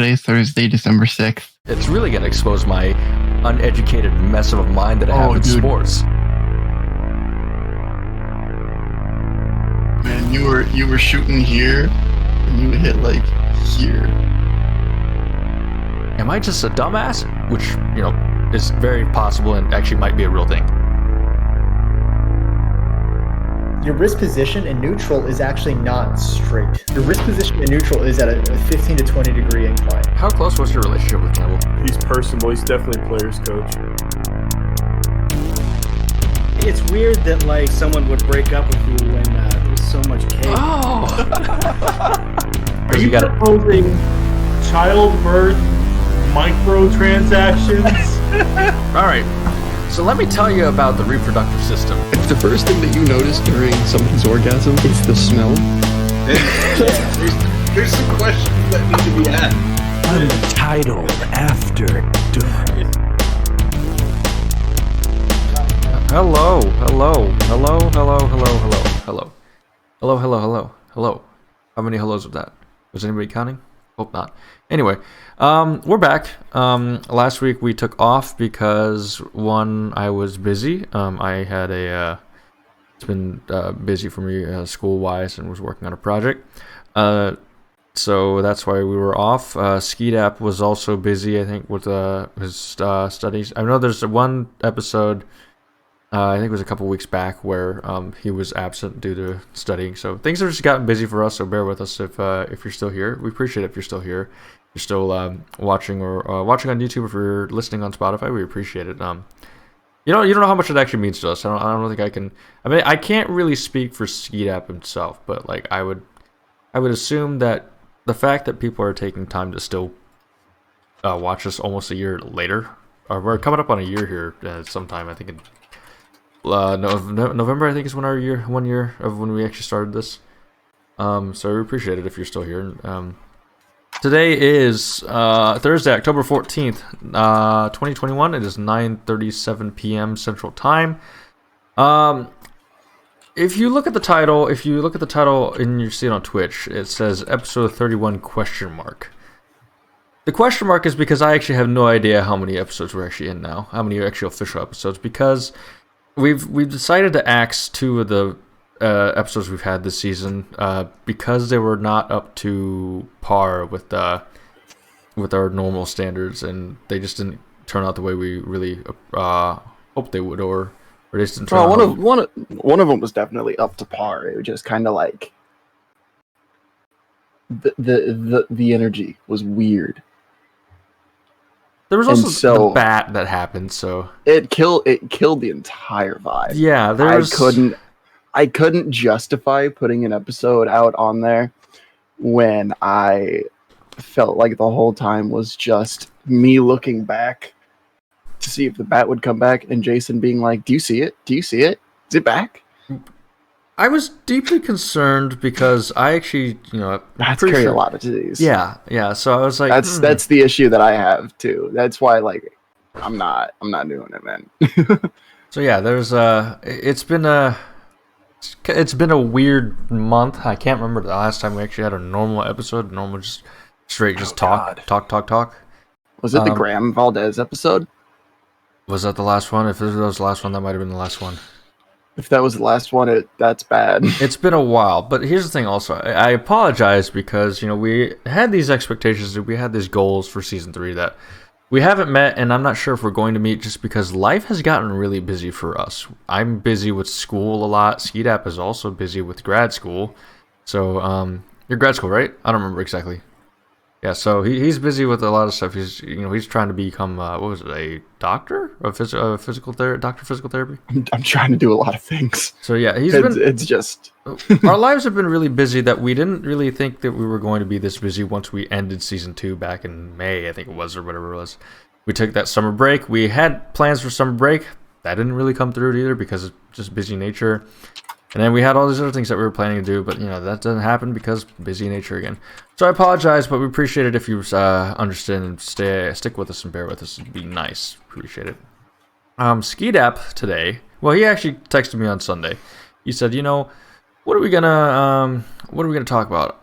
Today's Thursday, December 6th. It's really going to expose my uneducated mess of a mind that I have in sports. Man, you were shooting here, and you hit like here. Am I just a dumbass? Which, is very possible and actually might be a real thing. Your wrist position in neutral is actually not straight. Your wrist position in neutral is at a 15 to 20 degree incline. How close was your relationship with Campbell? He's personable. He's definitely a player's coach. It's weird that someone would break up with you when there's so much cake. Oh! Are you proposing childbirth microtransactions? All right. So let me tell you about the reproductive system. If the first thing that you notice during someone's orgasm is the smell, there's some questions that need to be asked. Untitled After Dark. Hello. How many hellos was that? Was anybody counting? Hope not. Anyway, we're back. Last week we took off because, one, I was busy. I had it's been busy for me school-wise and was working on a project. So that's why we were off. Skeetap was also busy, I think, with his studies. I know there's one episode, I think it was a couple weeks back, where he was absent due to studying. So things have just gotten busy for us, so bear with us if you're still here. We appreciate it if you're still here. If you're still watching or watching on YouTube, if you're listening on Spotify, we appreciate it. You don't know how much it actually means to us. I don't think I can. I mean, I can't really speak for Skeetap himself, but I would assume that the fact that people are taking time to still watch us almost a year later, or we're coming up on a year here sometime. I think in November, I think is when 1 year of when we actually started this. So we appreciate it if you're still here. Today is Thursday, October 14th, 2021. It is 9:37 p.m. Central Time. If you look at the title, and you see it on Twitch, it says episode 31 question mark. The question mark is because I actually have no idea how many episodes we're actually in now, how many actual official episodes, because we've decided to axe two of the episodes we've had this season because they were not up to par with our normal standards, and they just didn't turn out the way we really hoped they would, or they just didn't turn out. One of them was definitely up to par. It was just kind of like the energy was weird. There was also the bat that happened, so it killed the entire vibe. Yeah, I couldn't justify putting an episode out on there when I felt like the whole time was just me looking back to see if the bat would come back, and Jason being like, "Do you see it? Do you see it? Is it back?" I was deeply concerned because I actually, bats carry a lot of disease. Yeah. So I was like, that's the issue that I have too. That's why, I'm not doing it, man. So yeah, there's it's been a weird month. I can't remember the last time we actually had a normal episode, just talk. Was it the Graham Valdez episode? Was that the last one? If it was the last one, that might have been the last one. If that was the last one, that's bad. It's been a while, but here's the thing also. I apologize because, we had these expectations, we had these goals for Season 3 that we haven't met, and I'm not sure if we're going to meet just because life has gotten really busy for us. I'm busy with school a lot. Skeetap is also busy with grad school. So, you're grad school, right? I don't remember exactly. Yeah, so he's busy with a lot of stuff. He's trying to become a doctor of physical therapy. I'm trying to do a lot of things. So yeah, it's just our lives have been really busy that we didn't really think that we were going to be this busy once we ended season 2 back in May, I think it was, or whatever it was. We took that summer break. We had plans for summer break. That didn't really come through either because of just busy nature. And then we had all these other things that we were planning to do, but that doesn't happen because busy nature again. So I apologize, but we appreciate it if you understand and stick with us and bear with us. It'd be nice. Appreciate it. Skeetap today. Well, he actually texted me on Sunday. He said, what are we gonna talk about?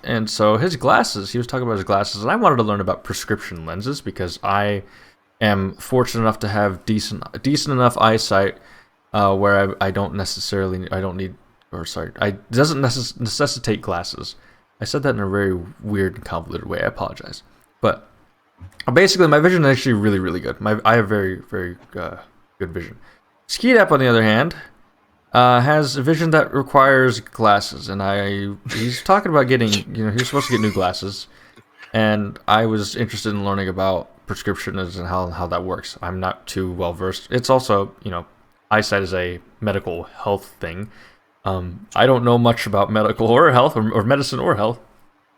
And so his glasses. He was talking about his glasses, and I wanted to learn about prescription lenses because I am fortunate enough to have decent enough eyesight where I don't doesn't necessitate glasses. I said that in a very weird and convoluted way. I apologize, but basically my vision is actually really, really good. I have very, very good vision. Skeedap, on the other hand, has a vision that requires glasses, and he's talking about getting, he's supposed to get new glasses, and I was interested in learning about prescriptions and how that works. I'm not too well versed. It's also, eyesight is a medical health thing. I don't know much about medical or health or medicine or health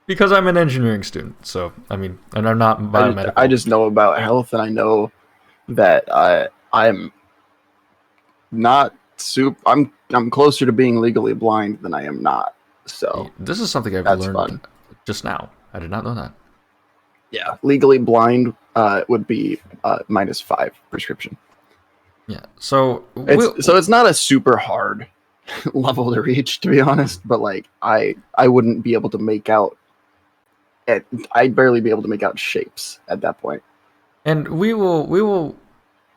because I'm an engineering student. So, and I'm not biomedical. I just know about health, and I know that I'm not I'm closer to being legally blind than I am not. So this is something I've learned just now. I did not know that. Yeah, legally blind would be -5 prescription. Yeah, so it's not a super hard level to reach, to be honest. But like, I wouldn't be able to make out. I'd barely be able to make out shapes at that point. And we will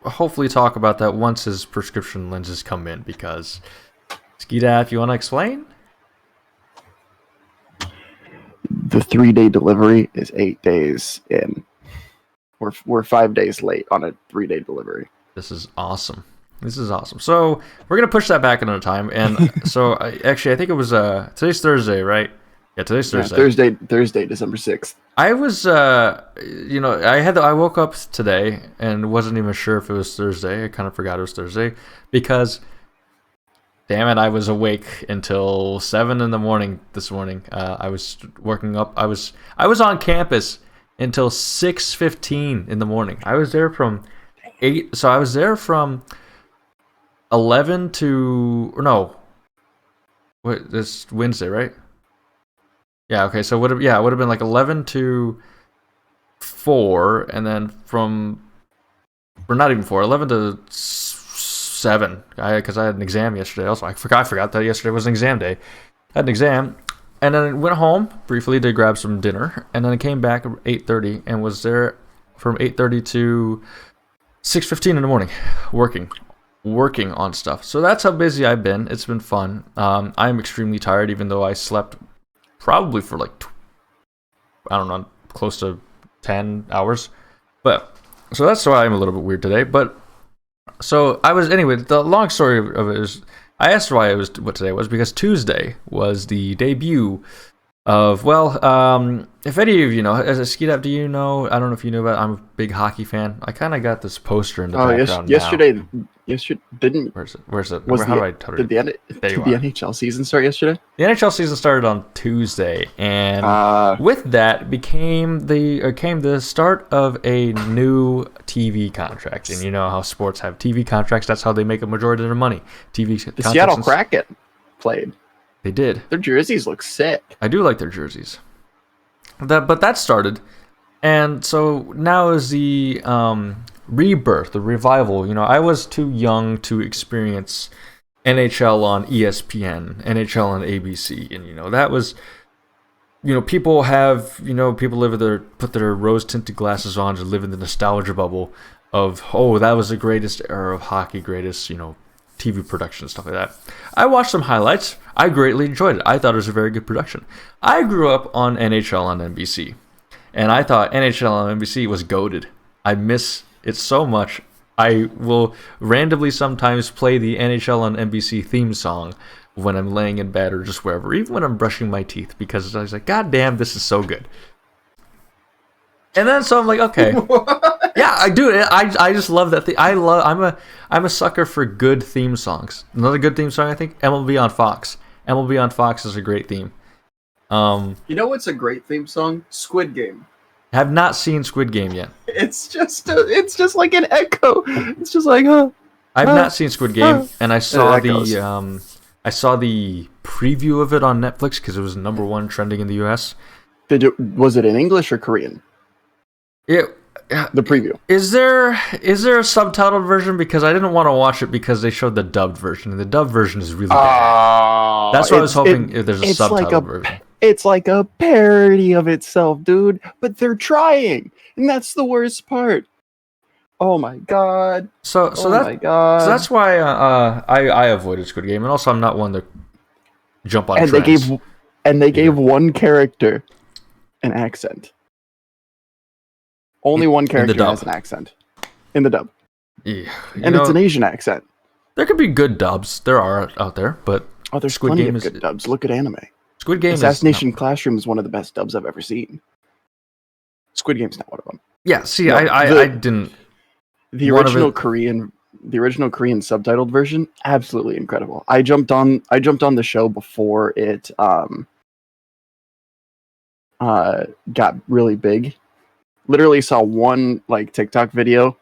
hopefully talk about that once his prescription lenses come in, because Skeedap, you want to explain? The 3-day delivery is 8 days in. We're 5 days late on a 3-day delivery. This is awesome. So we're gonna push that back another time. And so I think it was today's Thursday, right? Yeah, today's Thursday. Thursday, December 6th. I was, I woke up today and wasn't even sure if it was Thursday. I kind of forgot it was Thursday because, damn it, I was awake until 7 a.m. this morning. I was working up. I was on campus until 6:15 in the morning. I was there from 8. So I was there from 11 to this Wednesday, right? Yeah, okay, so it would have been like 11 to 4, and then not even 4, 11 to 7, because I had an exam yesterday. Also, I forgot that yesterday was an exam day. I had an exam, and then I went home briefly to grab some dinner, and then I came back at 8:30 and was there from 8:30 to 6:15 in the morning, working on stuff. So that's how busy I've been. It's been fun. I'm extremely tired, even though I slept probably for like, I don't know, close to 10 hours. But, so that's why I'm a little bit weird today. But, so the long story of it is, I asked why it was what today was, because Tuesday was the debut of, if any of you know, as a Skeedap, do you know, I don't know if you knew about it, I'm a big hockey fan. I kind of got this poster in the background yesterday didn't... Where's it? Did the NHL season start yesterday? The NHL season started on Tuesday, and with that came the start of a new TV contract. And you know how sports have TV contracts. That's how they make a majority of their money. The Seattle Kraken played. They did. Their jerseys look sick. I do like their jerseys. But that started, and so now is the rebirth, the revival. I was too young to experience NHL on ESPN, NHL on ABC, and that was, people put their rose tinted glasses on to live in the nostalgia bubble of, that was the greatest era of hockey, greatest TV production, stuff like that. I watched some highlights. I greatly enjoyed it. I thought it was a very good production. I grew up on NHL on NBC, and I thought NHL on NBC was goated. I miss it so much. I will randomly sometimes play the NHL on NBC theme song when I'm laying in bed or just wherever, even when I'm brushing my teeth, because I was like, God damn, this is so good. And then so I'm like, okay. Yeah, I do. I just love that thing. I'm a sucker for good theme songs. Another good theme song, I think, MLB on Fox. MLB on Fox is a great theme. You know what's a great theme song? Squid Game. Have not seen Squid Game yet. It's just like an echo. It's just like, I've not seen Squid Game, and I saw the preview of it on Netflix because it was #1 trending in the US. Was it in English or Korean? The preview. Is there a subtitled version? Because I didn't want to watch it because they showed the dubbed version, and the dubbed version is really bad. That's what I was hoping. If there's a it's subtitle like a version. it's like a parody of itself, dude. But they're trying, and that's the worst part. Oh my god. So that's why I avoided Squid Game, and also I'm not one to jump on. And they gave one character an accent. Only one character has an accent in the dub. Yeah, it's an Asian accent. There could be good dubs. There are out there, but there's Squid plenty Game of good dubs. Look at anime. Squid Game Assassination Classroom is one of the best dubs I've ever seen. Squid Game's not one of them. Yeah, see, I didn't. The original Korean subtitled version, absolutely incredible. I jumped on the show before it got really big. Literally saw one like TikTok video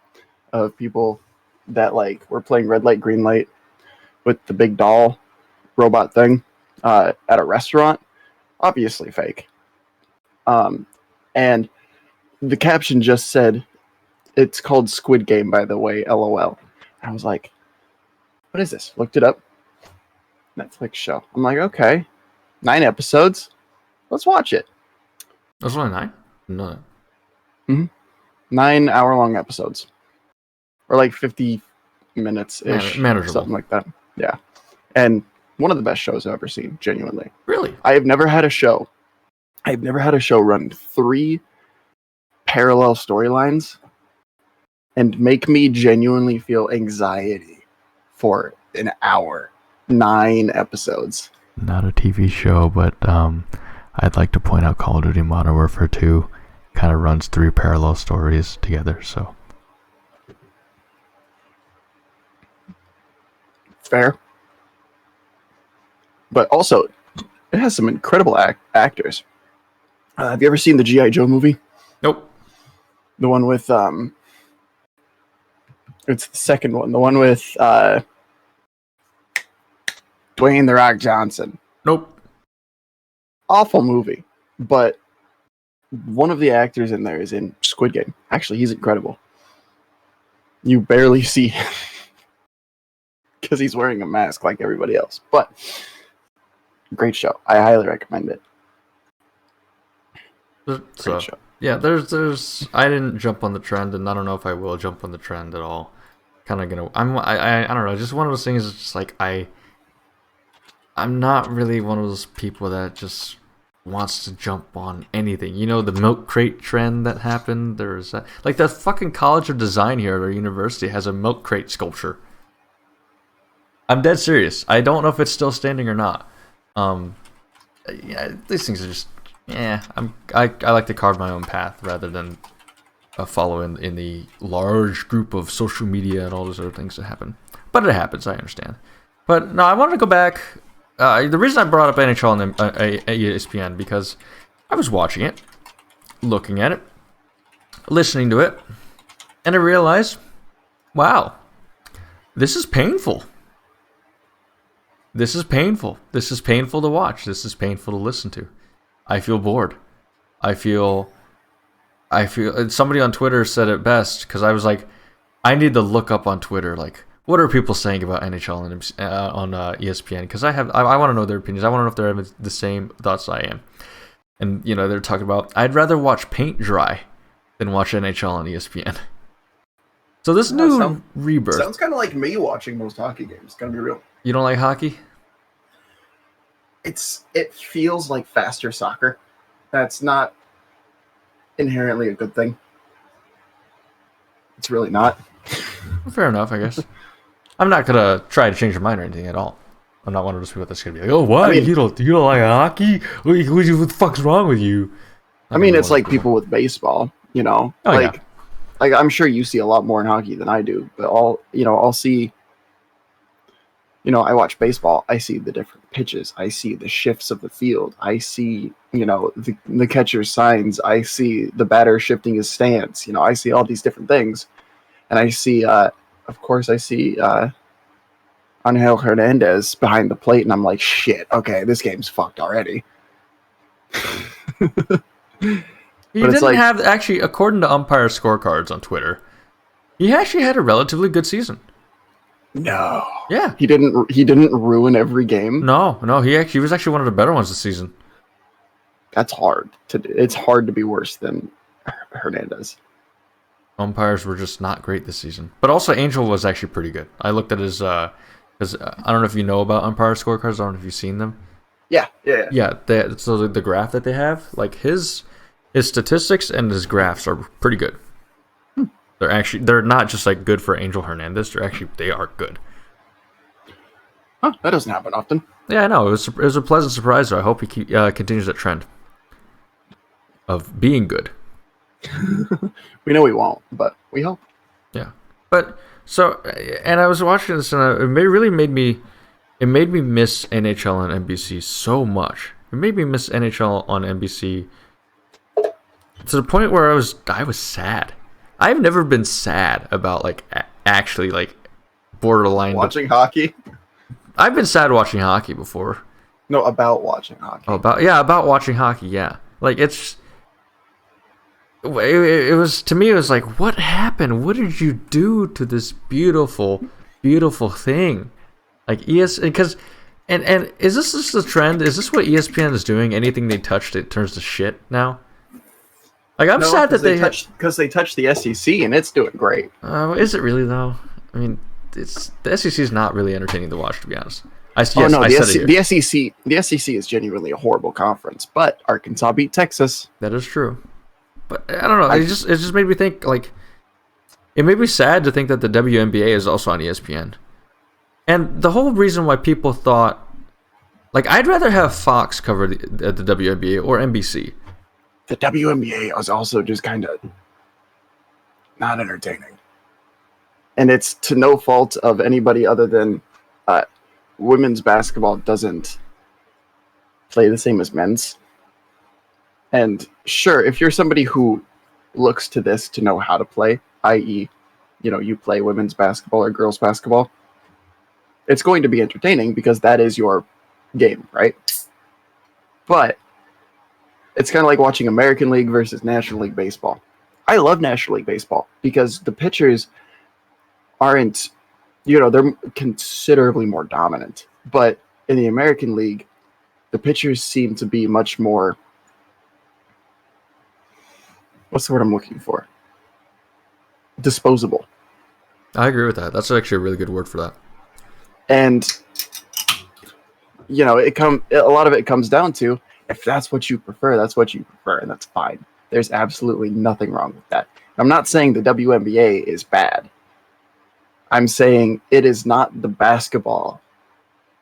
of people that like were playing red light, green light with the big doll robot thing at a restaurant. Obviously fake. And the caption just said, "It's called Squid Game, by the way, LOL." I was like, what is this? Looked it up. Netflix show. I'm like, okay. 9 episodes. Let's watch it. That's only 9? No. 9 hour-long episodes. Or like 50 minutes-ish. Manageable. Something like that. Yeah. And one of the best shows I've ever seen, genuinely. Really? I've never had a show run 3 parallel storylines and make me genuinely feel anxiety for an hour. 9 episodes. Not a TV show, but I'd like to point out Call of Duty Modern Warfare 2 kind of runs 3 parallel stories together, so. Fair. But also, it has some incredible actors. Have you ever seen the G.I. Joe movie? Nope. The one with, it's the second one. The one with, Dwayne "The Rock" Johnson. Nope. Awful movie. But one of the actors in there is in Squid Game. Actually, he's incredible. You barely see him. Because he's wearing a mask like everybody else. But, great show. I highly recommend it. Great show. Yeah, there's. I didn't jump on the trend, and I don't know if I will jump on the trend at all. Kind of gonna. I don't know. Just one of those things. It's just like I'm not really one of those people that just wants to jump on anything. You know, the milk crate trend that happened. There's like the fucking College of Design here at our university has a milk crate sculpture. I'm dead serious. I don't know if it's still standing or not. Yeah, these things are just. Yeah, I like to carve my own path rather than follow in the large group of social media and all those other things that happen. But it happens, I understand. But no, I wanted to go back. The reason I brought up NHL and ESPN because I was watching it, looking at it, listening to it, and I realized, wow, this is painful. This is painful. This is painful to watch. This is painful to listen to. I feel bored. I feel. Somebody on Twitter said it best because I was like, I need to look up on Twitter like what are people saying about NHL and on ESPN because I want to know their opinions. I want to know if they're having the same thoughts I am. And you know they're talking about I'd rather watch paint dry than watch NHL on ESPN. So this new rebirth sounds kind of like me watching most hockey games. Gonna be real. You don't like hockey? It feels like faster soccer. That's not inherently a good thing. It's really not. Fair enough, I guess. I'm not gonna try to change your mind or anything at all. I'm not one of those people that's gonna be like, "Oh, what? I mean, you don't like hockey? What the fuck's wrong with you?" I mean, it's like people with baseball. You know, like I'm sure you see a lot more in hockey than I do. But I'll see. You know, I watch baseball. I see the different pitches. I see the shifts of the field. I see, the catcher's signs. I see the batter shifting his stance. I see all these different things. And I see, of course, Angel Hernandez behind the plate. And I'm like, shit, okay, this game's fucked already. He didn't have, actually, according to umpire scorecards on Twitter, he actually had a relatively good season. No. Yeah. He didn't ruin every game. No. He was actually one of the better ones this season. That's hard to do. It's hard to be worse than Hernandez. Umpires were just not great this season. But also Angel was actually pretty good. I looked at his because I don't know if you know about umpire scorecards. I don't know if you've seen them. Yeah. So the graph that they have, like his statistics and his graphs are pretty good. They're not just like good for Angel Hernandez. They are good. Huh, that doesn't happen often. Yeah, I know. It was a pleasant surprise. I hope he continues that trend of being good. We know we won't, but we hope. Yeah, but so, and I was watching this, and it really made me miss NHL on NBC so much. It made me miss NHL on NBC to the point where I was sad. I've never been sad about like actually like borderline watching hockey. I've been sad watching hockey before. No, about watching hockey. Oh, about watching hockey. Yeah, like it was to me. It was like, what happened? What did you do to this beautiful, beautiful thing? Like because and is this just the trend? Is this what ESPN is doing? Anything they touch, it turns to shit now. Like I'm sad that they touched the SEC and it's doing great. Is it really though? I mean, the SEC is not really entertaining to watch, to be honest. The SEC is genuinely a horrible conference, but Arkansas beat Texas. That is true. But I don't know. It just made me think, like, it made me sad to think that the WNBA is also on ESPN. And the whole reason why people thought, like, I'd rather have Fox cover the WNBA or NBC. The WNBA is also just kind of not entertaining. And it's to no fault of anybody other than women's basketball doesn't play the same as men's. And sure, if you're somebody who looks to this to know how to play, i.e., you play women's basketball or girls basketball, it's going to be entertaining because that is your game, right? But it's kind of like watching American League versus National League Baseball. I love National League Baseball because the pitchers aren't, they're considerably more dominant. But in the American League, the pitchers seem to be much more, what's the word I'm looking for? Disposable. I agree with that. That's actually a really good word for that. And, a lot of it comes down to, if that's what you prefer, that's what you prefer, and that's fine. There's absolutely nothing wrong with that. I'm not saying the WNBA is bad. I'm saying it is not the basketball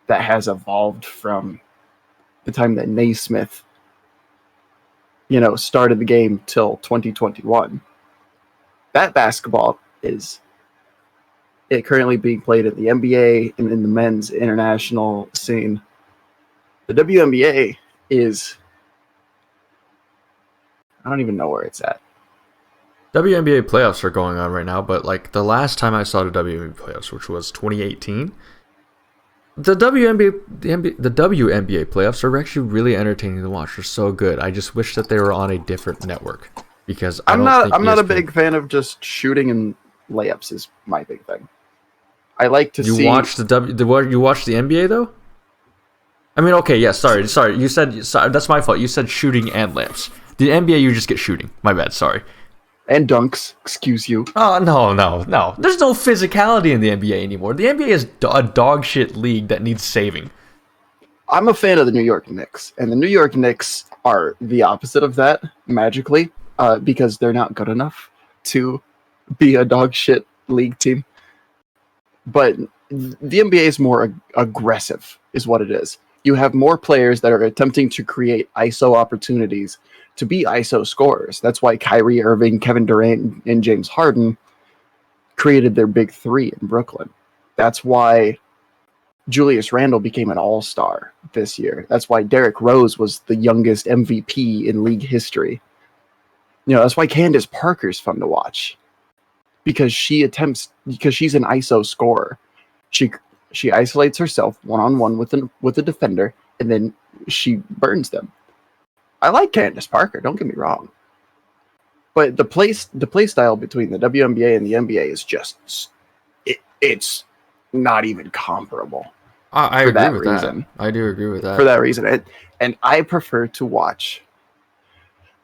that has evolved from the time that Naismith, started the game till 2021. That basketball is currently being played in the NBA and in the men's international scene. The WNBA is, I don't even know where it's at. WNBA playoffs are going on right now, but like the last time I saw the WNBA playoffs, which was 2018, the WNBA playoffs are actually really entertaining to watch. They're so good. I just wish that they were on a different network because I'm not a big fan of just shooting and layups is my big thing. I like to see. You watch the NBA though? I mean, okay, yeah, sorry. You said that's my fault. You said shooting and layups. The NBA, you just get shooting. My bad. Sorry. And dunks. Excuse you. Oh no. There's no physicality in the NBA anymore. The NBA is a dog shit league that needs saving. I'm a fan of the New York Knicks, and the New York Knicks are the opposite of that magically, because they're not good enough to be a dog shit league team. But the NBA is more aggressive, is what it is. You have more players that are attempting to create ISO opportunities to be ISO scorers. That's why Kyrie Irving, Kevin Durant, and James Harden created their big three in Brooklyn. That's why Julius Randle became an all-star this year. That's why Derrick Rose was the youngest MVP in league history. That's why Candace Parker's fun to watch. Because she's an ISO scorer. She isolates herself one-on-one with a defender, and then she burns them. I like Candace Parker, don't get me wrong. But the play style between the WNBA and the NBA is just it's not even comparable. I For agree that with reason. that. I do agree with that. For that reason. And I prefer to watch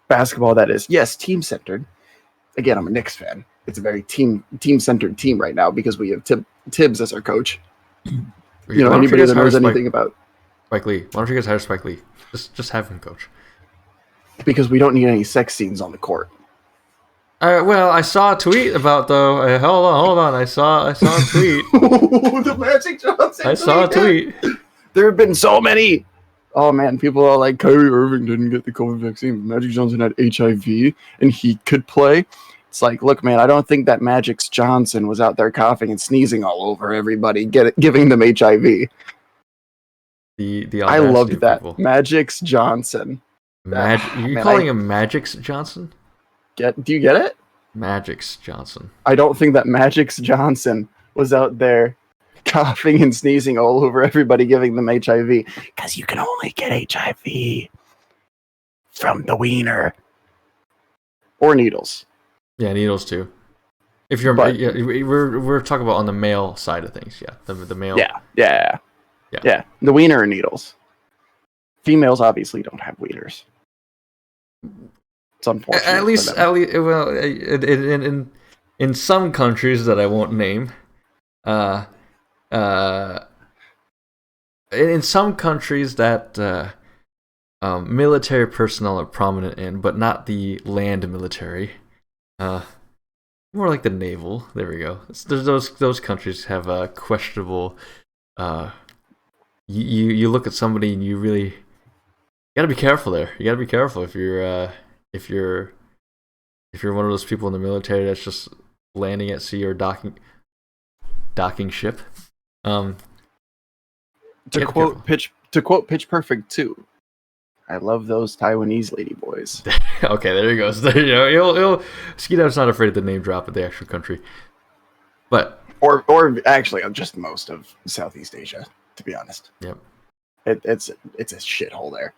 basketball that is, yes, team-centered. Again, I'm a Knicks fan. It's a very team-centered team right now because we have Tibbs as our coach. You know, anybody that knows anything about Spike Lee. Why don't you guys hire Spike Lee? Just have him coach. Because we don't need any sex scenes on the court. Well, I saw a tweet about though. Hold on. I saw a tweet. The Magic Johnson. I saw a tweet. There have been so many. Oh man, people are like, Kyrie Irving didn't get the COVID vaccine. Magic Johnson had HIV and he could play. It's like, look, man, I don't think that Magic's Johnson was out there coughing and sneezing all over everybody, giving them HIV. I loved that. People. Magic's Johnson. You calling him Magic's Johnson? Do you get it? Magic's Johnson. I don't think that Magic's Johnson was out there coughing and sneezing all over everybody, giving them HIV. Because you can only get HIV from the wiener. Or needles. Yeah, needles too. If you're, we're talking about on the male side of things. Yeah, the male. Yeah. The wiener or needles. Females obviously don't have wieners. It's unfortunate. At least, well, in some countries that I won't name, in some countries that military personnel are prominent in, but not the land military. More like the naval. There we go. Those countries have a questionable. You look at somebody and you really gotta be careful there. You gotta be careful if you're one of those people in the military that's just landing at sea or docking ship. To quote Pitch Perfect 2, I love those Taiwanese lady boys. Okay, there he goes. There you go. Skeeto's not afraid of the name drop of the actual country, but or actually, just most of Southeast Asia, to be honest. Yep, it's a shithole there.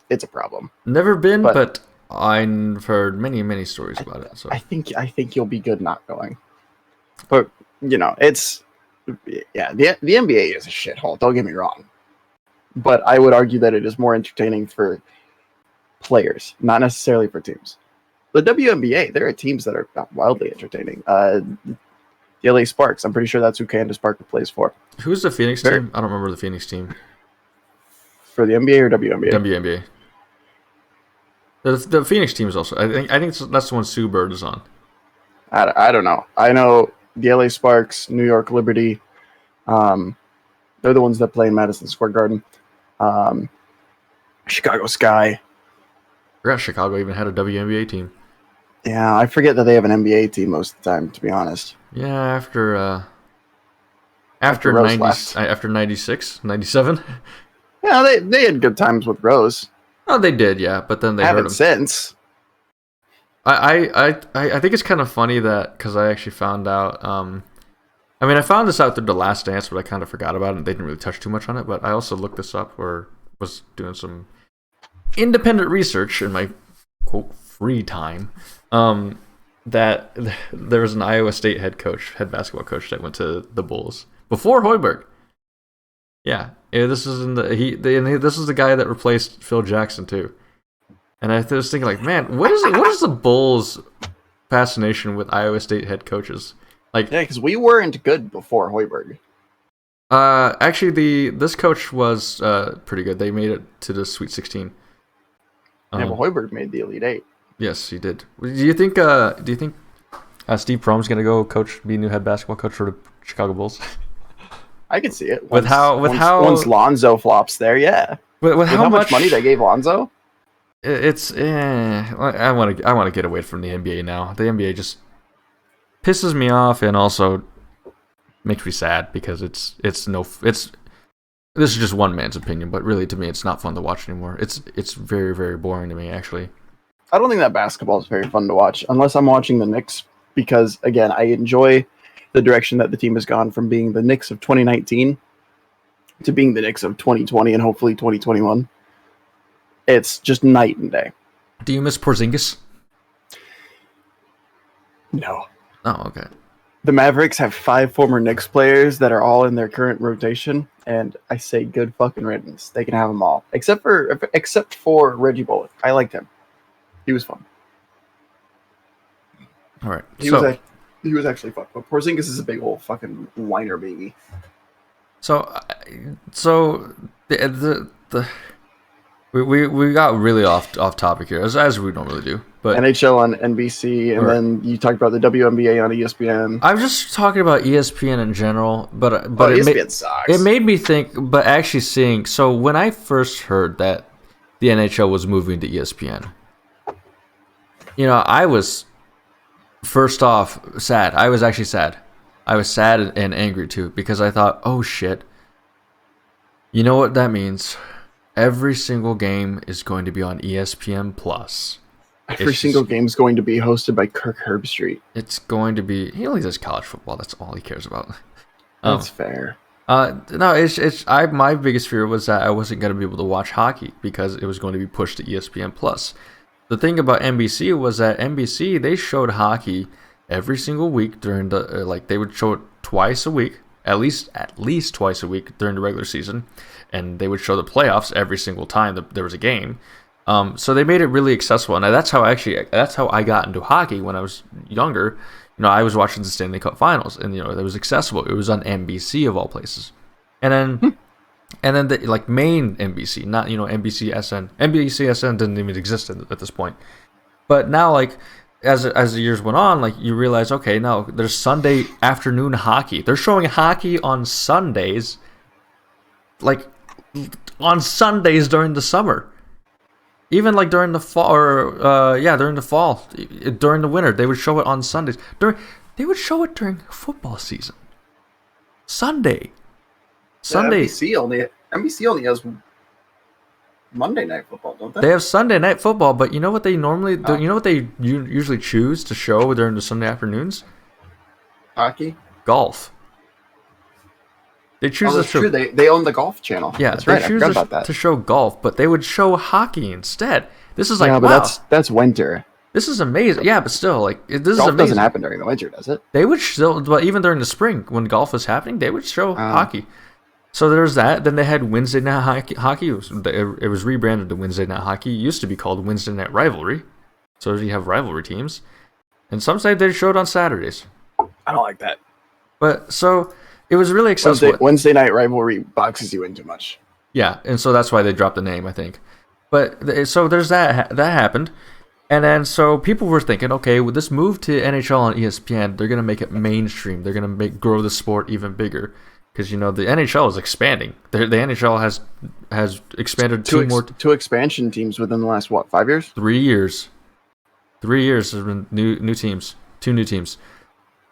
It's a problem. Never been, but I've heard many stories about it. So I think you'll be good not going. But it's the NBA is a shithole. Don't get me wrong. But I would argue that it is more entertaining for players, not necessarily for teams. The WNBA, there are teams that are wildly entertaining. The LA Sparks, I'm pretty sure that's who Candace Parker plays for. Who's the Phoenix team? I don't remember the Phoenix team. For the NBA or WNBA? WNBA. The Phoenix team is also. I think that's the one Sue Bird is on. I don't know. I know the LA Sparks, New York Liberty. They're the ones that play in Madison Square Garden. Chicago Sky. I forgot Chicago even had a WNBA team. Yeah, I forget that they have an NBA team most of the time, to be honest. Yeah, after 96, 97. Yeah, they had good times with Rose. Oh, they did, yeah, but then they haven't hurt him since. I think it's kind of funny that because I actually found out. I found this out through The Last Dance, but I kind of forgot about it. And they didn't really touch too much on it. But I also looked this up, or was doing some independent research in my quote free time. That there was an Iowa State head basketball coach that went to the Bulls before Hoiberg. Yeah, this is this is the guy that replaced Phil Jackson too. And I was thinking, like, man, what is the Bulls' fascination with Iowa State head coaches? Like, yeah, because we weren't good before Hoiberg. Actually, this coach was pretty good. They made it to the Sweet 16. Yeah, but Hoiberg made the Elite Eight. Yes, he did. Do you think Steve Prohm's gonna go be new head basketball coach for the Chicago Bulls? I can see it. Once Lonzo flops there, yeah. With how much money they gave Lonzo? I want to get away from the NBA now. The NBA just pisses me off and also makes me sad because this is just one man's opinion, but really to me it's not fun to watch anymore. It's very, very boring to me, actually. I don't think that basketball is very fun to watch unless I'm watching the Knicks because, again, I enjoy the direction that the team has gone from being the Knicks of 2019 to being the Knicks of 2020 and hopefully 2021. It's just night and day. Do you miss Porzingis? No. Oh, okay. The Mavericks have 5 former Knicks players that are all in their current rotation, and I say good fucking riddance. They can have them all, except for Reggie Bullock. I liked him. He was fun. All right. He was actually fun. But Porzingis is a big old fucking whiner baby. So we got really off topic here, as we normally do. But NHL on NBC, and then you talked about the WNBA on ESPN. I'm just talking about ESPN in general, but ESPN sucks. It made me think. But actually seeing, so when I first heard that the NHL was moving to ESPN, I was first off sad. I was actually sad. I was sad and angry too, because I thought, oh shit, you know what that means? Every single game is going to be on ESPN Plus. Every single game is going to be hosted by Kirk Herbstreit. It's going to be. He only does college football. That's all he cares about. That's fair. No, it's. My biggest fear was that I wasn't going to be able to watch hockey because it was going to be pushed to ESPN Plus. The thing about NBC was that NBC, they showed hockey every single week during the they would show it twice a week, at least twice a week during the regular season, and they would show the playoffs every single time that there was a game. So they made it really accessible, and that's how I got into hockey when I was younger. I was watching the Stanley Cup Finals, and it was accessible. It was on NBC of all places, and then the main NBC, not NBCSN. NBCSN didn't even exist at this point, but now as the years went on, you realize, okay, now there's Sunday afternoon hockey. They're showing hockey on Sundays, on Sundays during the summer. Even during the fall, during the fall, during the winter, they would show it on Sundays. They would show it during football season. Sunday. NBC only has Monday Night Football, don't they? They have Sunday Night Football, but you know what they normally do? You know what they usually choose to show during the Sunday afternoons? Hockey? Golf. They choose that's true. They own the golf channel. Yeah, that's right. I forgot about that. To show golf, but they would show hockey instead. This is but wow. That's winter. This is amazing. Yeah, but still, this is golf amazing. Doesn't happen during the winter, does it? They would still, but even during the spring when golf was happening, they would show hockey. So there's that. Then they had Wednesday Night Hockey. It was rebranded to Wednesday Night Hockey. It used to be called Wednesday Night Rivalry. So you have rivalry teams, and some say they showed on Saturdays. I don't like that. But so it was really accessible. Wednesday Night Rivalry boxes you in too much. Yeah, and so that's why they dropped the name, I think. But so there's that happened, and then so people were thinking, okay, with this move to NHL on ESPN, they're gonna make it mainstream. They're gonna grow the sport even bigger. Because the NHL is expanding. The NHL has expanded two expansion teams within the last 5 years? 3 years. 3 years has been new teams, 2 new teams,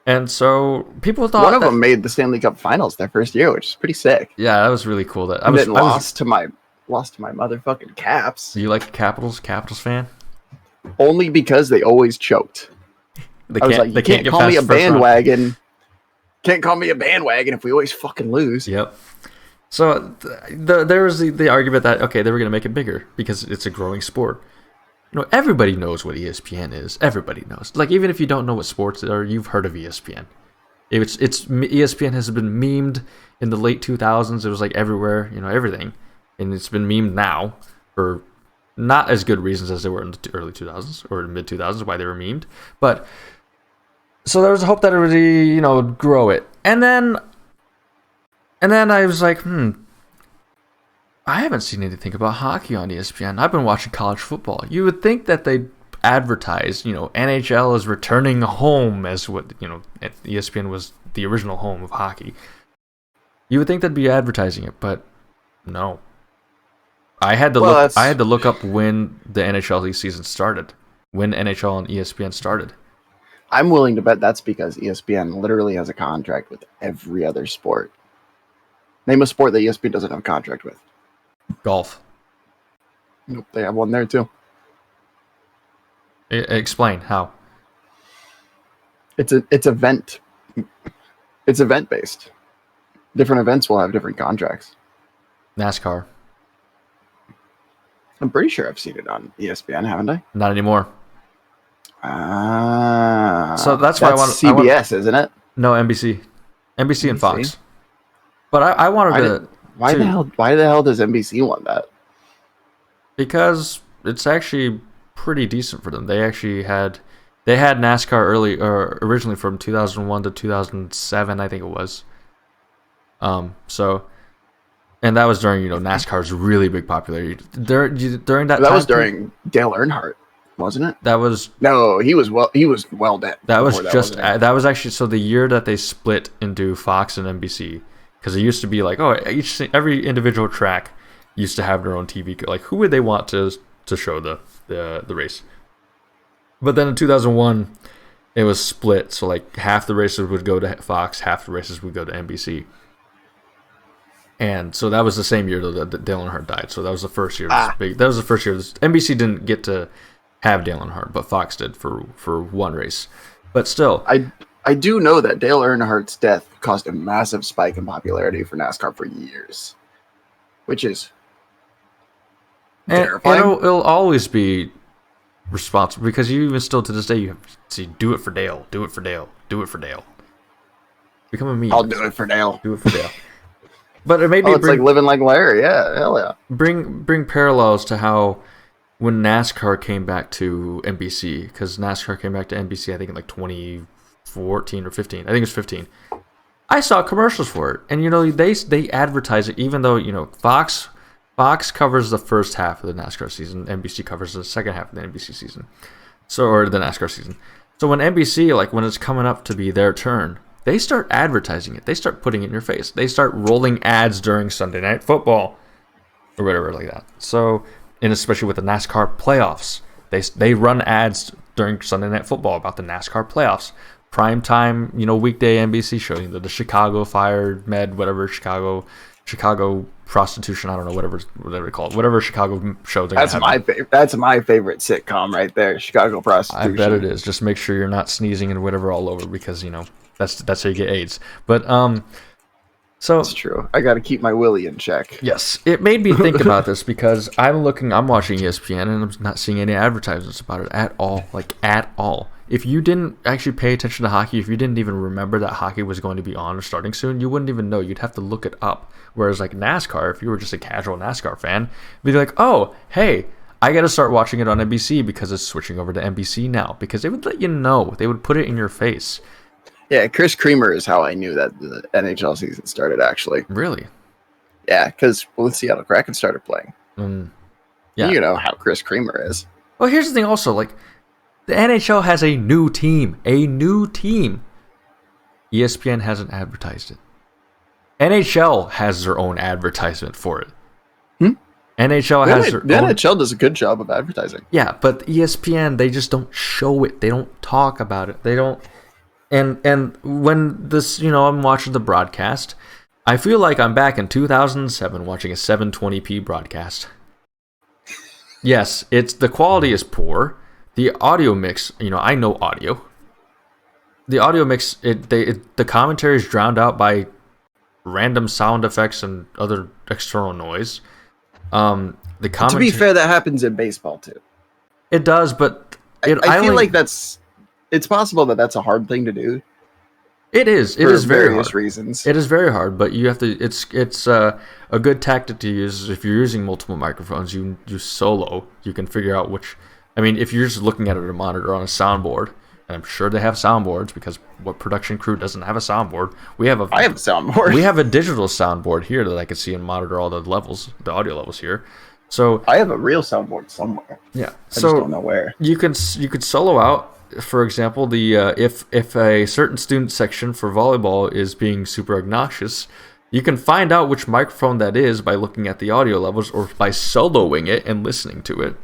and so people thought one of them made the Stanley Cup Finals their first year, which is pretty sick. Yeah, that was really cool. That I lost to my motherfucking Caps. Do you like the Capitals fan? Only because they always choked. They can't call me a bandwagon. Can't call me a bandwagon if we always fucking lose. Yep. So there was the argument that, okay, they were going to make it bigger because it's a growing sport. Everybody knows what ESPN is. Everybody knows. Even if you don't know what sports are, you've heard of ESPN. ESPN has been memed in the late 2000s. It was everywhere, everything. And it's been memed now for not as good reasons as they were in the early 2000s or mid 2000s, why they were memed. But so there was a hope that it would, grow it. And then I was like, I haven't seen anything about hockey on ESPN. I've been watching college football. You would think that they'd advertise, NHL is returning home as what, ESPN was the original home of hockey. You would think they'd be advertising it, but no. I had to look up when the NHL season started, when NHL on ESPN started. I'm willing to bet that's because ESPN literally has a contract with every other sport. Name a sport that ESPN doesn't have a contract with. Golf. Nope, they have one there too. Explain how. It's event. It's event based. Different events will have different contracts. NASCAR. I'm pretty sure I've seen it on ESPN, haven't I? Not anymore. So that's why CBS, isn't it? No, NBC and NBC? Fox. But I wanted Why the hell does NBC want that? because it's actually pretty decent for them. They had NASCAR originally from 2001 to 2007, I think it was. So, and that was during NASCAR's really big popularity. During that was during Dale Earnhardt, wasn't it? That was No, he was well dead. that was that was actually so the year that they split into Fox and NBC, because it used to be like every individual track used to have their own TV. Like, who would they want to show the race? But then in 2001, it was split. So like half the races would go to Fox, half the races would go to NBC. And so that was the same year that Dale Earnhardt died. So that was the first year. That was the first year. NBC didn't get to have Dale Earnhardt, but Fox did for one race. But still, I do know that Dale Earnhardt's death caused a massive spike in popularity for NASCAR for years, which is terrifying. It'll always be responsible, because you even still to this day you have to see, do it for Dale, do it for Dale, do it for Dale. Become a meme. I'll do it for Dale. Do it for Dale. But it made me it's like living like Larry. Yeah, hell yeah. Bring parallels to how when NASCAR came back to NBC, because NASCAR came back to NBC I think in like 2014 or 15. I think it was 15. I saw commercials for it, and they advertise it, even though Fox covers the first half of the NASCAR season, NBC covers the second half of the NBC season, or the NASCAR season. So when NBC, like when it's coming up to be their turn, they start advertising it. They start putting it in your face. They start rolling ads during Sunday Night Football or whatever like that. So, and especially with the NASCAR playoffs, they run ads during Sunday Night Football about the NASCAR playoffs. Prime time, weekday NBC showing the Chicago Fire Med, whatever Chicago prostitution, I don't know, whatever they call it, whatever Chicago show. That's my favorite. That's my favorite sitcom right there, Chicago prostitution. I bet it is. Just make sure you're not sneezing and whatever all over, because that's how you get AIDS. But so that's true. I got to keep my willy in check. Yes, it made me think about this, because I'm watching ESPN and I'm not seeing any advertisements about it at all, like at all. If you didn't actually pay attention to hockey, if you didn't even remember that hockey was going to be on or starting soon, you wouldn't even know. You'd have to look it up. Whereas like NASCAR, if you were just a casual NASCAR fan, you'd be like, oh, hey, I got to start watching it on NBC because it's switching over to NBC now. Because they would let you know. They would put it in your face. Yeah, Chris Creamer is how I knew that the NHL season started, actually. Really? Yeah, because the Seattle Kraken started playing. Yeah. You know how Chris Creamer is. Well, here's the thing also, like, the NHL has a new team. A new team. ESPN hasn't advertised it. NHL has their own advertisement for it. NHL has their the own... NHL does a good job of advertising. Yeah, but ESPN, they just don't show it. They don't talk about it. They don't... And when this, I'm watching the broadcast, I feel like I'm back in 2007 watching a 720p broadcast. Yes, the quality is poor. The audio mix, I know audio. The audio mix, the commentary is drowned out by random sound effects and other external noise. To be fair, that happens in baseball too. It does, but I feel like it's possible that that's a hard thing to do. It is. It is very various hard. Reasons. It is very hard, but you have to. It's a good tactic to use if you're using multiple microphones. You solo. You can figure out which. I mean, if you're just looking at it on a monitor on a soundboard, and I'm sure they have soundboards, because what production crew doesn't have a soundboard? I have a soundboard. We have a digital soundboard here that I can see and monitor all the levels, the audio levels here. So I have a real soundboard somewhere. Yeah, I just don't know where. You could solo out. For example, the if a certain student section for volleyball is being super obnoxious, you can find out which microphone that is by looking at the audio levels or by soloing it and listening to it.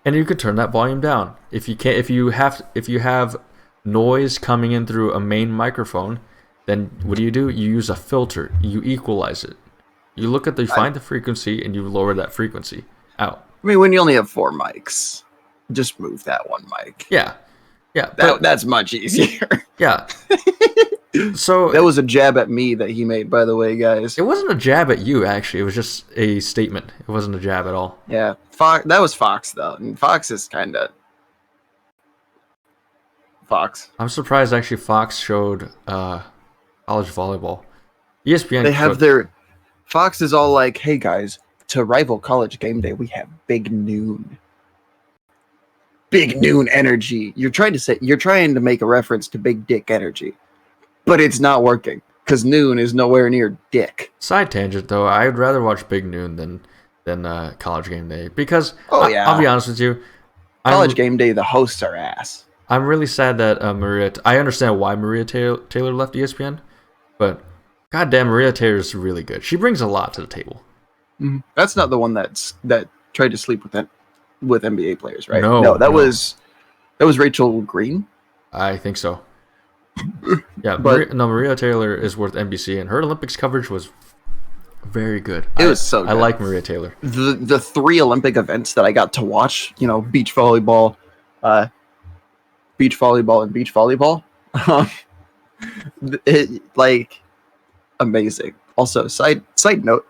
And you can turn that volume down. If you have noise coming in through a main microphone, then what do? You use a filter. You equalize it. You look at find the frequency and you lower that frequency out. I mean, when you only have 4 mics, just move that one mic. Yeah. That's much easier. Yeah. So that was a jab at me that he made, by the way, guys. It wasn't a jab at you, actually. It was just a statement. It wasn't a jab at all. Yeah, that was Fox, though. And Fox is kind of... Fox. I'm surprised actually Fox showed college volleyball. ESPN. They have their Fox is all like, "Hey guys, to rival College Game Day, we have Big Noon." Big Noon energy. You're trying to make a reference to Big Dick energy, but it's not working because Noon is nowhere near Dick. Side tangent though, I'd rather watch Big Noon than College Game Day because I'll be honest with you, College Game Day, the hosts are ass. I'm really sad that I understand why Maria Taylor left ESPN, but goddamn, Maria Taylor is really good. She brings a lot to the table. Mm-hmm. That's not the one that tried to sleep with NBA players, right? No, that was Rachel Green. I think so. Yeah, but Maria Taylor is worth NBC, and her Olympics coverage was very good. It was so good. I like Maria Taylor. The 3 Olympic events that I got to watch, beach volleyball, and beach volleyball, amazing. Also, side note,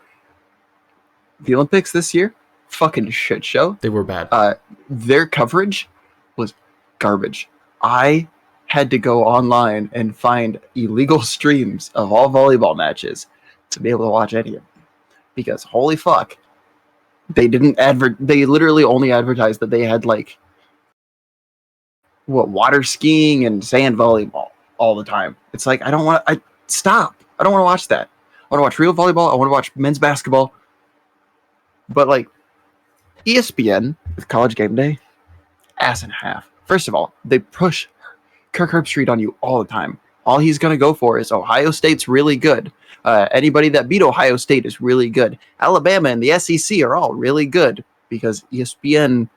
the Olympics this year, fucking shit show. They were bad. Their coverage was garbage. I had to go online and find illegal streams of all volleyball matches to be able to watch any of them. Because holy fuck, they didn't they literally only advertised that they had water skiing and sand volleyball all the time. It's like, stop. I don't want to watch that. I want to watch real volleyball. I want to watch men's basketball. But ESPN with College Game Day, ass and a half. First of all, they push Kirk Herbstreit on you all the time. All he's going to go for is Ohio State's really good. Anybody that beat Ohio State is really good. Alabama and the SEC are all really good because ESPN,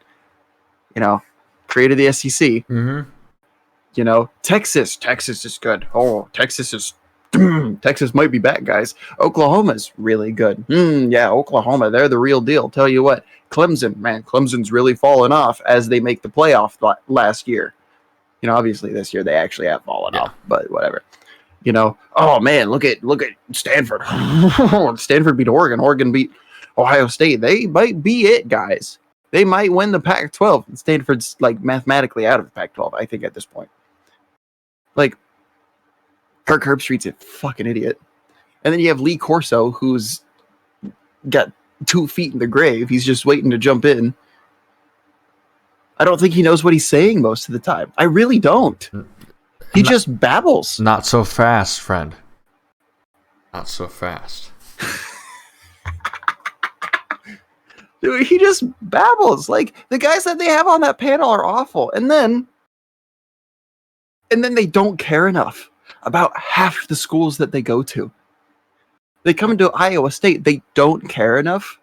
created the SEC. Mm-hmm. Texas is good. Oh, Texas might be back, guys. Oklahoma's really good. Yeah, Oklahoma, they're the real deal. Tell you what, Clemson's really fallen off as they make the playoff last year. Obviously this year they actually have fallen off, but whatever. Oh man, look at Stanford. Stanford beat Oregon. Oregon beat Ohio State. They might be it, guys. They might win the Pac-12. Stanford's mathematically out of the Pac-12, I think, at this point. Kirk Herbstreit's a fucking idiot. And then you have Lee Corso, who's got 2 feet in the grave. He's just waiting to jump in. I don't think he knows what he's saying most of the time. I really don't. He just babbles. Not so fast, friend. Not so fast. Dude, he just babbles. The guys that they have on that panel are awful. And then they don't care enough about half the schools that they go to. They come into Iowa State. They don't care enough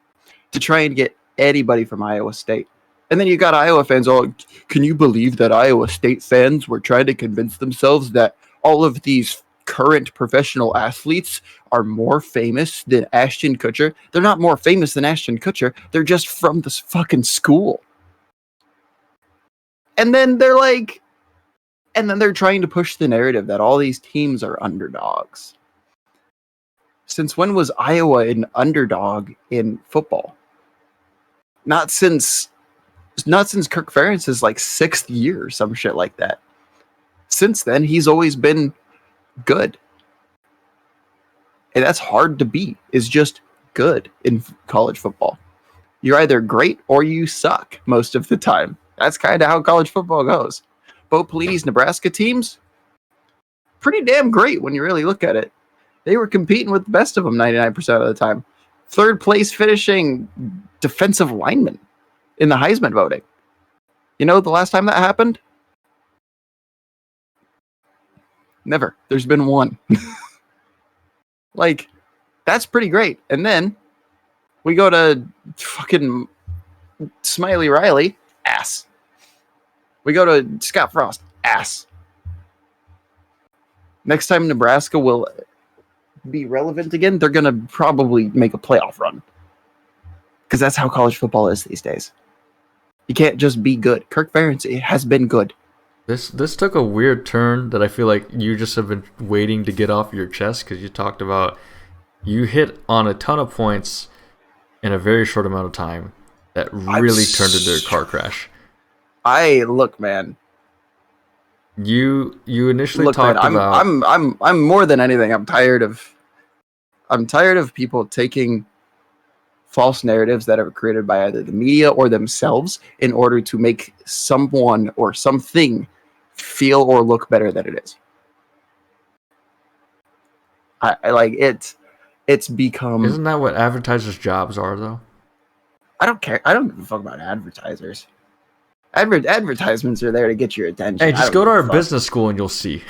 to try and get anybody from Iowa State. And then you got Iowa fans all, can you believe that Iowa State fans were trying to convince themselves that all of these current professional athletes are more famous than Ashton Kutcher? They're not more famous than Ashton Kutcher. They're just from this fucking school. And then they're trying to push the narrative that all these teams are underdogs. Since when was Iowa an underdog in football? Not since Kirk Ferentz's 6th year or some shit like that. Since then, he's always been good. And that's hard to beat, is just good in college football. You're either great or you suck most of the time. That's kind of how college football goes. Bo Pelini's Nebraska teams, pretty damn great when you really look at it. They were competing with the best of them 99% of the time. 3rd place finishing defensive lineman in the Heisman voting. The last time that happened? Never. There's been one. That's pretty great. And then we go to fucking Smiley Riley, ass. We go to Scott Frost, ass. Next time Nebraska will be relevant again, they're going to probably make a playoff run. Because that's how college football is these days. You can't just be good. Kirk Ferentz has been good. This took a weird turn that I feel like you just have been waiting to get off your chest because you talked about you hit on a ton of points in a very short amount of time that really turned into a car crash. Look, man. You initially Look, man, talked about. I'm more than anything. I'm tired of people taking false narratives that are created by either the media or themselves in order to make someone or something feel or look better than it is. I like it. It's become. Isn't that what advertisers' jobs are, though? I don't care. I don't give a fuck about advertisers. Advertisements are there to get your attention. Hey, I just don't go to give a our fuck. business school and you'll see.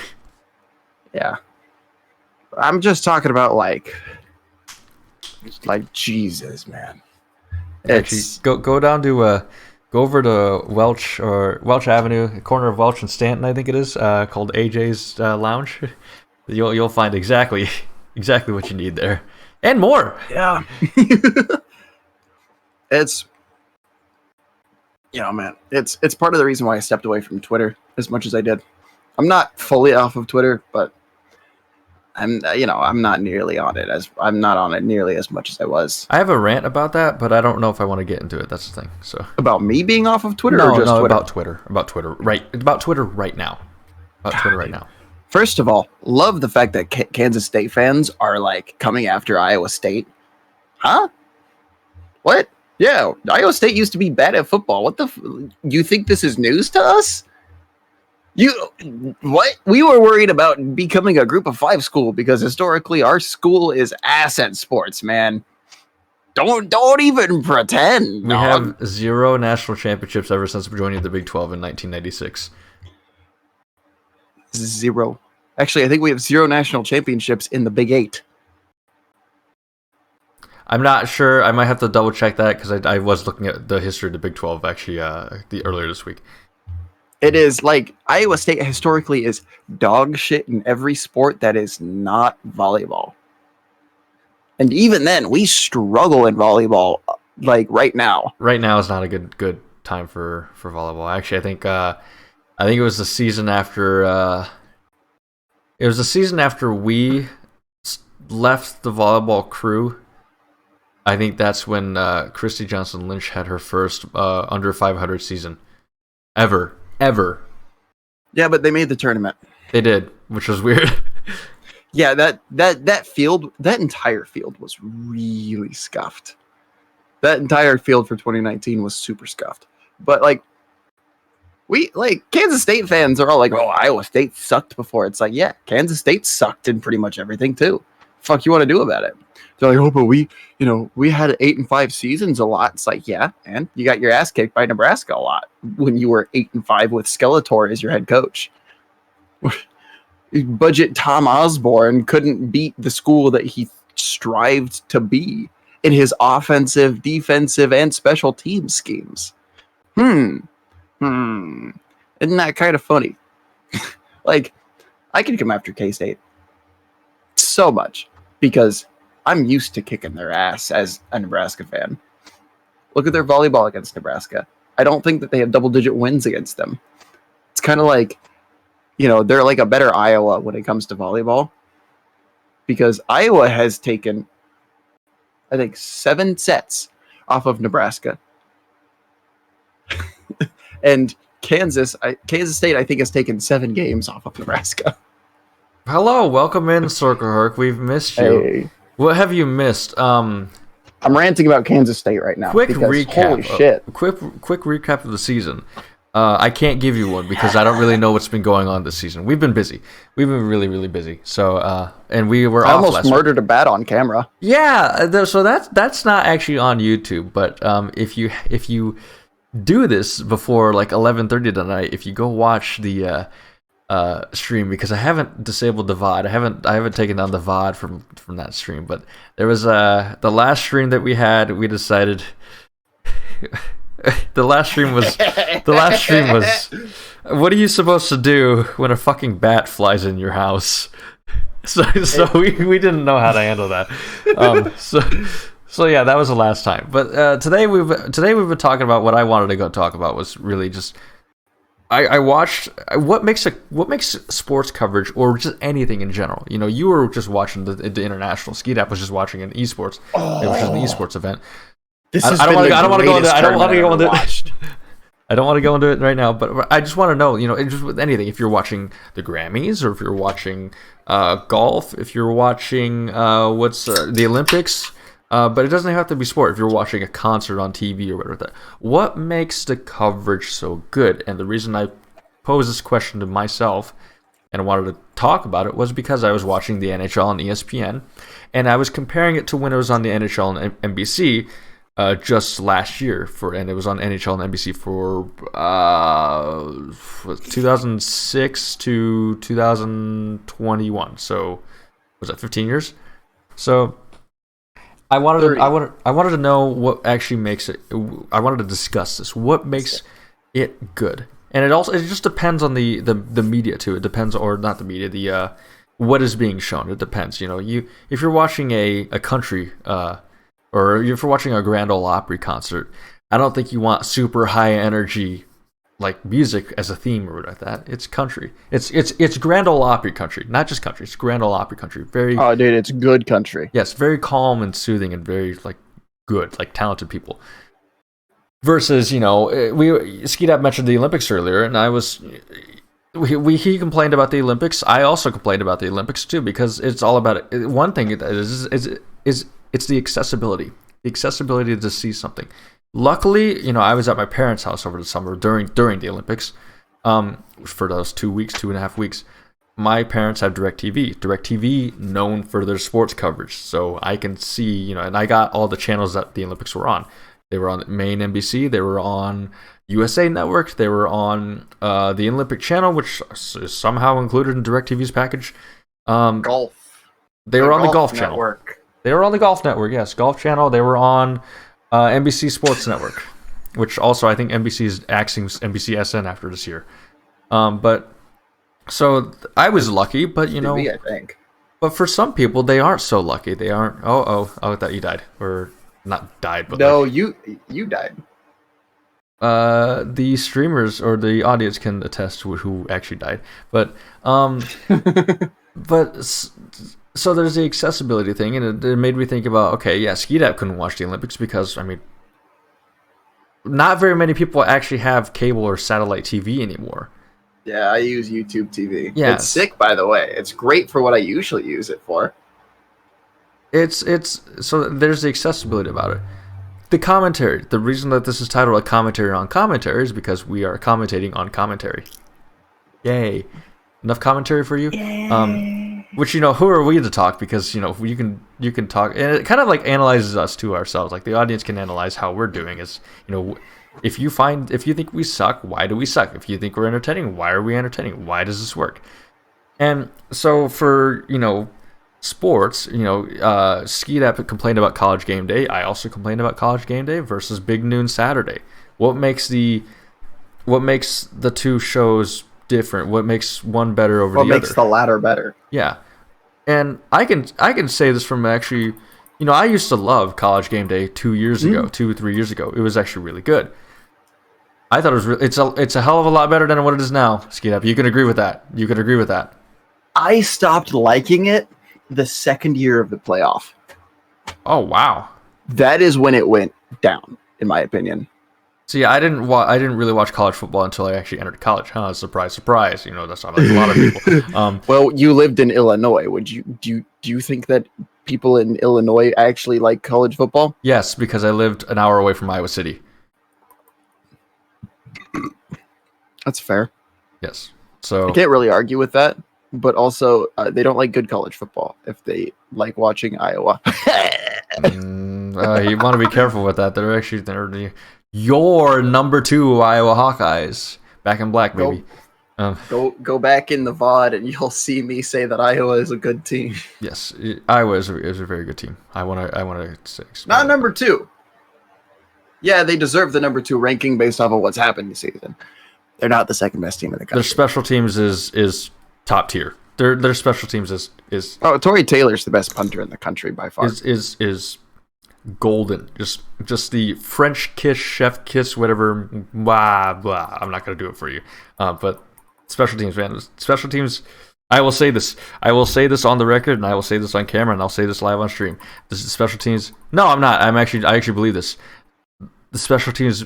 Yeah. I'm just talking about like Jesus, man. Actually, It's go down to go over to Welch Avenue, corner of Welch and Stanton, I think it is, called AJ's Lounge. You'll find exactly what you need there and more. yeah. It's man. It's part of the reason why I stepped away from Twitter as much as I did. I'm not fully off of Twitter, but I'm not nearly on it I'm not on it nearly as much as I was. I have a rant about that, but I don't know if I want to get into it. That's the thing. So About me being off of Twitter no, or just no, Twitter? about Twitter, right? About Twitter right now. About Twitter right now. First of all, love the fact that Kansas State fans are like coming after Iowa State. Huh? What? Yeah, Iowa State used to be bad at football. What the? You think this is news to us? What? We were worried about becoming a group of 5 school because historically our school is ass at sports, man. Don't even pretend. We dog. have 0 national championships ever since joining the Big 12 in 1996. 0. Actually, I think we have 0 national championships in the Big 8. I'm not sure. I might have to double check that because I was looking at the history of the Big 12 actually earlier this week. It is like Iowa State historically is dog shit in every sport that is not volleyball. And even then, we struggle in volleyball like right now. Right now is not a good time for volleyball. Actually, I think it was the season after we left the volleyball crew. I think that's when Christy Johnson Lynch had her first under 500 season ever. Yeah, but they made the tournament. They did, which was weird. Yeah, that field, that entire field was really scuffed. That entire field for 2019 was super scuffed. But like Kansas State fans are all like, "Oh, Iowa State sucked before." It's like, yeah, Kansas State sucked in pretty much everything too. Fuck you want to do about it? They're like, "Oh, but we had 8-5 seasons a lot." It's like, yeah, and you got your ass kicked by Nebraska a lot when you were 8-5 with Skeletor as your head coach. Budget Tom Osborne couldn't beat the school that he strived to be in his offensive, defensive, and special team schemes. Isn't that kind of funny? Like, I can come after K-State so much because I'm used to kicking their ass as a Nebraska fan. Look at their volleyball against Nebraska. I don't think that they have double-digit wins against them. It's kind of like, they're like a better Iowa when it comes to volleyball because Iowa has taken, I think, 7 sets off of Nebraska. And Kansas State, I think, has taken 7 games off of Nebraska. Hello, welcome in, Circle Herc. We've missed you. Hey. What have you missed? I'm ranting about Kansas State right now. Quick because, recap. Holy shit. Quick recap of the season. I can't give you one because I don't really know what's been going on this season. We've been busy. We've been really, really busy. So, and we were I off almost last murdered a bat on camera. Yeah, so that's not actually on YouTube. But if you do this before like 11:30 tonight, if you go watch the stream, because I haven't disabled the VOD. I haven't taken down the VOD from that stream. But there was the last stream that we had. We decided. The last stream was what are you supposed to do when a fucking bat flies in your house? So we didn't know how to handle that. So yeah, that was the last time. But today we've been talking about what I wanted to go talk about was really just I watched what makes sports coverage or just anything in general. You were just watching the international. Skeet was just watching an esports. It was just an esports event. I don't want to go into. I don't want to go into it right now, but I just want to know, just with anything, if you're watching the Grammys or if you're watching golf, if you're watching the Olympics, but it doesn't have to be sport. If you're watching a concert on TV or whatever, what makes the coverage so good? And the reason I posed this question to myself and I wanted to talk about it was because I was watching the NHL on ESPN, and I was comparing it to when it was on the NHL and NBC just last year, and it was on NHL and NBC for 2006 to 2021. So was that 15 years? So I wanted to know what actually makes it. I wanted to discuss this. What makes it good? And it just depends on the media too. It depends, or not the media, the what is being shown. It depends. If you're watching a country, or if you're watching a Grand Ole Opry concert, I don't think you want super high energy like music as a theme or like that. It's country. It's Grand Ole Opry country, not just country. It's Grand Ole Opry country. Very. Oh, dude, it's good country. Yes, very calm and soothing and very like good, like talented people. Versus, Skeet mentioned the Olympics earlier, and he complained about the Olympics. I also complained about the Olympics too, because it's all about it. One thing is it's the accessibility to see something. Luckily, I was at my parents' house over the summer during the Olympics, for those 2.5 weeks. My parents have DirecTV known for their sports coverage, so I can see, and I got all the channels that the Olympics were on. They were on main NBC. They were on USA Network. They were on the Olympic Channel, which is somehow included in DirecTV's package. Golf. They were on the Golf Network. Channel. They were on the Golf Network, yes. Golf Channel. They were on NBC Sports Network, which also I think NBC is axing NBCSN after this year. So I was lucky, but I think. But for some people, they aren't so lucky. They aren't. Oh, I thought you died, or not died, but no, you died. The streamers or the audience can attest to who actually died, but so there's the accessibility thing, and it made me think about, okay, yeah, Skeet couldn't watch the Olympics because not very many people actually have cable or satellite TV anymore. Yeah, I use YouTube TV. Yeah, it's sick, by the way. It's great for what I usually use it for. It's so there's the accessibility about it. The commentary. The reason that this is titled a commentary on commentary is because we are commentating on commentary. Yay! Enough commentary for you? Yay. Which who are we to talk? Because you can talk, and it kind of like analyzes us to ourselves. Like the audience can analyze how we're doing. Is if you think we suck, why do we suck? If you think we're entertaining, why are we entertaining? Why does this work? And so for sports, Skeet complained about College Game Day. I also complained about College Game Day versus Big Noon Saturday. What makes the two shows different? What makes one better over the other? What makes the latter better? Yeah, and I can say this from actually, I used to love College Game Day 2 years ago, 2 or 3 years ago. It was actually really good. I thought it was it's a hell of a lot better than what it is now. Skeet, you can agree with that. I stopped liking it the second year of the playoff. Oh wow, that is when it went down, in my opinion. See, I didn't really watch college football until I actually entered college. Surprise, surprise. That's not like a lot of people. Well, you lived in Illinois. Do you think that people in Illinois actually like college football? Yes, because I lived an hour away from Iowa City. That's fair. Yes. So I can't really argue with that. But also, they don't like good college football if they like watching Iowa. You want to be careful with that. They're your number 2 Iowa Hawkeyes. Back in black, baby. Go back in the VOD and you'll see me say that Iowa is a good team. Yes, Iowa is a very good team. I want to say not number 2. Yeah, they deserve the number 2 ranking based off of what's happened this season. They're not the second best team in the country. Their special teams is top tier. Their special teams is Torrey Taylor's the best punter in the country by far. Is golden. Just the French kiss, chef kiss, whatever. Blah blah. I'm not gonna do it for you. But special teams, man. Special teams. I will say this. I will say this on the record, and I will say this on camera, and I'll say this live on stream. This is special teams. No, I'm not. I actually believe this. The special teams.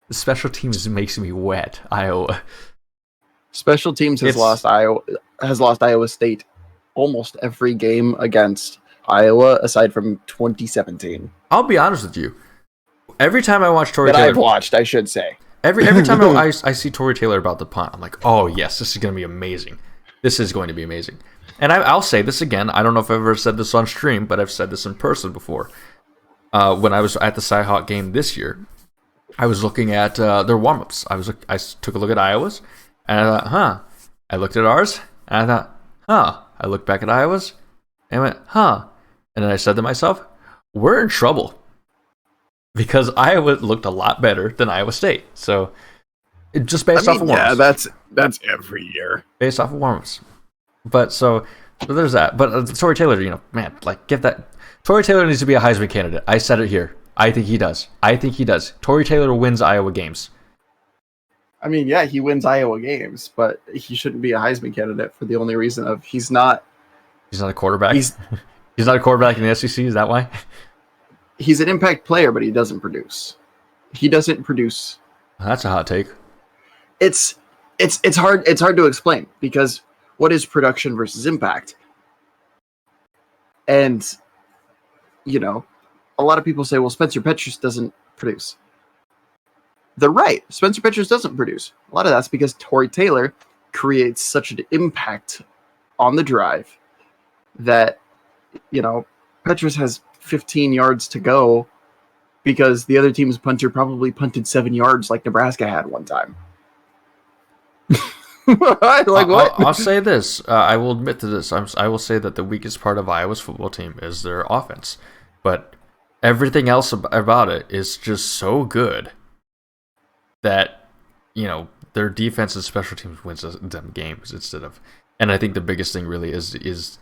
The special teams makes me wet. Iowa. Special teams has lost Iowa State almost every game against Iowa, aside from 2017. I'll be honest with you. Every time I watch Tory that Taylor, I've watched, I should say. Every time I see Tory Taylor about the punt, I'm like, oh yes, this is going to be amazing. This is going to be amazing. And I'll say this again. I don't know if I've ever said this on stream, but I've said this in person before. When I was at the Cyhawk game this year, I was looking at their warm-ups. I took a look at Iowa's, and I thought, huh. I looked at ours, and I thought, huh. I looked back at Iowa's, and I went, huh. And then I said to myself, we're in trouble. Because Iowa looked a lot better than Iowa State. So, just based off of warm-ups. Yeah, that's every year. Based off of warm-ups. But so there's that. But Tory Taylor, man, like, get that. Tory Taylor needs to be a Heisman candidate. I said it here. I think he does. Tory Taylor wins Iowa games. I mean, yeah, he wins Iowa games, but he shouldn't be a Heisman candidate for the only reason of he's not a quarterback? He's not a quarterback in the SEC? Is that why? He's an impact player, but he doesn't produce. That's a hot take. It's hard to explain because what is production versus impact? And a lot of people say, well, Spencer Petras doesn't produce. They're right. Spencer Petras doesn't produce. A lot of that's because Tory Taylor creates such an impact on the drive that, Petras has 15 yards to go because the other team's punter probably punted 7 yards like Nebraska had one time. What? I'll say this. I will admit to this. I will say that the weakest part of Iowa's football team is their offense. But everything else about it is just so good that, their defense and special teams wins them games instead of... And I think the biggest thing really is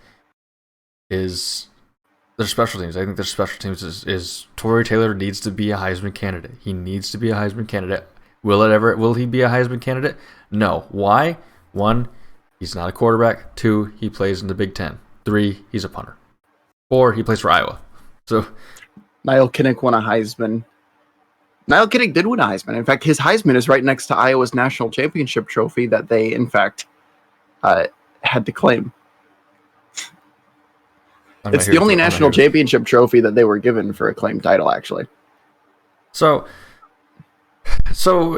their special teams. I think their special teams is Tory Taylor needs to be a Heisman candidate. He needs to be a Heisman candidate. Will he be a Heisman candidate? No. Why? 1, he's not a quarterback. 2, he plays in the Big Ten. 3, he's a punter. 4, he plays for Iowa. So Nhl Kinnick won a Heisman. Nhl Kinnick did win a Heisman. In fact, his Heisman is right next to Iowa's national championship trophy that they, in fact, had to claim. It's the only national championship trophy that they were given for a claimed title, actually. So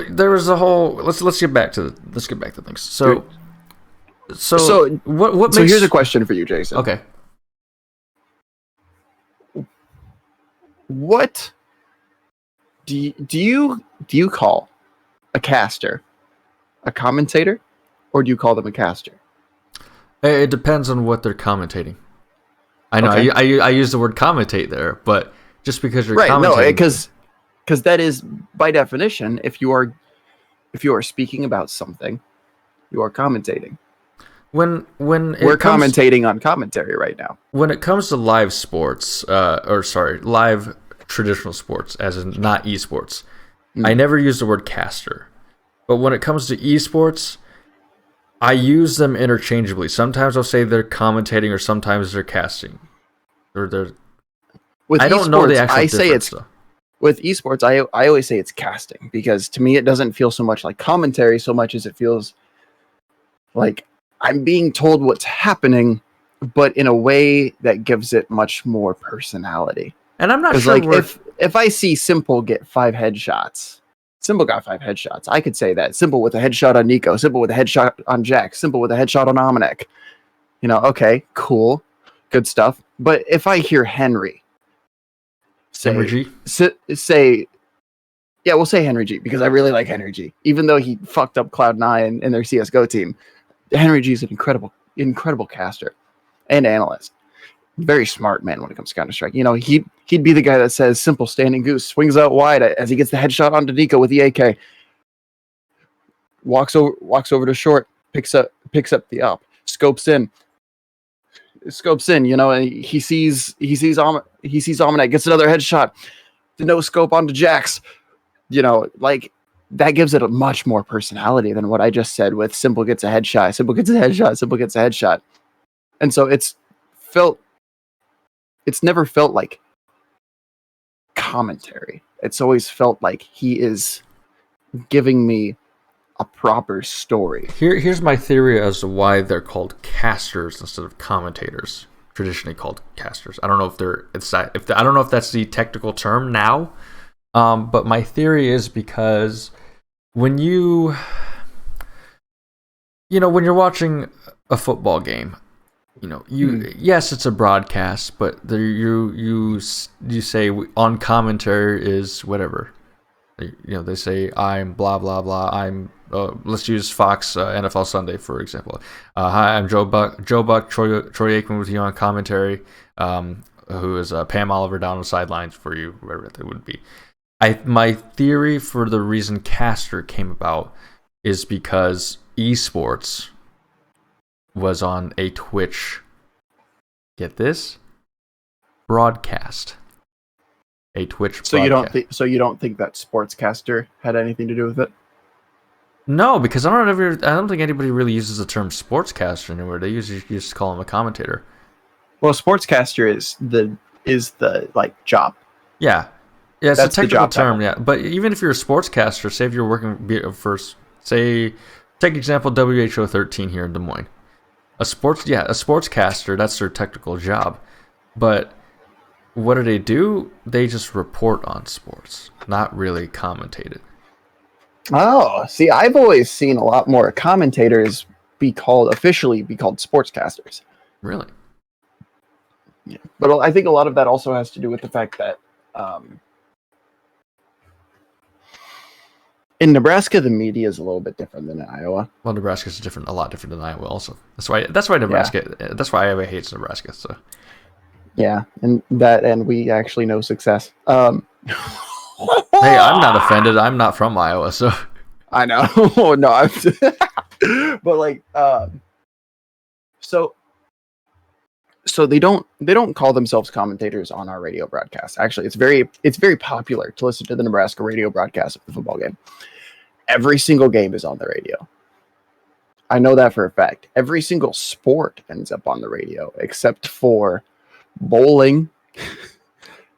there was a whole. Let's get back to things. So what makes? So here's a question for you, Jason. Okay. What do you call a caster a commentator, or do you call them a caster? It depends on what they're commentating. I know okay. I use the word commentate there, but just because you're commentating, because that is by definition, if you are speaking about something, you are commentating. When we're commentating on commentary right now. When it comes to live sports, live traditional sports, as in not esports, I never use the word caster. But when it comes to esports, I use them interchangeably. Sometimes I'll say they're commentating, or sometimes they're casting. I don't know the actual difference, though. With esports, I always say it's casting, because to me it doesn't feel so much like commentary so much as it feels like I'm being told what's happening, but in a way that gives it much more personality. And I'm not sure. Like if I see Simple get 5 headshots, Simple got 5 headshots. I could say that. Simple with a headshot on Nico. Simple with a headshot on Jack. Simple with a headshot on Omenek. Okay, cool, good stuff. But if I hear Henry say, yeah, we'll say Henry G, because I really like Henry G. Even though he fucked up Cloud9 in their CSGO team, Henry G is an incredible caster and analyst. Very smart man when it comes to Counter-Strike. He'd be the guy that says Simple standing goose, swings out wide as he gets the headshot onto Nico with the AK. Walks over to short, picks up the up, scopes in. And he sees Omenek, gets another headshot. The no scope onto Jax. That gives it a much more personality than what I just said with Simple gets a headshot, Simple gets a headshot, Simple gets a headshot. And so it's never felt like commentary. It's always felt like he is giving me a proper story. Here's my theory as to why they're called casters instead of commentators. Traditionally called casters. I don't know I don't know if that's the technical term now. But my theory is because when you're watching a football game, yes, it's a broadcast, but you say on commentary is whatever. They say I'm blah blah blah. I'm let's use Fox NFL Sunday for example. Hi, I'm Joe Buck, Troy Aikman with you on commentary. Who is Pam Oliver down on the sidelines for you, whoever that would be. My theory for the reason caster came about is because esports was on a Twitch. Get this? Broadcast. A Twitch broadcast. So you don't think that sportscaster had anything to do with it? No, because I don't think anybody really uses the term sportscaster anymore. They usually just call him a commentator. Well, sportscaster is the like job. Yeah. Yeah, it's That's a technical the job term, title. yeah. But even if you're a sportscaster, say if you're working for, say, take example WHO 13 here in Des Moines. A sportscaster, that's their technical job. But what do? They just report on sports, not really commentate it. Oh, see, I've always seen a lot more commentators officially be called sportscasters. Really? Yeah. But I think a lot of that also has to do with the fact that in Nebraska, the media is a little bit different than in Iowa. Well, Nebraska's a lot different than Iowa also. That's why Nebraska, that's why Iowa hates Nebraska, so. Yeah, and we actually know success. Hey, I'm not offended. I'm not from Iowa, so. I know. No, but like, so they don't call themselves commentators on our radio broadcast. Actually, it's very popular to listen to the Nebraska radio broadcast of the football game. Every single game is on the radio. I know that for a fact. Every single sport ends up on the radio, except for bowling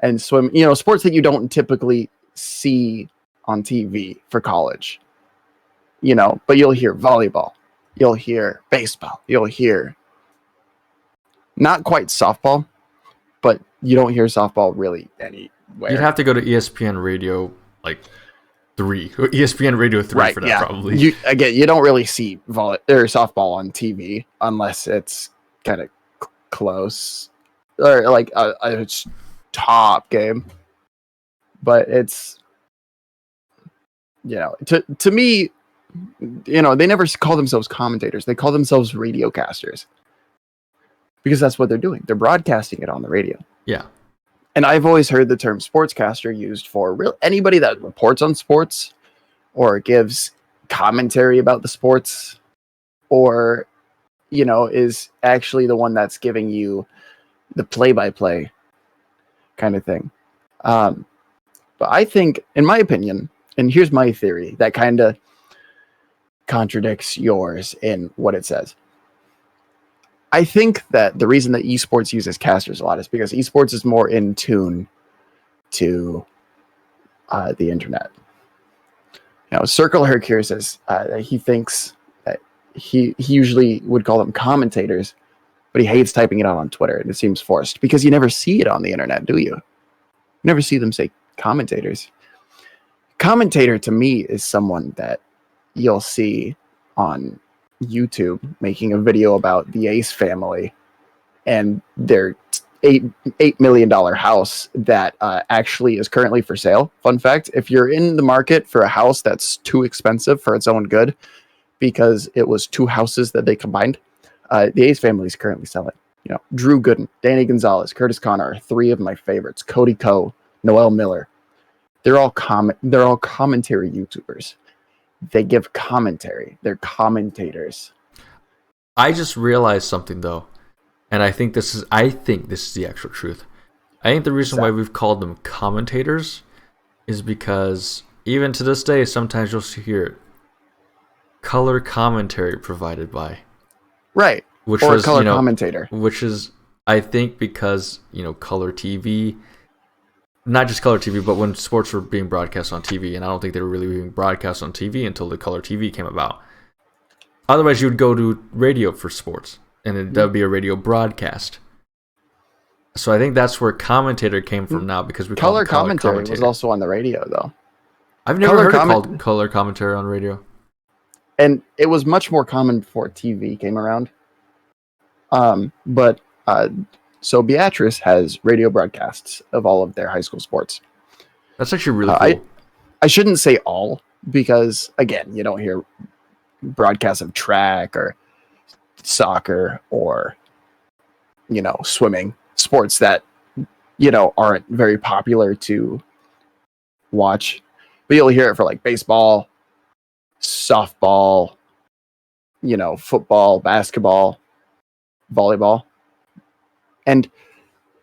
and swim. Sports that you don't typically see on TV for college. But you'll hear volleyball, you'll hear baseball, you'll hear not quite softball, but you don't hear softball really anywhere. You'd have to go to ESPN Radio 3, ESPN Radio 3 right, for that, yeah. probably. You don't really see softball on TV unless it's kind of close or like a top game. But it's to me, they never call themselves commentators. They call themselves radiocasters. Because that's what they're doing. They're broadcasting it on the radio. Yeah. And I've always heard the term sportscaster used for anybody that reports on sports or gives commentary about the sports or, is actually the one that's giving you the play-by-play kind of thing. But I think, in my opinion, and here's my theory that kind of contradicts yours in what it says. I think that the reason that esports uses casters a lot is because esports is more in tune to the internet. Circle Herc here says that he thinks that he usually would call them commentators, but he hates typing it out on Twitter, and it seems forced because you never see it on the internet, do you? You never see them say commentators. Commentator to me is someone that you'll see on YouTube making a video about the Ace family and their $8 million house that actually is currently for sale. Fun fact, if you're in the market for a house that's too expensive for its own good because it was two houses that they combined, the Ace family is currently selling. Drew Gooden, Danny Gonzalez, Curtis Connor are three of my favorites. Cody Coe, Noel Miller. They're all commentary YouTubers. They give commentary. They're commentators. I just realized something though, and I think this is the actual truth. I think the reason why we've called them commentators is because even to this day, sometimes you'll hear it. Color commentary provided by. Right. Which or was, a color commentator. Which is, I think, because color TV not just color TV, but when sports were being broadcast on TV, and I don't think they were really being broadcast on TV until the color TV came about. Otherwise, you would go to radio for sports, and that would be a radio broadcast. So I think that's where commentator came from now, because we color commentary was also on the radio, though. I've never heard it called color commentary on radio. And it was much more common before TV came around. So Beatrice has radio broadcasts of all of their high school sports. That's actually really cool. I shouldn't say all, because, again, you don't hear broadcasts of track or soccer or, swimming. Sports that, aren't very popular to watch. But you'll hear it for, like, baseball, softball, football, basketball, volleyball. And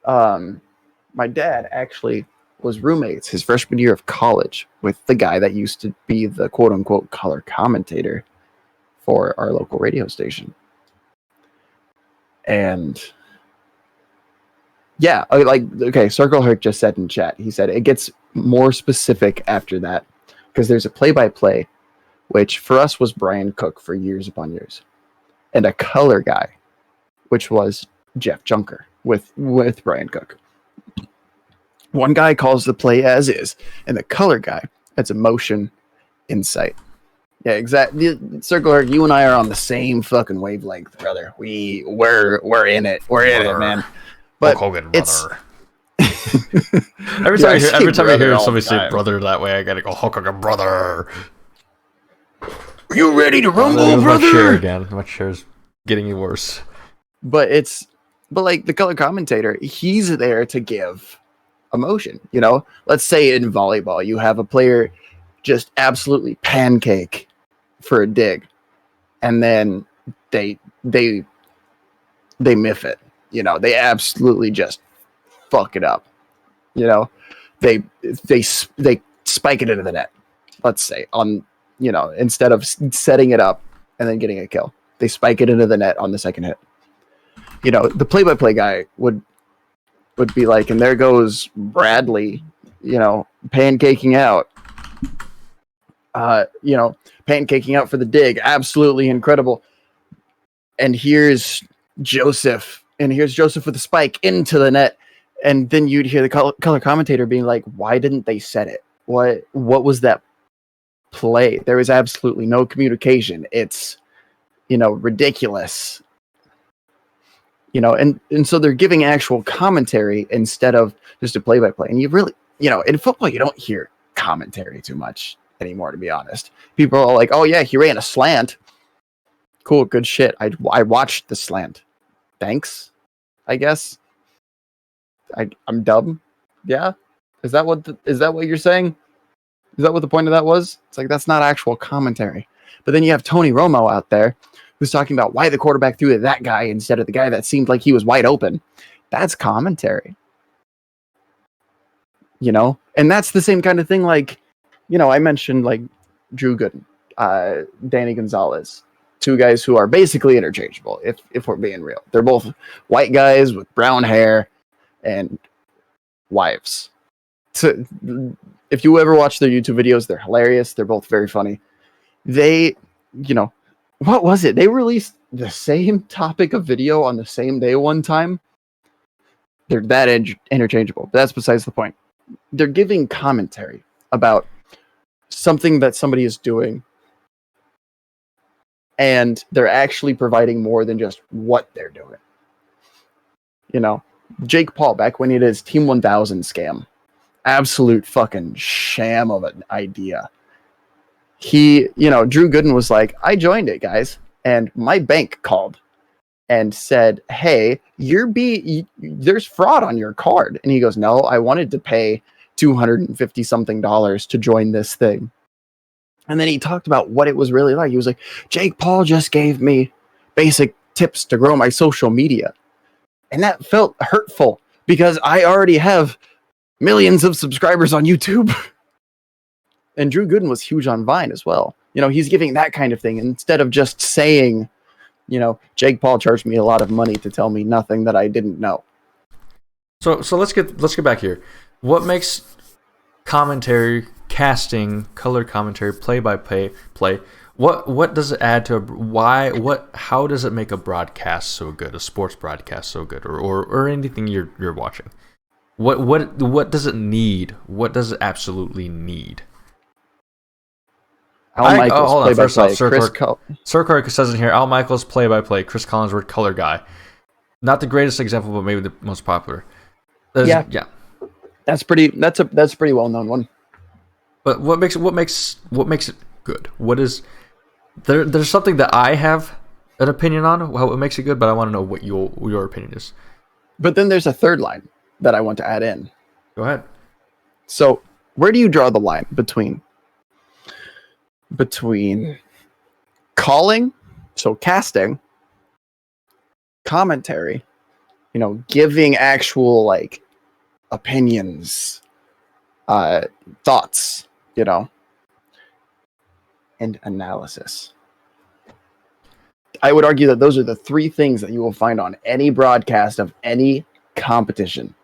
my dad actually was roommates his freshman year of college with the guy that used to be the quote-unquote color commentator for our local radio station. And yeah, Circle Herc just said in chat, he said it gets more specific after that, because there's a play-by-play, which for us was Brian Cook for years upon years, and a color guy, which was Jeff Junker with Brian Cook. One guy calls the play as is, and the color guy adds emotion, insight. Yeah, exactly. Circle Herc, you and I are on the same fucking wavelength, brother. We're in it. We're in it, man. But it's every time I hear somebody say brother that way, I gotta go Hulk Hogan, brother. Are you ready to rumble, brother? My chair again. My chair's getting worse. But like the color commentator, he's there to give emotion. Let's say in volleyball, you have a player just absolutely pancake for a dig, and then they miff it. They absolutely just fuck it up. They spike it into the net. Let's say instead of setting it up and then getting a kill, they spike it into the net on the second hit. The play-by-play guy would be like, and there goes Bradley, pancaking out. Pancaking out for the dig. Absolutely incredible. And here's Joseph with the spike into the net. And then you'd hear the color commentator being like, why didn't they set it? What was that play? There was absolutely no communication. It's, ridiculous. And so they're giving actual commentary instead of just a play-by-play. And you really, in football, you don't hear commentary too much anymore, to be honest. People are like, oh yeah, he ran a slant. Cool, good shit. I watched the slant. Thanks, I guess. I'm dumb. Yeah? Is that what you're saying? Is that what the point of that was? It's like, that's not actual commentary. But then you have Tony Romo out there who's talking about why the quarterback threw to that guy instead of the guy that seemed like he was wide open. That's commentary. And that's the same kind of thing, like, I mentioned, like, Drew Gooden, Danny Gonzalez, two guys who are basically interchangeable, if we're being real. They're both white guys with brown hair and wives. So if you ever watch their YouTube videos, they're hilarious. They're both very funny. They, what was it? They released the same topic of video on the same day one time. They're that interchangeable. But that's besides the point. They're giving commentary about something that somebody is doing, and they're actually providing more than just what they're doing. Jake Paul, back when he did his Team 1000 scam, absolute fucking sham of an idea. He, Drew Gooden was like, I joined it, guys, and my bank called and said, hey, there's fraud on your card. And he goes, no, I wanted to pay $250 something to join this thing. And then he talked about what it was really like. He was like, Jake Paul just gave me basic tips to grow my social media. And that felt hurtful because I already have millions of subscribers on YouTube. And Drew Gooden was huge on Vine as well. He's giving that kind of thing instead of just saying, Jake Paul charged me a lot of money to tell me nothing that I didn't know. So let's get back here. what makes commentary, casting, color commentary, play? What does it add to how does it make a broadcast so good, a sports broadcast so good, or anything you're watching? What does it need? What does it absolutely need? Al Michaels, hold on. First off, Sir Kirk says in here, Al Michaels, play-by-play, Chris Collinsworth, color guy. Not the greatest example, but maybe the most popular. Yeah. That's a pretty well-known one. But what makes it good? What is there's something that I have an opinion on how it makes it good, but I want to know what your opinion is. But then there's a third line that I want to add in. Go ahead. So, where do you draw the line between calling, so casting, commentary, giving actual like opinions, thoughts, and analysis? I would argue that those are the three things that you will find on any broadcast of any competition.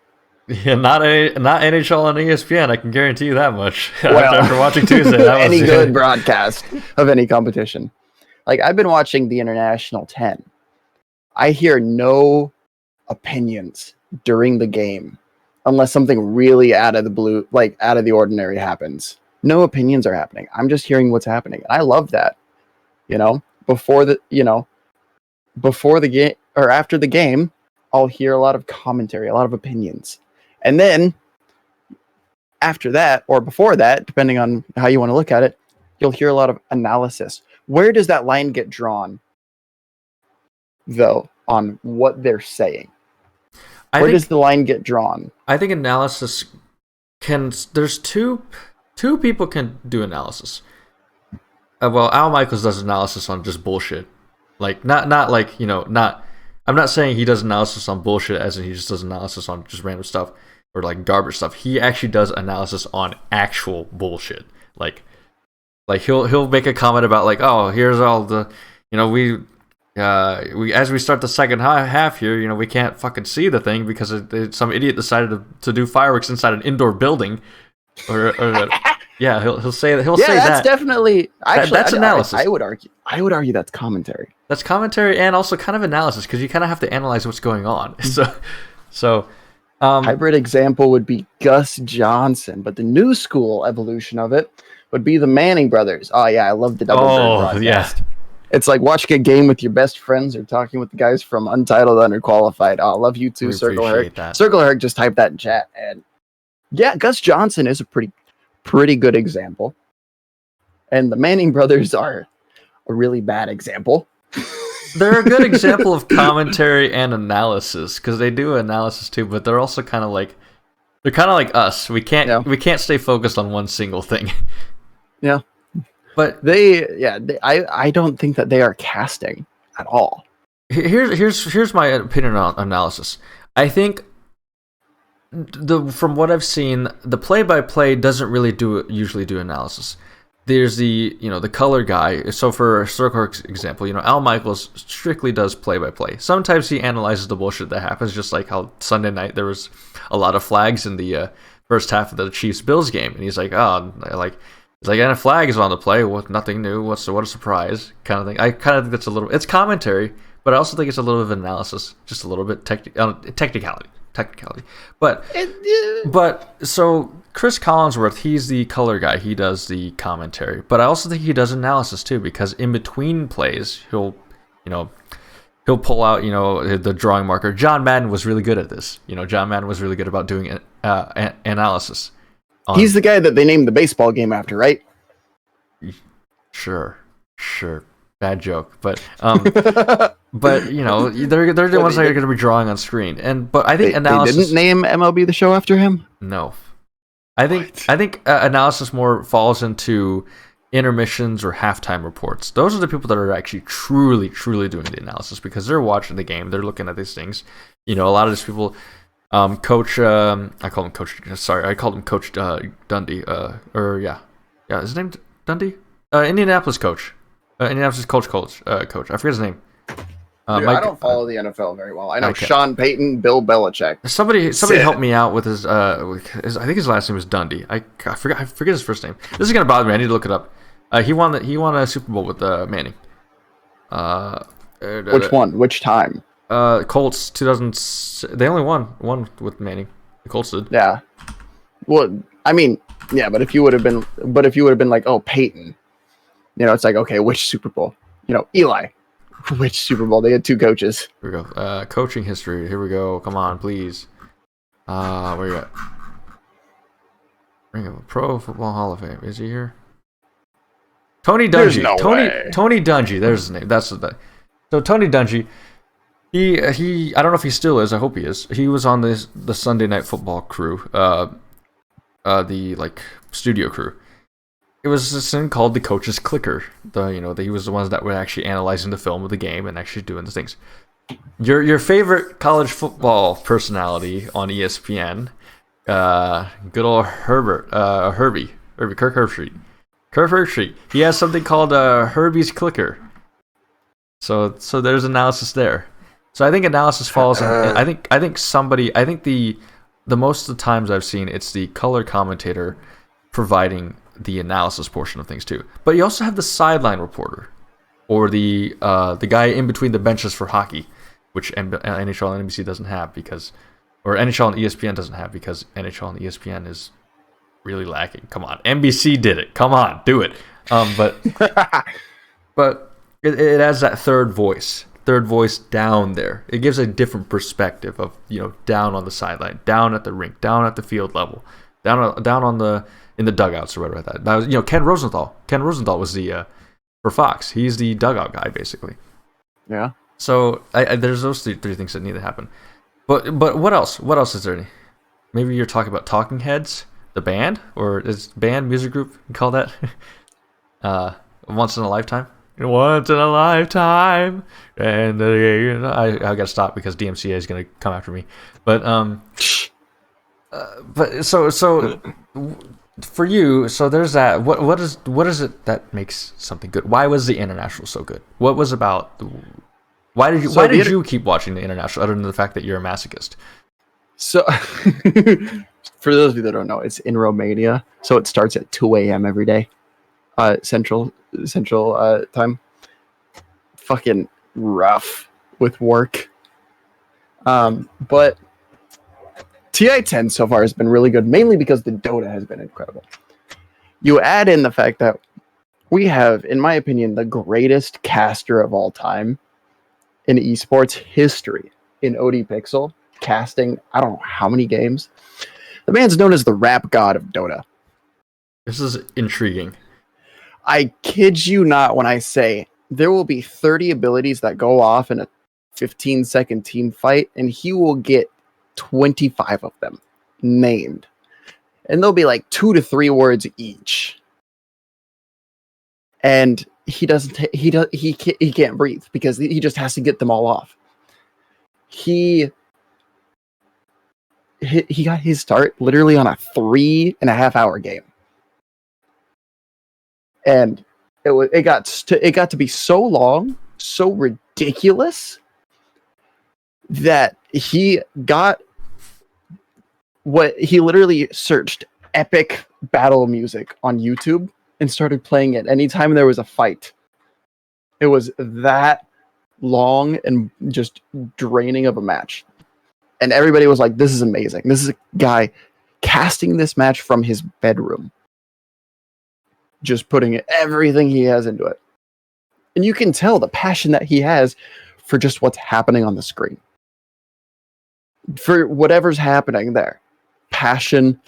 Yeah, not NHL and ESPN. I can guarantee you that much. Well, after watching Tuesday, that any was good broadcast of any competition. Like, I've been watching the International 10. I hear no opinions during the game unless something really out of the ordinary happens. No opinions are happening. I'm just hearing what's happening. And I love that. Before the game or after the game, I'll hear a lot of commentary, a lot of opinions. And then after that, or before that, depending on how you want to look at it, you'll hear a lot of analysis. Where does that line get drawn, though, on what they're saying? Where does the line get drawn? I think analysis there's two people can do analysis. Al Michaels does analysis on just bullshit. Like, not like, I'm not saying he does analysis on bullshit as in he just does analysis on just random stuff or like garbage stuff. He actually does analysis on actual bullshit. Like he'll make a comment about like, oh, here's all the, we as we start the second half here, we can't fucking see the thing because some idiot decided to do fireworks inside an indoor building, or yeah, he'll say that. Say that's definitely actually that's analysis. I would argue that's commentary. That's commentary and also kind of analysis because you kind of have to analyze what's going on. So hybrid example would be Gus Johnson, but the new school evolution of it would be the Manning brothers. Oh yeah, I love the double bird broadcast. Yeah. It's like watching a game with your best friends or talking with the guys from Untitled, Underqualified. Oh, I love you too, Circle Herc. Circle Herc just typed that in chat, and yeah, Gus Johnson is a pretty good example, and the Manning brothers are a really bad example. They're a good example of commentary and analysis because they do analysis too, but they're also kind of like us. We can't stay focused on one single thing. Yeah, but I don't think that they are casting at all. Here's my opinion on analysis. I think from what I've seen, the play-by-play doesn't really usually do analysis. There's the color guy. So for Circle's example, Al Michaels strictly does play-by-play. Sometimes he analyzes the bullshit that happens, just like how Sunday night there was a lot of flags in the first half of the Chiefs-Bills game, and he's like, and a flag is on the play. What? Nothing new. What a surprise, kind of thing. I kind of think that's it's commentary, but I also think it's a little bit of analysis, just a little bit technicality. But so Chris Collinsworth, he's the color guy. He does the commentary, but I also think he does analysis too, because in between plays, he'll pull out the drawing marker. John Madden was really good at this. John Madden was really good about doing analysis. He's the guy that they named the baseball game after, right? Sure. Bad joke, but they're the ones that are going to be drawing on screen. But I think analysis. They didn't name MLB The Show after him. No, I think analysis more falls into intermissions or halftime reports. Those are the people that are actually truly doing the analysis because they're watching the game. They're looking at these things. A lot of these people. Coach, I call him Coach. Sorry, I called him Coach Dundee. Is his name Dundee? Indianapolis coach. Indianapolis coach. I forget his name. Dude, Mike, I don't follow the NFL very well. I know okay. Sean Payton, Bill Belichick. Somebody help me out with his, I think his last name is Dundee. I forget his first name. This is gonna bother me. I need to look it up. He won a Super Bowl with Manning. Which one? Which time? Colts 2000. They only won with Manning. The Colts did. Yeah. Well, I mean, yeah, but if you would have been like, oh, Peyton, it's like, okay, which Super Bowl? Eli, which Super Bowl? They had 2 coaches. Here we go. Coaching history. Here we go. Come on, please. Where you at? Bring up Pro Football Hall of Fame. Is he here? Tony Dungy. There's no way. Tony Dungy. There's his name. That's the. So Tony Dungy. He I don't know if he still is. I hope he is. He was on the Sunday Night Football crew. The studio crew. It was this thing called the Coach's Clicker. He was the ones that were actually analyzing the film of the game and actually doing the things. Your favorite college football personality on ESPN, good old Kirk Herbstreit. Kirk Herbstreit. He has something called Herbie's Clicker. So there's analysis there. So I think analysis falls. I think the most of the times I've seen it's the color commentator providing the analysis portion of things too. But you also have the sideline reporter, or the guy in between the benches for hockey, which NHL and NBC doesn't have or NHL and ESPN doesn't have because NHL and ESPN is really lacking. Come on, NBC did it. Come on, do it. But it adds that third voice down there. It gives a different perspective of down on the sideline, down at the rink, down at the field level, down on in the dugouts or whatever like that. That was Ken Rosenthal. Ken Rosenthal was the for Fox. He's the dugout guy basically. Yeah. So there's those three things that need to happen. But what else? What else is there? Maybe you're talking about Talking Heads, the band, or is band music group you call that? Once in a lifetime. Once in a lifetime, and I gotta stop because DMCA is gonna come after me. But so for you, so there's that. What is it that makes something good? Why was the International so good? What was about? Why did you keep watching the International other than the fact that you're a masochist? So, for those of you that don't know, it's in Romania, so it starts at 2 a.m. every day, Central time. Fucking rough with work. But TI-10 so far has been really good, mainly because the Dota has been incredible. You add in the fact that we have, in my opinion, the greatest caster of all time in esports history in OD Pixel, casting I don't know how many games. The man's known as the rap god of Dota. This is intriguing. I kid you not when I say there will be 30 abilities that go off in a 15-second team fight, and he will get 25 of them named. And they'll be like 2 to 3 words each. And he can't breathe because he just has to get them all off. He got his start literally on a 3.5-hour game. And it got to be so long, so ridiculous that he got what he literally searched epic battle music on YouTube and started playing it anytime there was a fight. It was that long and just draining of a match. And everybody was like, this is amazing. This is a guy casting this match from his bedroom. Just putting everything he has into it. And you can tell the passion that he has for just what's happening on the screen. For whatever's happening there. Passion,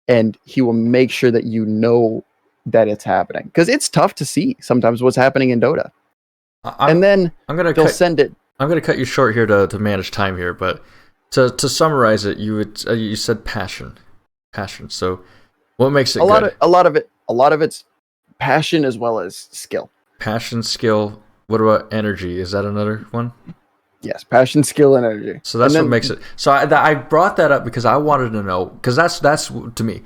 and he will make sure that you know that it's happening. Because it's tough to see sometimes what's happening in Dota. And then they'll send it. I'm going to cut you short here to manage time here, but to summarize it, you said passion. So what makes it good? A lot of it's passion as well as skill. Passion, skill. What about energy? Is that another one? Yes, passion, skill, and energy. So that's what makes it. So I brought that up because I wanted to know, because that's to me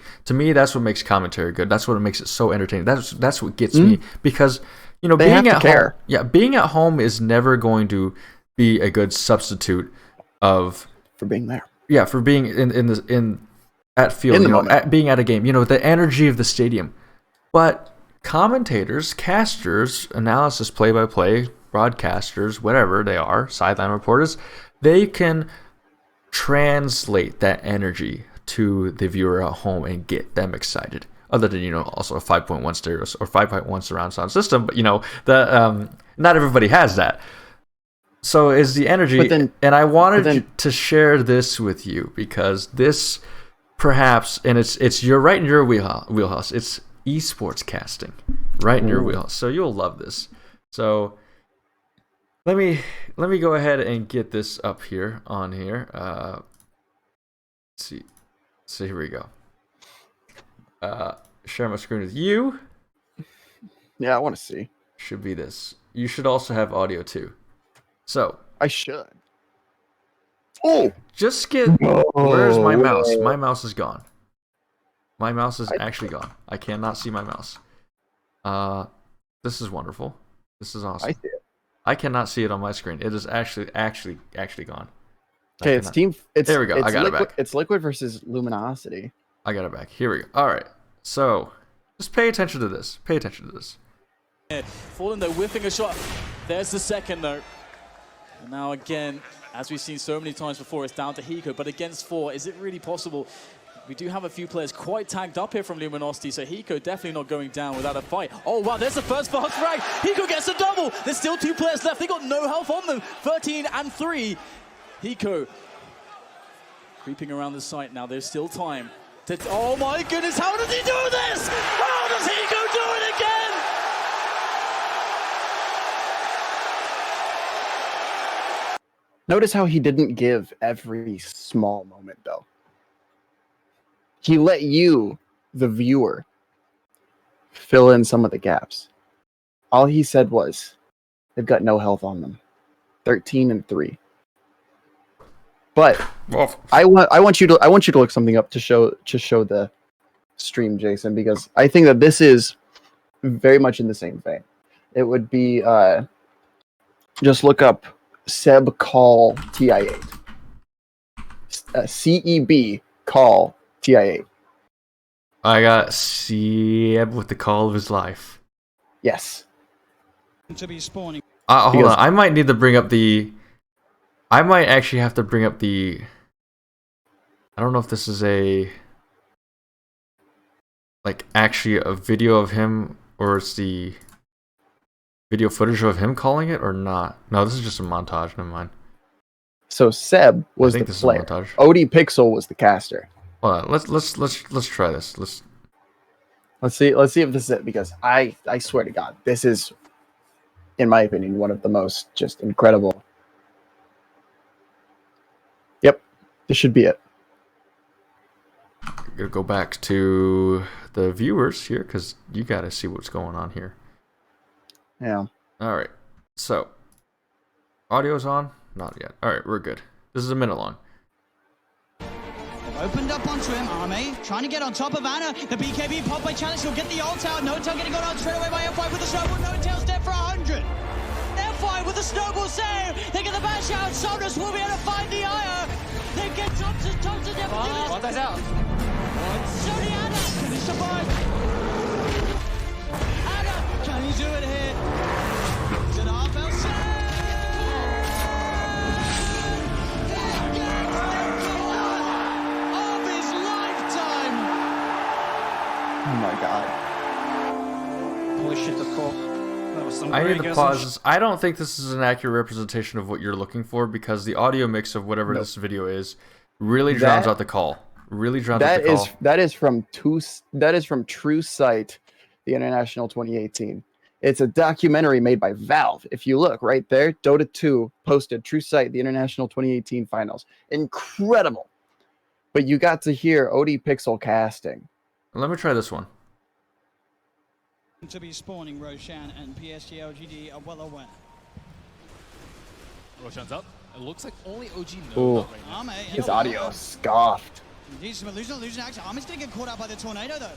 that's what makes commentary good. That's what makes it so entertaining. That's what gets me, because being at home is never going to be a good substitute of For being there. yeah, for being in at field, In the you know, moment. being at a game, you know, the energy of the stadium. But commentators, casters, analysis, play-by-play, broadcasters, whatever they are, sideline reporters, they can translate that energy to the viewer at home and get them excited. Other than, you know, also a 5.1 stereo or 5.1 surround sound system, but you know, the not everybody has that. So is the energy, But then- and I wanted but then- to share this with you because this perhaps, and it's you're right in your wheelhouse. It's esports casting, right in your wheelhouse. So you'll love this. So let me go ahead and get this up here on here. Let's see. So here we go. Share my screen with you. Yeah, I want to see. Should be this. You should also have audio too. So I should. Oh! just get. Where's my mouse? My mouse is gone. My mouse is actually gone. I cannot see my mouse. This is wonderful. This is awesome. I see it. I cannot see it on my screen. It is actually gone. Okay, it's team. It's, There we go. It's I got it liquid, back. It's liquid versus luminosity. I got it back. Here we go. All right. So just pay attention to this. Pay attention to this. Fallen though, whiffing a shot. There's the second though. And now again, as we've seen so many times before, it's down to Hiko. But against 4, is it really possible? We do have a few players quite tagged up here from Luminosity, so Hiko definitely not going down without a fight. Oh wow, there's the first fast frag. Hiko gets a double. There's still 2 players left. They got no health on them. 13 and 3. Hiko creeping around the site now. There's still time. Oh my goodness, how does he do this? How does Hiko do it again? Notice how he didn't give every small moment, though. He let you, the viewer, fill in some of the gaps. All he said was, they've got no health on them. 13 and 3. But I want you to look something up to show the stream, Jason, because I think that this is very much in the same vein. It would be just look up Seb call TI8. CEB call TI8. I got Seb with the call of his life. Yes. To be spawning. Hold on. I might need to bring up the. I might actually have to bring up the. I don't know if this is actually a video of him or it's the video footage of him calling it or not. No, this is just a montage. Never mind. So Seb was the this player. is a montage. OD Pixel was the caster. Hold on. Let's try this. Let's see if this is it, because I swear to God, this is, in my opinion, one of the most just incredible. Yep, this should be it. I'm gonna go back to the viewers here because you got to see what's going on here. Yeah. All right. So, audio's on? Not yet. All right, we're good. This is a minute long. Opened up onto him, Arme, trying to get on top of Anna. The BKB pop by challenge, he'll get the ult out. No Tail getting got out straight away by F5 with the snowball. No Tail's dead for 100. F5 with the snowball save. They get the bash out. Somnus will be able to find the IO. They get Thompson never do it. One guy's out. Sony Anna, can he survive? Anna, can he do it here? Is it RFL save? Of his lifetime. Oh my God. Holy shit, the call. That was some I great need to guessing. pause this. I don't think this is an accurate representation of what you're looking for because the audio mix of whatever this video is really drowns out the call. Really drowns out the call. That is from True Sight, the International 2018. It's a documentary made by Valve. If you look right there, Dota 2 posted True Sight, the International 2018 finals. Incredible. But you got to hear OD Pixel casting. Let me try this one. To be spawning, Roshan and PSG LGD are well aware. Roshan's up. It looks like only OG knows Ooh. that right now. Arme, His audio scoffed. He's some illusion action. Arme's gonna get caught out by the tornado though.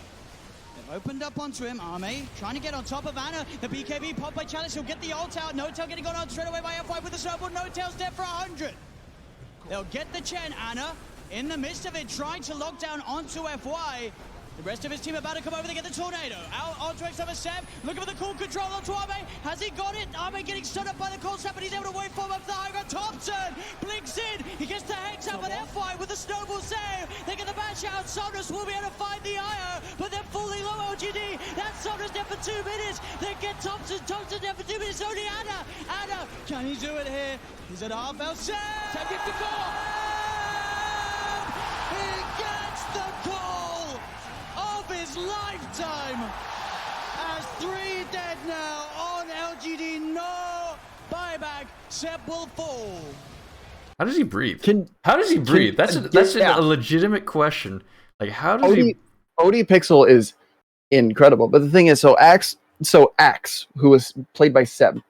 They've opened up onto him. Arme trying to get on top of Anna. The BKB pop by Chalice. He'll get the ult out. No Tail getting gone on straight away by F5 with the snowball. No Tail's dead for 100. They'll get the Chen. Anna in the midst of it, trying to lock down onto FY. The rest of his team about to come over to get the tornado. Out onto X over Seb. Looking for the cool control onto Arme. Has he got it? Arme getting stood up by the cold snap, but he's able to wait for him up to the high ground. Thompson blinks in. He gets the hex out, but FY with the snowball save. They get the bash out. Somnus will be able to find the IO, but they're fully low LGD. That's Somnus dead for 2 minutes. They get Thompson. Thompson dead for 2 minutes. Only Anna. Anna, can he do it here? He's at half health. Seb! Seb gets the call. He gets the call of his lifetime. As 3 dead now on LGD, no buyback. Seb will fall. How does he breathe? How does he breathe? That's a legitimate question. Like, how does he? OD Pixel is incredible, but the thing is, so Axe, who was played by Seb,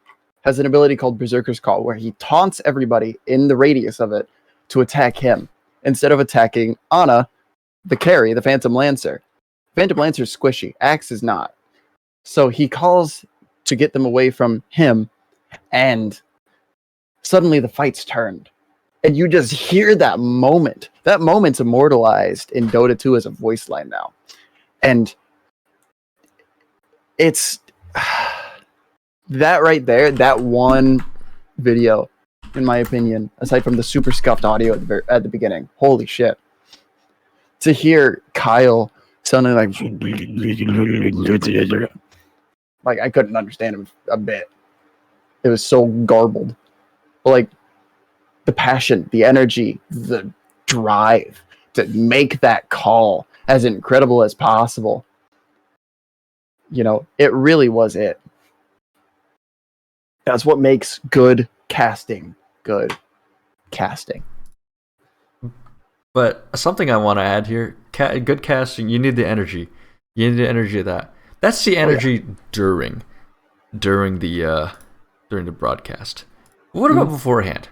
has an ability called Berserker's Call, where he taunts everybody in the radius of it to attack him instead of attacking Ana, the carry, the Phantom Lancer. Phantom Lancer's squishy. Axe is not. So he calls to get them away from him, and suddenly the fight's turned. And you just hear that moment. That moment's immortalized in Dota 2 as a voice line now. And it's that right there, that one video, in my opinion, aside from the super scuffed audio at the beginning. Holy shit. To hear Kyle sounding like I couldn't understand him a bit. It was so garbled. But like the passion, the energy, the drive to make that call as incredible as possible. You know, it really was it. That's what makes good casting good casting. But something I want to add here: good casting. You need the energy. You need the energy of that. That's the energy during the broadcast. What about beforehand?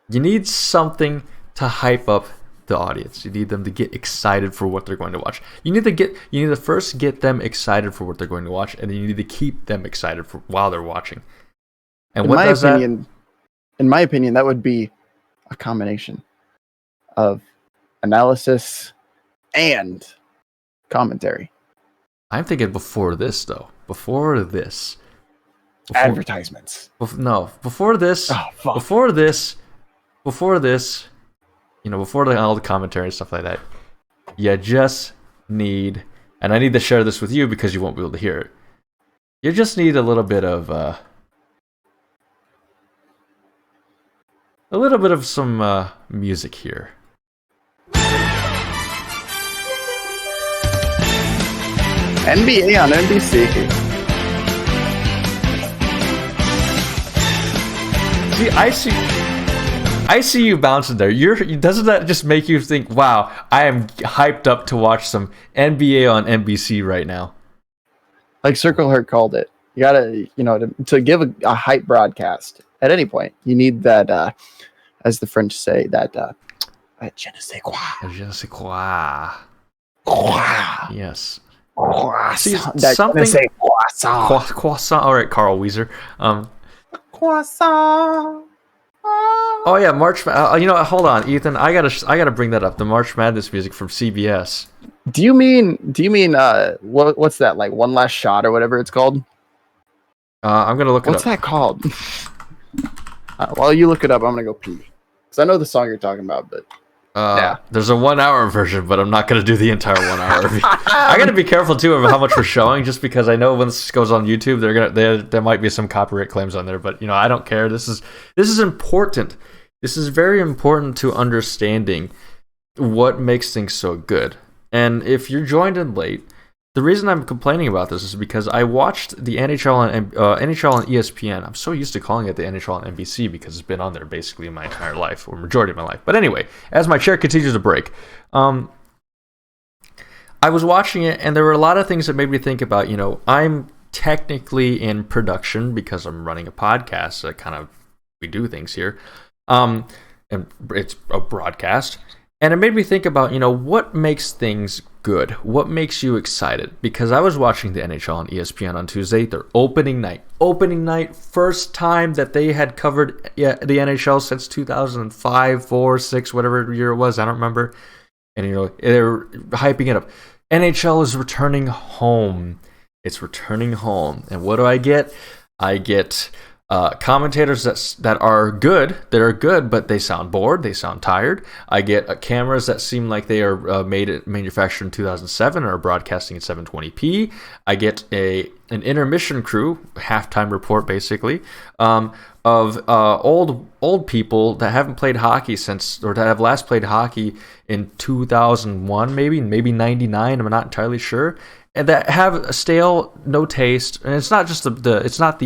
You need something to hype up the audience. You need them to get excited for what they're going to watch. You need to first get them excited for what they're going to watch, and then you need to keep them excited for while they're watching. And what does that? In my opinion, that would be a combination of analysis and commentary. I'm thinking before this, though. Before advertisements. Before this. Oh, fuck. Before this. Before all the commentary and stuff like that. You just need, and I need to share this with you because you won't be able to hear it. You just need a little bit of some music here. NBA on NBC. See, I see you bouncing there. Doesn't that just make you think, wow, I am hyped up to watch some NBA on NBC right now? Like Circle Herc called it. You gotta, to give a hype broadcast at any point, you need that, as the French say, that je ne sais quoi. Je ne sais quoi. Yes. See, something. Say croissant. Croissant. All right, Carl Weezer. Croissant. Oh yeah, March. Hold on, Ethan. I gotta bring that up. The March Madness music from CBS. Do you mean? What's that? Like One Last Shot or whatever it's called? I'm gonna look it up. What's that called? While you look it up, I'm gonna go pee. Because I know the song you're talking about, but yeah. There's a 1 hour version, but I'm not gonna do the entire 1 hour. I gotta be careful too of how much we're showing, just because I know when this goes on YouTube, there might be some copyright claims on there. But I don't care. This is important. This is very important to understanding what makes things so good. And if you're joined in late, the reason I'm complaining about this is because I watched the NHL on ESPN. I'm so used to calling it the NHL on NBC because it's been on there basically my entire life, or majority of my life. But anyway, as my chair continues to break, I was watching it, and there were a lot of things that made me think about, I'm technically in production because I'm running a podcast. So we do things here. And it's a broadcast. And it made me think about, what makes things good? What makes you excited? Because I was watching the NHL on ESPN on Tuesday, their opening night, first time that they had covered the NHL since 2005, 4, 6, whatever year it was, I don't remember. And they're hyping it up. NHL is returning home. It's returning home. And what do I get? I get commentators that are good, but they sound bored, they sound tired. I get cameras that seem like they are manufactured in 2007 or are broadcasting at 720p. I get an intermission crew, halftime report basically, of old people that haven't played hockey since, or that have last played hockey in 2001, maybe 99. I'm not entirely sure, and that have a stale, no taste. And it's not just it's not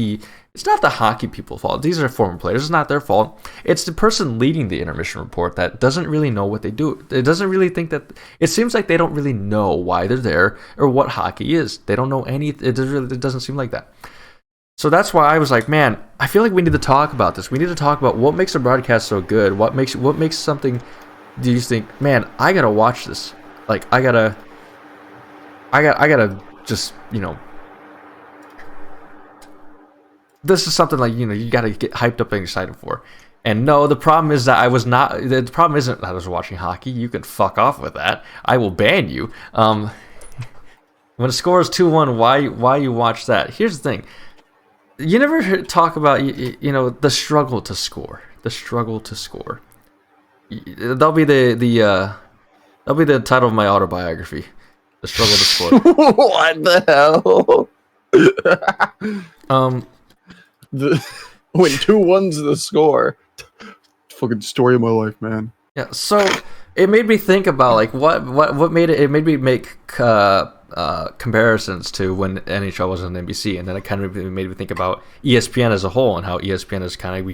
the hockey people's fault. These are former players. It's not their fault. It's the person leading the intermission report that doesn't really know what they do. It doesn't really think that. It seems like they don't really know why they're there or what hockey is. They don't know any. It doesn't seem like that. So that's why I was like, man, I feel like we need to talk about this. We need to talk about what makes a broadcast so good. What makes something. Do you think, man, I gotta watch this? Like I gotta just, this is something like, you got to get hyped up and excited for. And no, the problem is that the problem isn't that I was watching hockey. You can fuck off with that. I will ban you. When a score is 2-1, why you watch that? Here's the thing. You never talk about, the struggle to score. The struggle to score. That'll be the title of my autobiography. The struggle to score. What the hell? When 2-1's the score. Fucking story of my life, man. Yeah, so it made me think about like what made it. It made me make comparisons to when NHL was on NBC, and then it kind of made me think about ESPN as a whole and how ESPN is kind of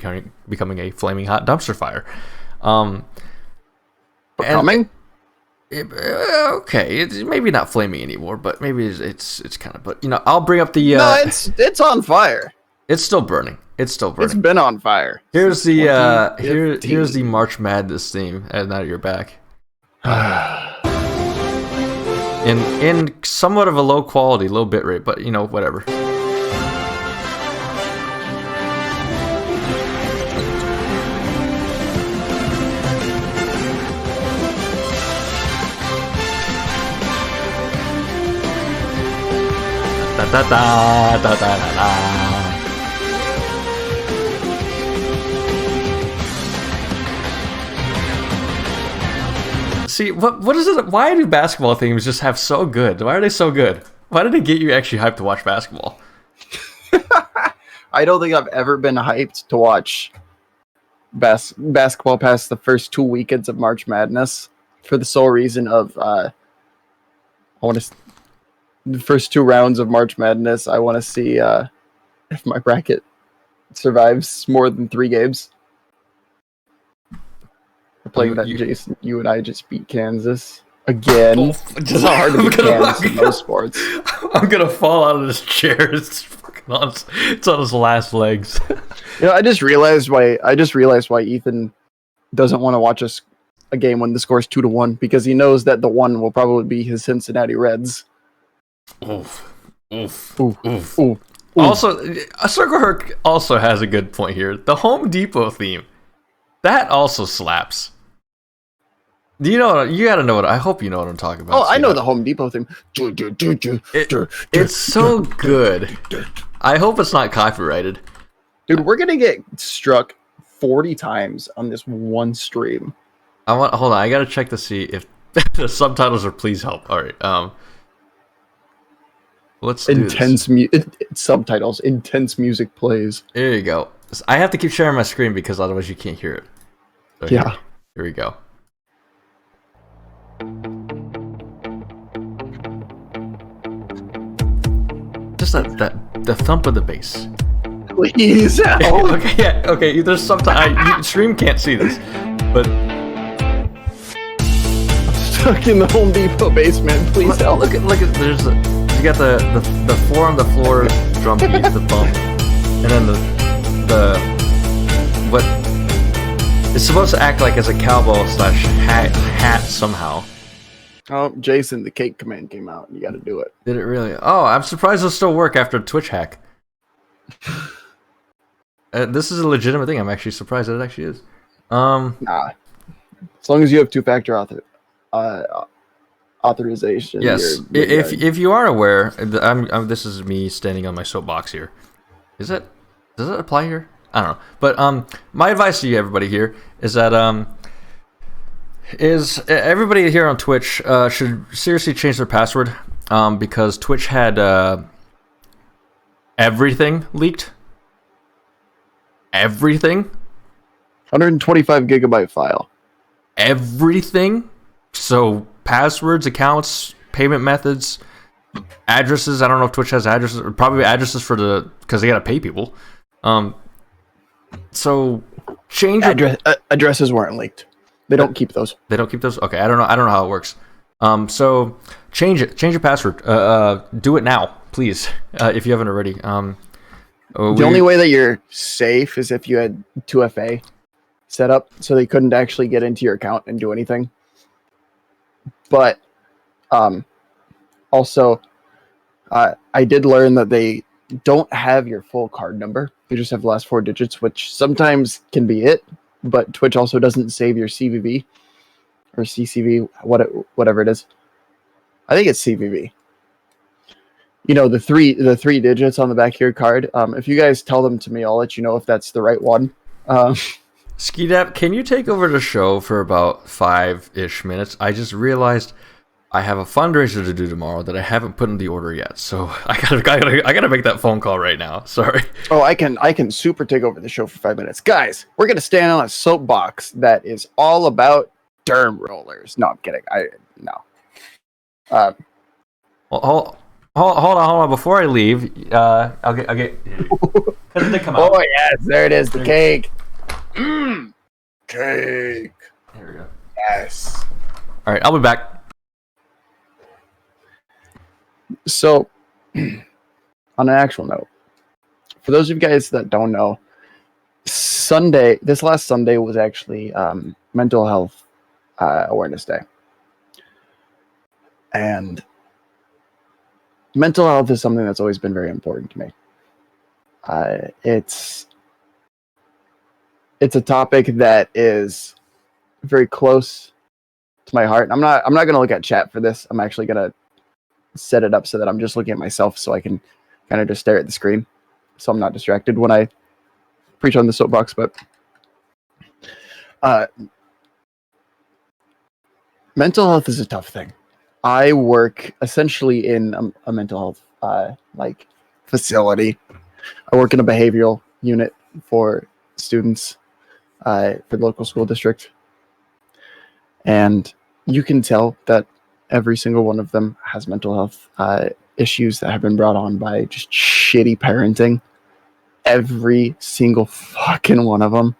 becoming a flaming hot dumpster fire. Becoming? Okay, it's maybe not flaming anymore, but maybe it's kind of. But I'll bring up the. No, it's on fire. It's still burning. It's been on fire. Here's the here's the March Madness theme. And now you're back. in somewhat of a low quality, low bit rate, but whatever. Da da da da da da. See, what is it? Why do basketball themes just have so good? Why are they so good? Why did they get you actually hyped to watch basketball? I don't think I've ever been hyped to watch basketball past the first 2 weekends of March Madness for the sole reason of the first 2 rounds of March Madness. I want to see if my bracket survives more than 3 games. We're playing that, Jason. You and I just beat Kansas again. It's not hard to beat Kansas in most sports. I'm gonna fall out of this chair. It's fucking on. It's on his last legs. I just realized why Ethan doesn't want to watch a game when the score's 2-1, because he knows that the one will probably be his Cincinnati Reds. Oof. Also, Circle Herc also has a good point here. The Home Depot theme, that also slaps. Do you know? You gotta know what. I hope you know what I'm talking about. Oh, I know the Home Depot theme. It's so good. I hope it's not copyrighted. Dude, we're gonna get struck 40 times on this one stream. Hold on. I gotta check to see if the subtitles are "Please help." All right. Let's do intense subtitles. Intense music plays. There you go. I have to keep sharing my screen because otherwise you can't hear it. So yeah. Here we go. Just the thump of the bass. Please help. Okay, yeah, okay. There's sometimes stream can't see this, but I'm stuck in the Home Depot basement. Please help. Look at. You got the 4 on the floor drum beat, the bump, and then the what it's supposed to act like as a cowbell / hat somehow. Oh, Jason, the cake command came out. You got to do it. Did it really? Oh, I'm surprised it'll still work after Twitch hack. This is a legitimate thing. I'm actually surprised that it actually is. Nah. As long as you have two-factor authorization. Yes. you're If you are aware, this is me standing on my soapbox here. Does it apply here? I don't know. But my advice to you, everybody here, is that everybody here on Twitch should seriously change their password because Twitch had everything leaked. Everything. 125 gigabyte file. Everything. So passwords, accounts, payment methods, addresses. I don't know if Twitch has addresses. Probably addresses because they gotta pay people. So change addresses weren't leaked. They don't keep those. They don't keep those. Okay, I don't know how it works. So change it. Change your password. Do it now, please, if you haven't already. The only way that you're safe is if you had 2FA set up, so they couldn't actually get into your account and do anything. But also, I did learn that they don't have your full card number. They just have the last 4 digits, which sometimes can be it. But Twitch also doesn't save your CVV or CCV, whatever it is. I think it's CVV. You know, the three digits on the back of your card. If you guys tell them to me, I'll let you know if that's the right one. Skidap, can you take over the show for about 5-ish minutes? I just realized I have a fundraiser to do tomorrow that I haven't put in the order yet, so I gotta make that phone call right now. Sorry. Oh, I can super take over the show for 5 minutes, guys. We're gonna stand on a soapbox that is all about derm rollers. No, I'm kidding. Well, hold on. Before I leave, I'll get. They come out. Oh yes, there it is. The cake. Cake. Here we go. Yes. All right, I'll be back. So, on an actual note, for those of you guys that don't know, this last Sunday was actually Mental Health Awareness Day. And mental health is something that's always been very important to me. It's a topic that is very close to my heart. I'm not going to look at chat for this. I'm actually going to set it up so that I'm just looking at myself so I can kind of just stare at the screen so I'm not distracted when I preach on the soapbox. But mental health is a tough thing. I work essentially in a mental health facility. I work in a behavioral unit for students for the local school district. And you can tell that every single one of them has mental health issues that have been brought on by just shitty parenting. Every single fucking one of them.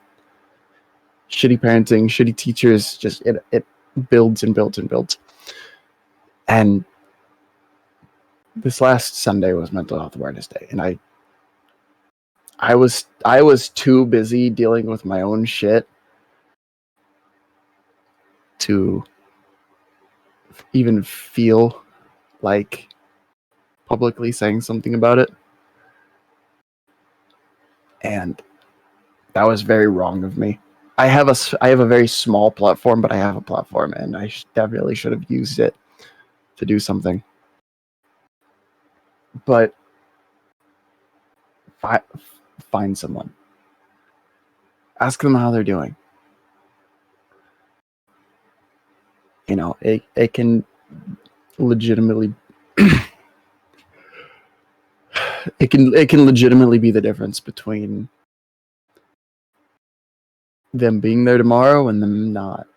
Shitty parenting, shitty teachers, just it builds and builds and builds. And this last Sunday was Mental Health Awareness Day, and I was too busy dealing with my own shit to even feel like publicly saying something about it. And that was very wrong of me. I have a very small platform, but I have a platform, and I definitely should have used it to do something. But find someone. Ask them how they're doing. You know, it can legitimately it can legitimately be the difference between them being there tomorrow and them not.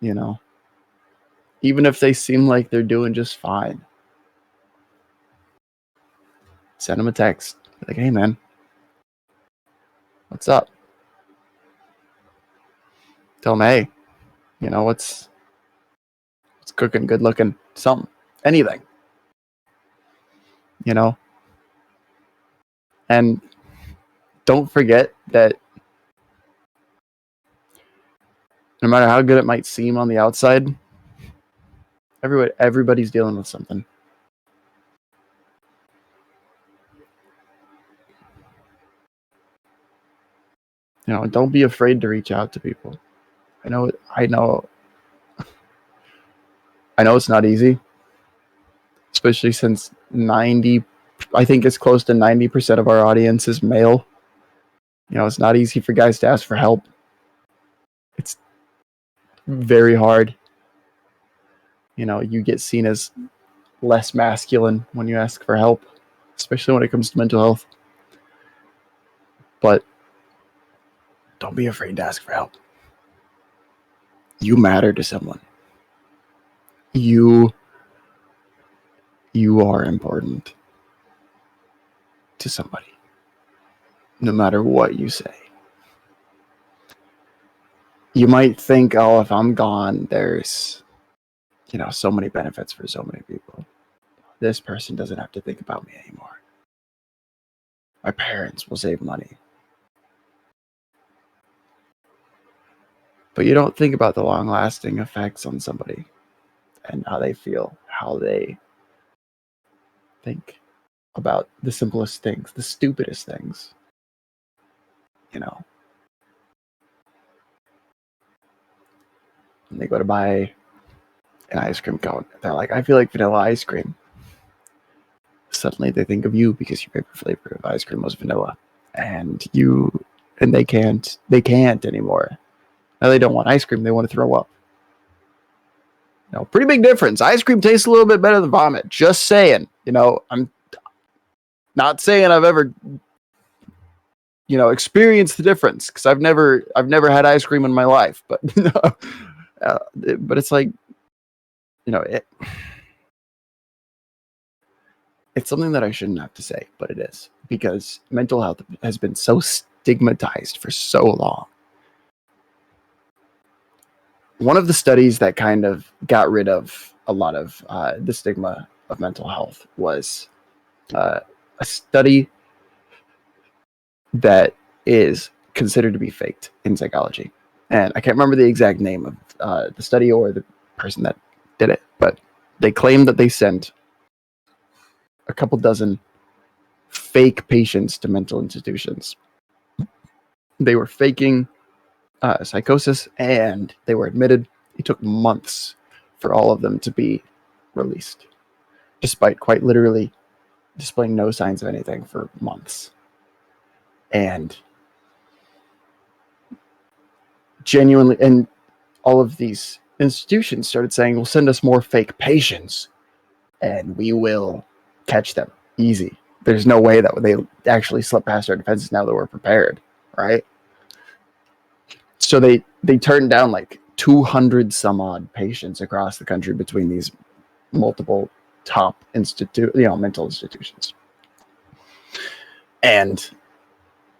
You know, even if they seem like they're doing just fine, send them a text like, "Hey man, what's up?" Tell them, "Hey, you know what's cooking, good looking, something, anything." You know? And don't forget that no matter how good it might seem on the outside, Everybody's dealing with something. Don't be afraid to reach out to people. I know it's not easy, especially since I think it's close to 90% of our audience is male. It's not easy for guys to ask for help. It's very hard. You get seen as less masculine when you ask for help, especially when it comes to mental health. But don't be afraid to ask for help. You matter to someone. You are important to somebody, no matter what you say. You might think, oh, if I'm gone, there's, so many benefits for so many people. This person doesn't have to think about me anymore. My parents will save money. But you don't think about the long-lasting effects on somebody and how they feel, how they think about the simplest things, the stupidest things. When they go to buy an ice cream cone, they're like, I feel like vanilla ice cream. Suddenly they think of you because your favorite flavor of ice cream was vanilla. And they can't anymore. Now they don't want ice cream, they want to throw up. Pretty big difference. Ice cream tastes a little bit better than vomit. Just saying. I'm not saying I've ever experienced the difference, because I've never had ice cream in my life, but but it's like, it's something that I shouldn't have to say, but it is, because mental health has been so stigmatized for so long. One of the studies that kind of got rid of a lot of the stigma of mental health was a study that is considered to be faked in psychology. And I can't remember the exact name of the study or the person that did it, but they claimed that they sent a couple dozen fake patients to mental institutions. They were faking psychosis, and they were admitted. It took months for all of them to be released, despite quite literally displaying no signs of anything for months. And genuinely, and all of these institutions started saying, well, send us more fake patients and we will catch them easy. There's no way that they actually slip past our defenses now that we're prepared, right? So they turned down like 200 some odd patients across the country between these multiple top mental institutions. And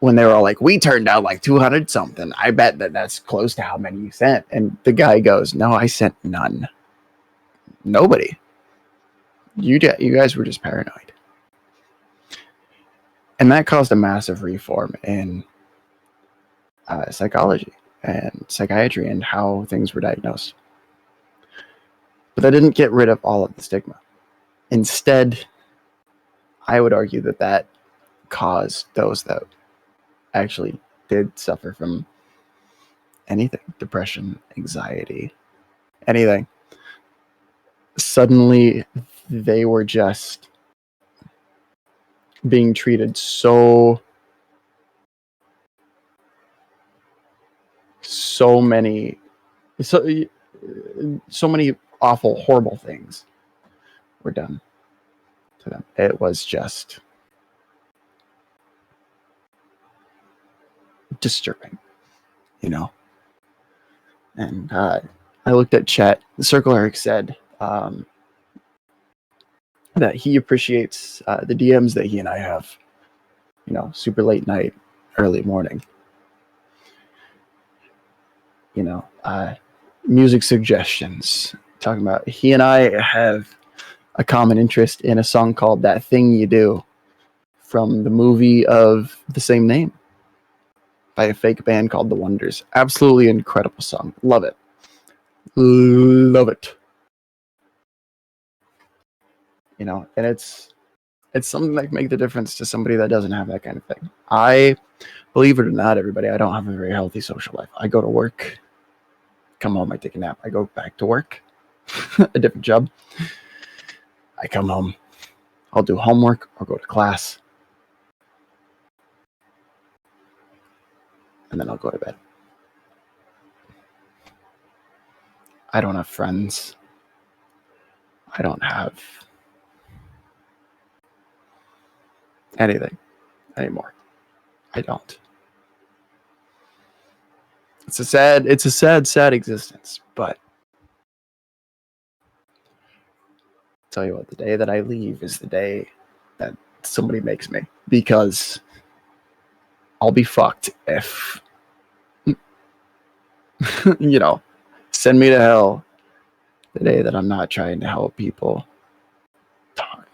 when they were all like, we turned down like 200 something, I bet that's close to how many you sent. And the guy goes, no, I sent none. Nobody. You guys were just paranoid. And that caused a massive reform in psychology and psychiatry and how things were diagnosed. But that didn't get rid of all of the stigma. Instead, I would argue that caused those that actually did suffer from anything, depression, anxiety, anything, suddenly they were just being treated so many awful, horrible things were done to them. It was just disturbing, And I looked at chat. Circle Eric said that he appreciates the DMs that he and I have, super late night, early morning. Music suggestions. Talking about, he and I have a common interest in a song called That Thing You Do from the movie of the same name by a fake band called The Wonders. Absolutely incredible song. Love it. Love it. and it's something that can make the difference to somebody that doesn't have that kind of thing. I, believe it or not, everybody, I don't have a very healthy social life. I go to work, come home, I take a nap, I go back to work, a different job. I come home, I'll do homework or go to class, and then I'll go to bed. I don't have friends. I don't have anything anymore. I don't. It's a sad existence, but I'll tell you what, the day that I leave is the day that somebody makes me, because I'll be fucked if send me to hell the day that I'm not trying to help people talk.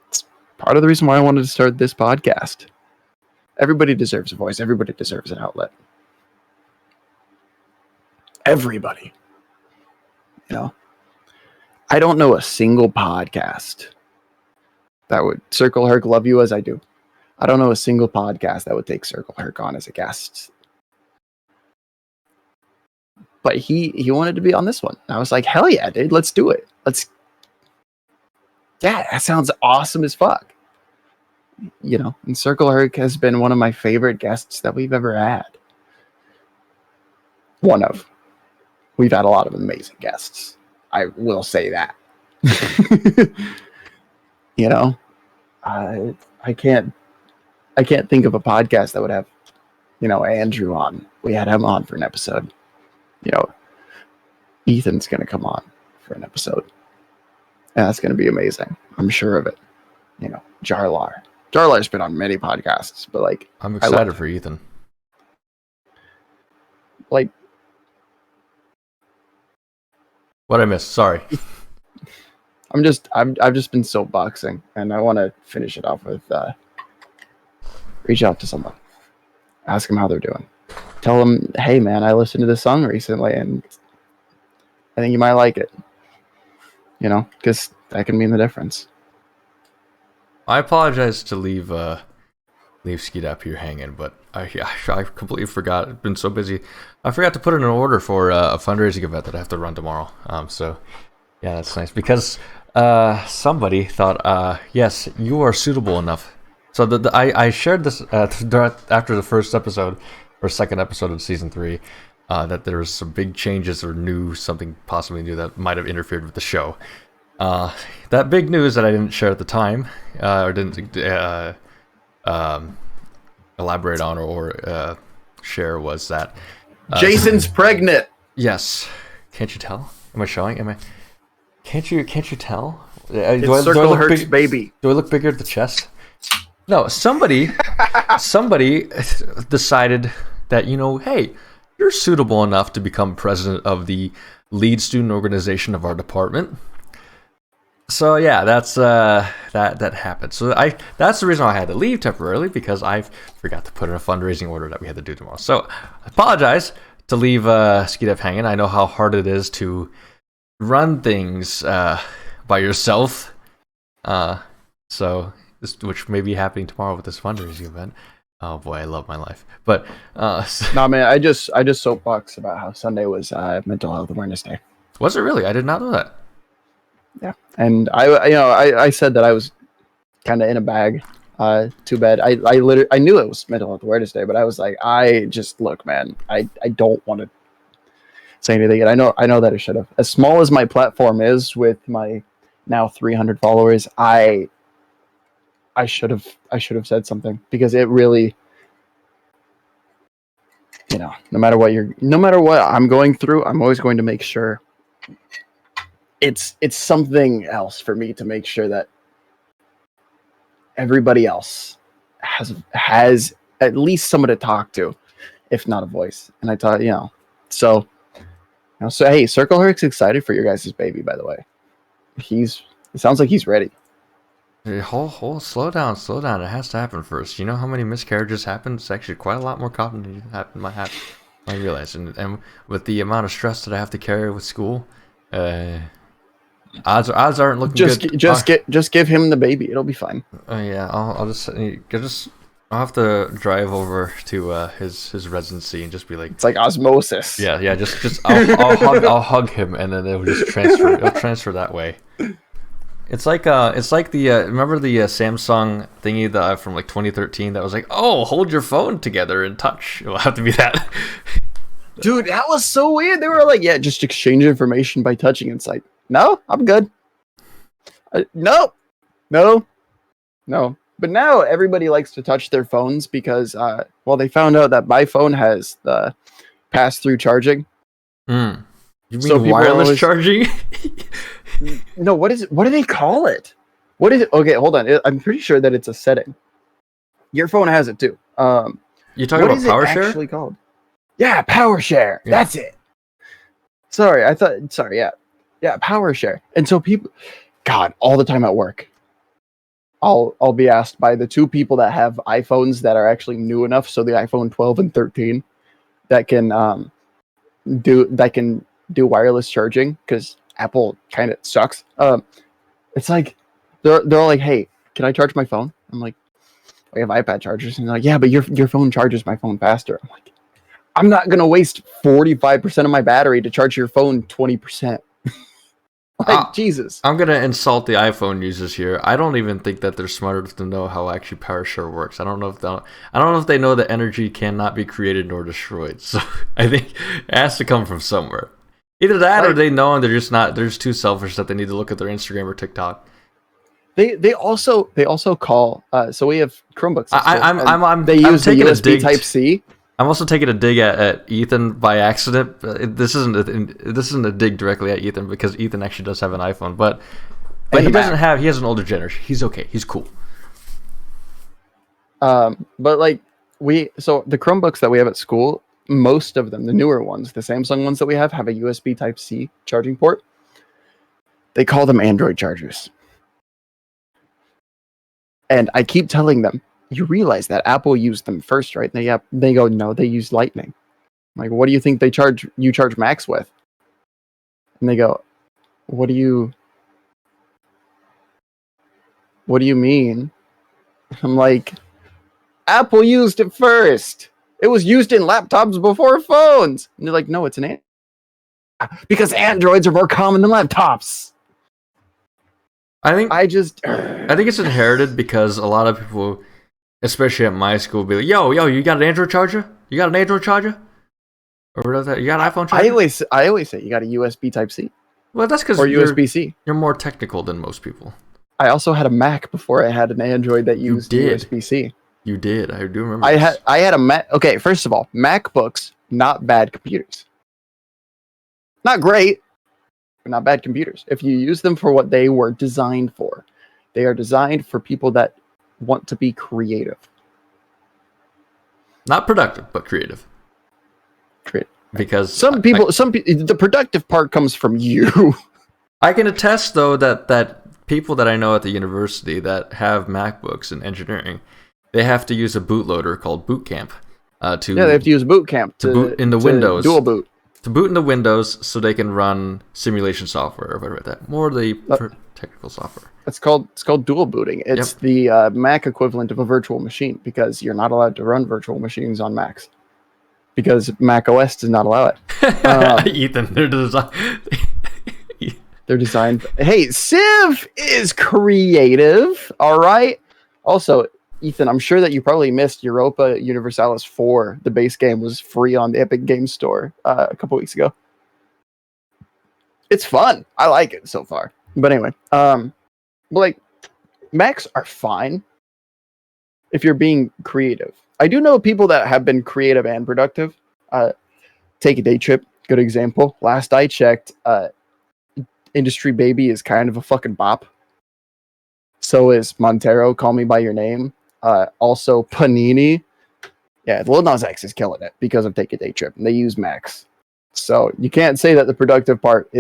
It's part of the reason why I wanted to start this podcast. Everybody deserves a voice. Everybody deserves an outlet. Everybody. I don't know a single podcast that would Circle Herc love you as I do. I don't know a single podcast that would take Circle Herc on as a guest. But he wanted to be on this one. I was like, hell yeah, dude, let's do it. Yeah, that sounds awesome as fuck. And Circle Herc has been one of my favorite guests that we've ever had. We've had a lot of amazing guests. I will say that. I can't think of a podcast that would have, Andrew on. We had him on for an episode. Ethan's going to come on for an episode. And that's going to be amazing. I'm sure of it. Jarlar. Jarlar's been on many podcasts, but I'm excited for Ethan. What I missed, sorry. I've just been soapboxing, and I want to finish it off with reach out to someone. Ask them how they're doing. Tell them, hey man, I listened to this song recently and I think you might like it. Because that can mean the difference. I apologize to leave Skeet up here hanging, but I completely forgot. I've been so busy. I forgot to put in an order for a fundraising event that I have to run tomorrow. So yeah, that's nice, because somebody thought, yes, you are suitable enough. So I shared this after the first episode or second episode of season 3, that there was some big changes or something possibly new that might have interfered with the show. That big news that I didn't share at the time, or didn't elaborate on or share, was that Jason's pregnant. Yes. Can't you tell? Am I showing? Can't you tell? It's Circle Herc's baby. Do I look bigger at the chest? No, somebody decided that, hey, you're suitable enough to become president of the lead student organization of our department. So yeah, that's that happened. So that's the reason why I had to leave temporarily, because I forgot to put in a fundraising order that we had to do tomorrow. So I apologize to leave Skeetup hanging. I know how hard it is to run things by yourself. So which may be happening tomorrow with this fundraising event. Oh boy, I love my life. But no, man, I just soapbox about how Sunday was Mental Health Awareness Day. Was it really? I did not know that. Yeah, and I said that I was kind of in a bag. Too bad. I knew it was Mental Health Awareness Day, but I was like, look, man, I don't want to say anything. And I know that I should have. As small as my platform is, with my now 300 followers, I should have said something, because it really, no matter what I'm going through, I'm always going to make sure it's something else for me to make sure that everybody else has at least someone to talk to, if not a voice. And I thought, so hey, Circle Herc's excited for your guys' baby, by the way. It sounds like he's ready. Hold, slow down. It has to happen first. You know how many miscarriages happen? It's actually quite a lot more common than I realize. And with the amount of stress that I have to carry with school, Odds aren't looking good. Just give him the baby. It'll be fine. Yeah, I'll have to drive over to his residency and just be like, it's like osmosis. Yeah. Just I'll hug him, and then it'll just transfer. It'll transfer that way. It's like the remember the Samsung thingy that from like 2013 that was like, oh, hold your phone together and touch. It'll have to be that. Dude, that was so weird. They were like, yeah, just exchange information by touching. It's like, no, I'm good. No. But now everybody likes to touch their phones because, they found out that my phone has the pass-through charging. You mean wireless charging? No, what is it? What do they call it? What is it? Okay, hold on. I'm pretty sure that it's a setting. Your phone has it too. You talking about power share? Actually called? Yeah, power share. Yeah. That's it. Sorry, yeah, power share. And so people, God, all the time at work, I'll be asked by the two people that have iPhones that are actually new enough, so the iPhone 12 and 13 that can do wireless charging because Apple kind of sucks. It's like they're all like, "Hey, can I charge my phone?" I'm like, "We have iPad chargers," and they're like, "Yeah, but your phone charges my phone faster." I'm like, "I'm not gonna waste 45% of my battery to charge your phone 20%." Like, Jesus. I'm gonna insult the iPhone users here. I don't even think that they're smart enough to know how actually power share works. I don't know if they know that energy cannot be created nor destroyed. So I think it has to come from somewhere. Either that, or they know and they're just too selfish that they need to look at their Instagram or TikTok. They also call. So we have Chromebooks. They use the USB Type C. I'm also taking a dig at Ethan by accident. This isn't a dig directly at Ethan because Ethan actually does have an iPhone, but he doesn't have. He has an older generation. He's okay. He's cool. But like so the Chromebooks that we have at school, most of them, the newer ones, the Samsung ones that we have a USB Type C charging port. They call them Android chargers, and I keep telling them, you realize that Apple used them first, right? They go, no, they use Lightning. I'm like, what do you think you charge Macs with? And they go, what do you mean? I'm like, Apple used it first. It was used in laptops before phones. And they're like, no, it's an Android. Because Androids are more common than laptops. I think it's inherited because a lot of people, especially at my school, be like, yo, you got an Android charger? You got an Android charger? Or whatever, you got an iPhone charger? I always say you got a USB Type C. Well, that's because USB-C. You're more technical than most people. I also had a Mac before I had an Android that used USB-C. You did. I do remember. I had a Mac. Okay, first of all, MacBooks, not bad computers. Not great, but not bad computers. If you use them for what they were designed for, they are designed for people that want to be creative. Not productive, but creative. Because some people, the productive part comes from you. I can attest, though, that people that I know at the university that have MacBooks in engineering, they have to use a bootloader called Boot Camp. They have to use Boot Camp to boot in the Windows. Dual boot. To boot in the Windows so they can run simulation software or whatever like that. More the technical software. It's called dual booting. It's the Mac equivalent of a virtual machine because you're not allowed to run virtual machines on Macs because Mac OS does not allow it. Ethan, they're designed. Hey, Civ is creative. All right. Also, Ethan, I'm sure that you probably missed Europa Universalis 4. The base game was free on the Epic Games Store a couple weeks ago. It's fun. I like it so far. But anyway, like, Macs are fine if you're being creative. I do know people that have been creative and productive. Take a Day Trip, good example. Last I checked, Industry Baby is kind of a fucking bop. So is Montero, Call Me By Your Name. Also, Panini. Yeah, Lil Nas X is killing it because of Take a Day Trip. And they use Macs. So you can't say that the productive part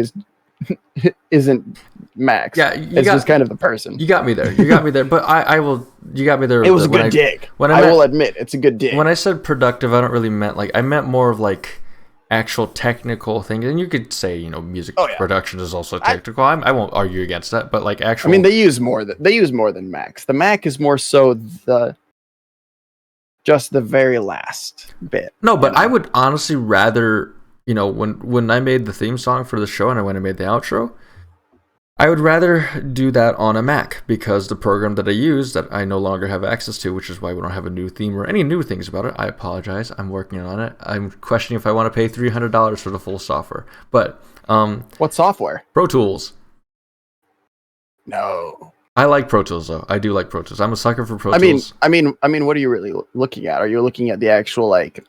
isn't Max. Yeah, it's just kind of the person. You got me there. But I will. You got me there. It was a good dig. I will admit, it's a good dig. When I said productive, I don't really meant like. I meant more of like actual technical thing, and you could say, you know, music Oh, yeah. production is also technical. I won't argue against that, but like actual. I mean, they use more than Macs. The Mac is more so just the very last bit. No, but I would honestly rather, you know, when I made the theme song for the show and when I made the outro, I would rather do that on a Mac, because the program that I use that I no longer have access to, which is why we don't have a new theme or any new things about it. I apologize. I'm working on it. I'm questioning if I want to pay $300 for the full software. But what software? Pro Tools. No. I like Pro Tools though. I do like Pro Tools. I'm a sucker for Pro Tools. I mean, what are you really looking at? Are you looking at the actual like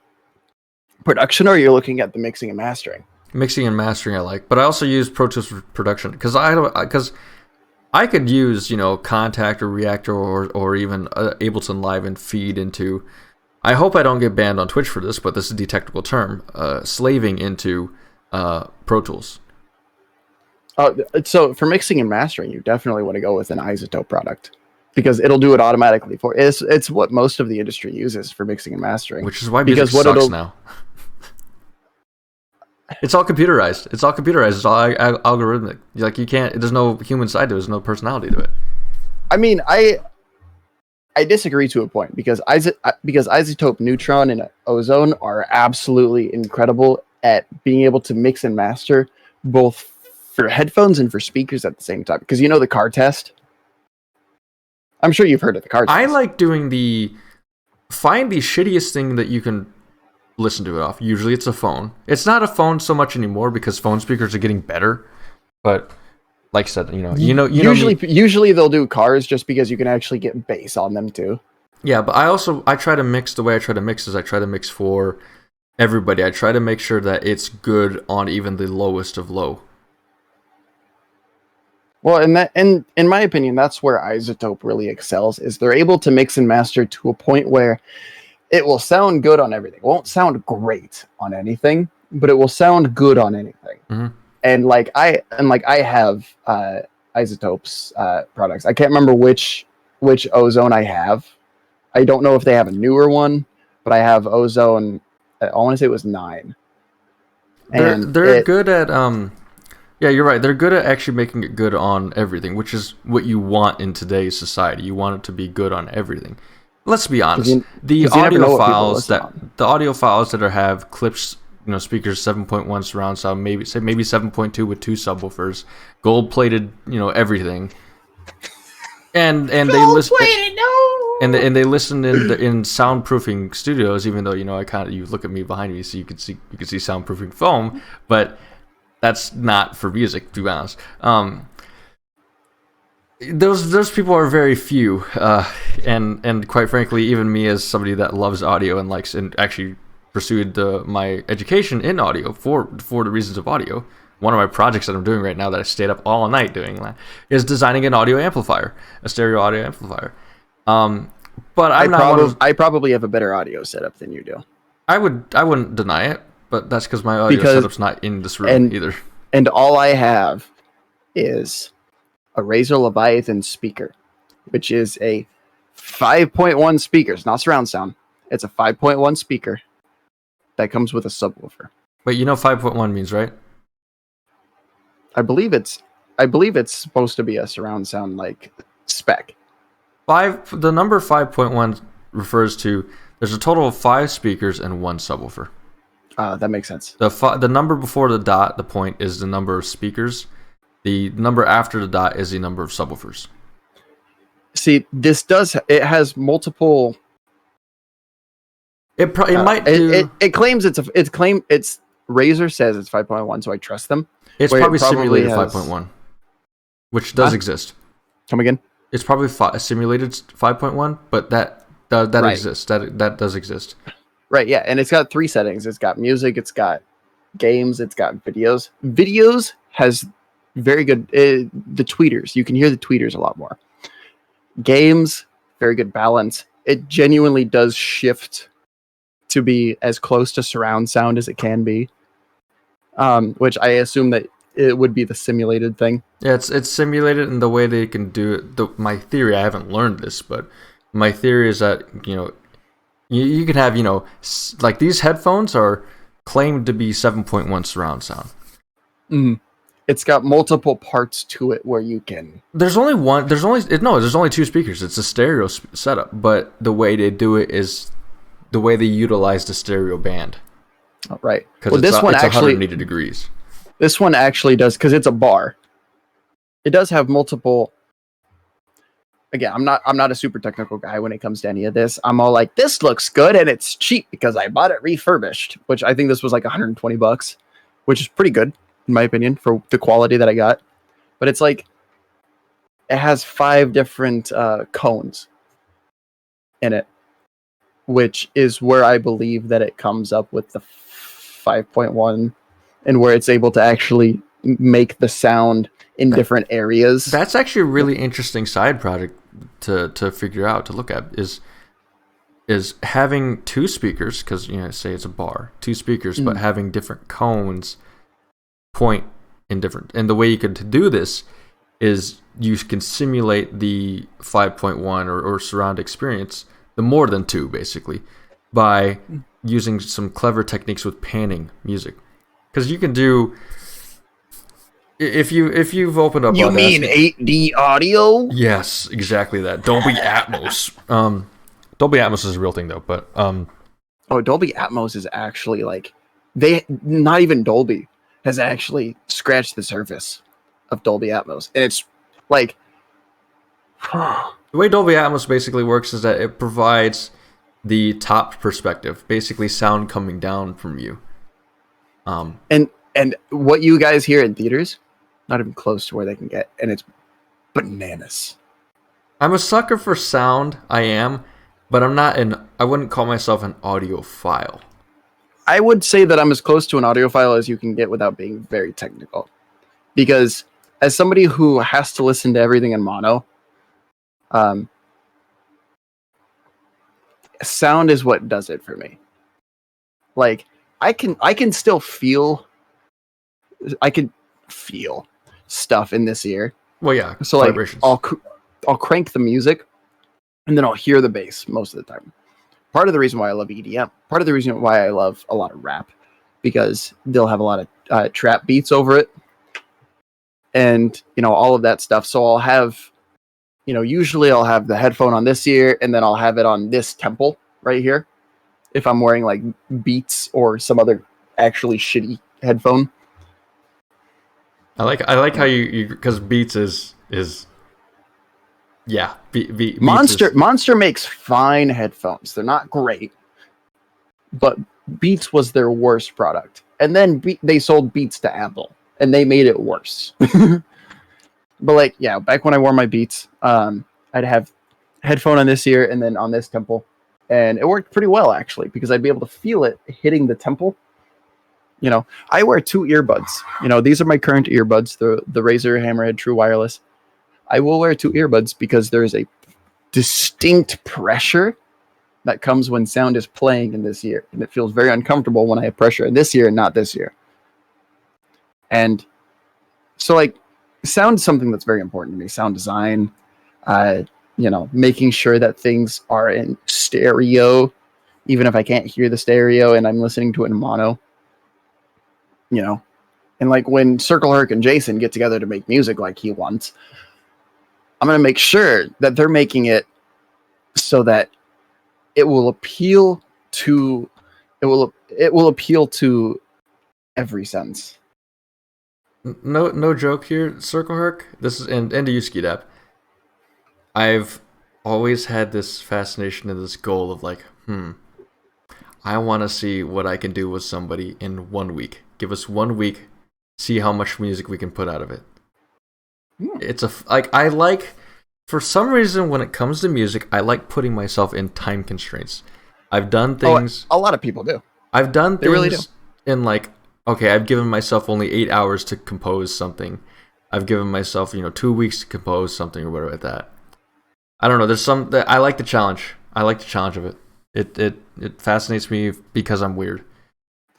production, or are you looking at the mixing and mastering? Mixing and mastering I like, but I also use Pro Tools for production because I could use, you know, Contact or Reactor or even Ableton Live and feed into. I hope I don't get banned on Twitch for this, but this is the technical term, slaving into Pro Tools. So for mixing and mastering, you definitely want to go with an Isotope product, because it'll do it automatically for it's what most of the industry uses for mixing and mastering. Which is why music sucks now. It's all computerized. It's all algorithmic. Like, you can't. There's no human side to it. There's no personality to it. I mean, I disagree to a point, because Isotope, Neutron, and Ozone are absolutely incredible at being able to mix and master both for headphones and for speakers at the same time. Because you know the car test. I'm sure you've heard of the car test. I like doing find the shittiest thing that you can listen to it off. Usually it's a phone. It's not a phone so much anymore because phone speakers are getting better. But like I said, usually they'll do cars just because you can actually get bass on them too. Yeah, but I try to mix. The way I try to mix is I try to mix for everybody. I try to make sure that it's good on even the lowest of low. Well, and in my opinion, that's where Isotope really excels, is they're able to mix and master to a point where it will sound good on everything. It won't sound great on anything, but it will sound good on anything. Mm-hmm. And I have Isotope's products. I can't remember which Ozone I have. I don't know if they have a newer one, but I have Ozone. I want to say it was 9. And they're good at yeah, you're right. They're good at actually making it good on everything, which is what you want in today's society. You want it to be good on everything. Let's be honest. The audio files that have clips, you know, speakers 7.1 surround sound, maybe 7.2 with 2 subwoofers, gold-plated, you know, everything. And they listen and they listen in soundproofing studios, even though, you know, you look at me behind me, so you can see soundproofing foam, but that's not for music, to be honest. Those people are very few, and quite frankly, even me as somebody that loves audio and likes and actually pursued my education in audio for the reasons of audio. One of my projects that I'm doing right now that I stayed up all night doing is designing an audio amplifier, a stereo audio amplifier. But I probably have a better audio setup than you do. I wouldn't deny it, but that's because my audio setup's not in this room either. And all I have is a Razer Leviathan speaker, which is a 5.1 speaker. It's not surround sound. It's a 5.1 speaker that comes with a subwoofer. But you know 5.1 means, right? I believe it's supposed to be a surround sound like spec. The number 5.1 refers to there's a total of 5 speakers and 1 subwoofer. That makes sense. The number before the dot, the point, is the number of speakers. The number after the dot is the number of subwoofers. See, it has multiple. It might do. It claims it's Razer says it's 5.1, so I trust them. It's probably simulated 5.1, which does exist. Come again? It's probably simulated 5.1, but that right. exists. That does exist. Right, yeah, and it's got 3 settings. It's got music, it's got games, it's got videos. Videos has very good the tweeters. You can hear the tweeters a lot more. Games, very good balance. It genuinely does shift to be as close to surround sound as it can be. Which I assume that it would be the simulated thing. Yeah, it's simulated in the way they can do it. My theory, I haven't learned this, but my theory is that, you know, you can have, you know, like these headphones are claimed to be 7.1 surround sound. It's got multiple parts to it where you can. There's only two speakers. It's a stereo setup, but the way they do it is the way they utilize the stereo band. Right. Because it's 180 degrees. This one actually does, because it's a bar. It does have multiple. Again, I'm not a super technical guy when it comes to any of this. I'm all like, this looks good and it's cheap because I bought it refurbished, which I think this was like $120, which is pretty good in my opinion for the quality that I got. But it's like, it has 5 different cones in it, which is where I believe that it comes up with the 5.1 and where it's able to actually make the sound in different areas. That's actually a really interesting side project to figure out, to look at, is having 2 speakers, because say it's a bar, 2 speakers, but having different cones point in different. And the way you could do this is you can simulate the 5.1 or surround experience, the more than 2 basically, by using some clever techniques with panning music. Because you can do, if you've opened up, you mean 8D audio? Yes, exactly that. Dolby Atmos. Dolby Atmos is a real thing though, but Dolby Atmos is actually like, not even Dolby has actually scratched the surface of Dolby Atmos, and it's like the way Dolby Atmos basically works is that it provides the top perspective, basically sound coming down from you. And what you guys hear in theaters, not even close to where they can get, and it's bananas. I'm a sucker for sound, I am, but I wouldn't call myself an audiophile. I would say that I'm as close to an audiophile as you can get without being very technical. Because as somebody who has to listen to everything in mono, sound is what does it for me. Like, I can still feel stuff in this ear. Well, yeah. So like, vibrations. I'll crank the music, and then I'll hear the bass most of the time. Part of the reason why I love EDM, part of the reason why I love a lot of rap, because they'll have a lot of trap beats over it, and all of that stuff. So I'll have, usually I'll have the headphone on this ear, and then I'll have it on this temple right here, if I'm wearing like Beats or some other actually shitty headphone. I like how you because Beats is yeah. Beats Monster makes fine headphones. They're not great, but Beats was their worst product, and then they sold Beats to Apple, and they made it worse. But like, yeah, back when I wore my Beats, I'd have headphone on this ear and then on this temple, and it worked pretty well actually, because I'd be able to feel it hitting the temple. I wear 2 earbuds. These are my current earbuds, the Razer Hammerhead True Wireless. I will wear 2 earbuds because there is a distinct pressure that comes when sound is playing in this ear, and it feels very uncomfortable when I have pressure in this ear and not this ear. And so, like, sound is something that's very important to me. Sound design, making sure that things are in stereo, even if I can't hear the stereo and I'm listening to it in mono. And like when Circle Herc and Jason get together to make music like he wants, I'm going to make sure that they're making it so that it will appeal to every sense. No joke here, Circle Herc. This is and to you, Skidap. I've always had this fascination and this goal of like, I want to see what I can do with somebody in 1 week. Give us 1 week, see how much music we can put out of it. It's for some reason when it comes to music, I like putting myself in time constraints. I've done things. A lot of people do. I've done things really do. In like, okay, I've given myself only 8 hours to compose something. I've given myself 2 weeks to compose something or whatever like that. I don't know. There's some that I like the challenge. I like the challenge of it. It fascinates me because I'm weird.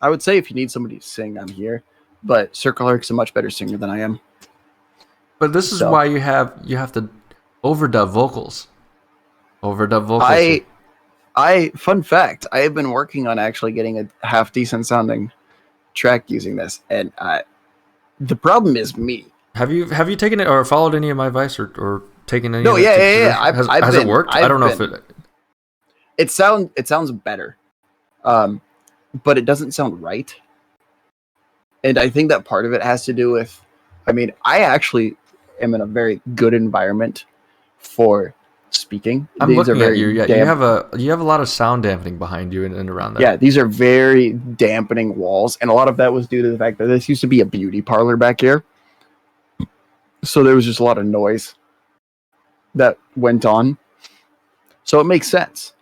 I would say if you need somebody to sing, I'm here. But Circle Herc's a much better singer than I am. But this is why you have to overdub vocals. Fun fact, I have been working on actually getting a half decent sounding track using this, and the problem is me. Have you taken it or followed any of my advice or taken any? No, of yeah. Has it worked? I don't know if it. It sounds better, but it doesn't sound right. And I think that part of it has to do with, I mean, I actually am in a very good environment for speaking. I'm looking at you. Yeah, you have a lot of sound dampening behind you and around that. Yeah, these are very dampening walls, and a lot of that was due to the fact that this used to be a beauty parlor back here. So there was just a lot of noise that went on. So it makes sense.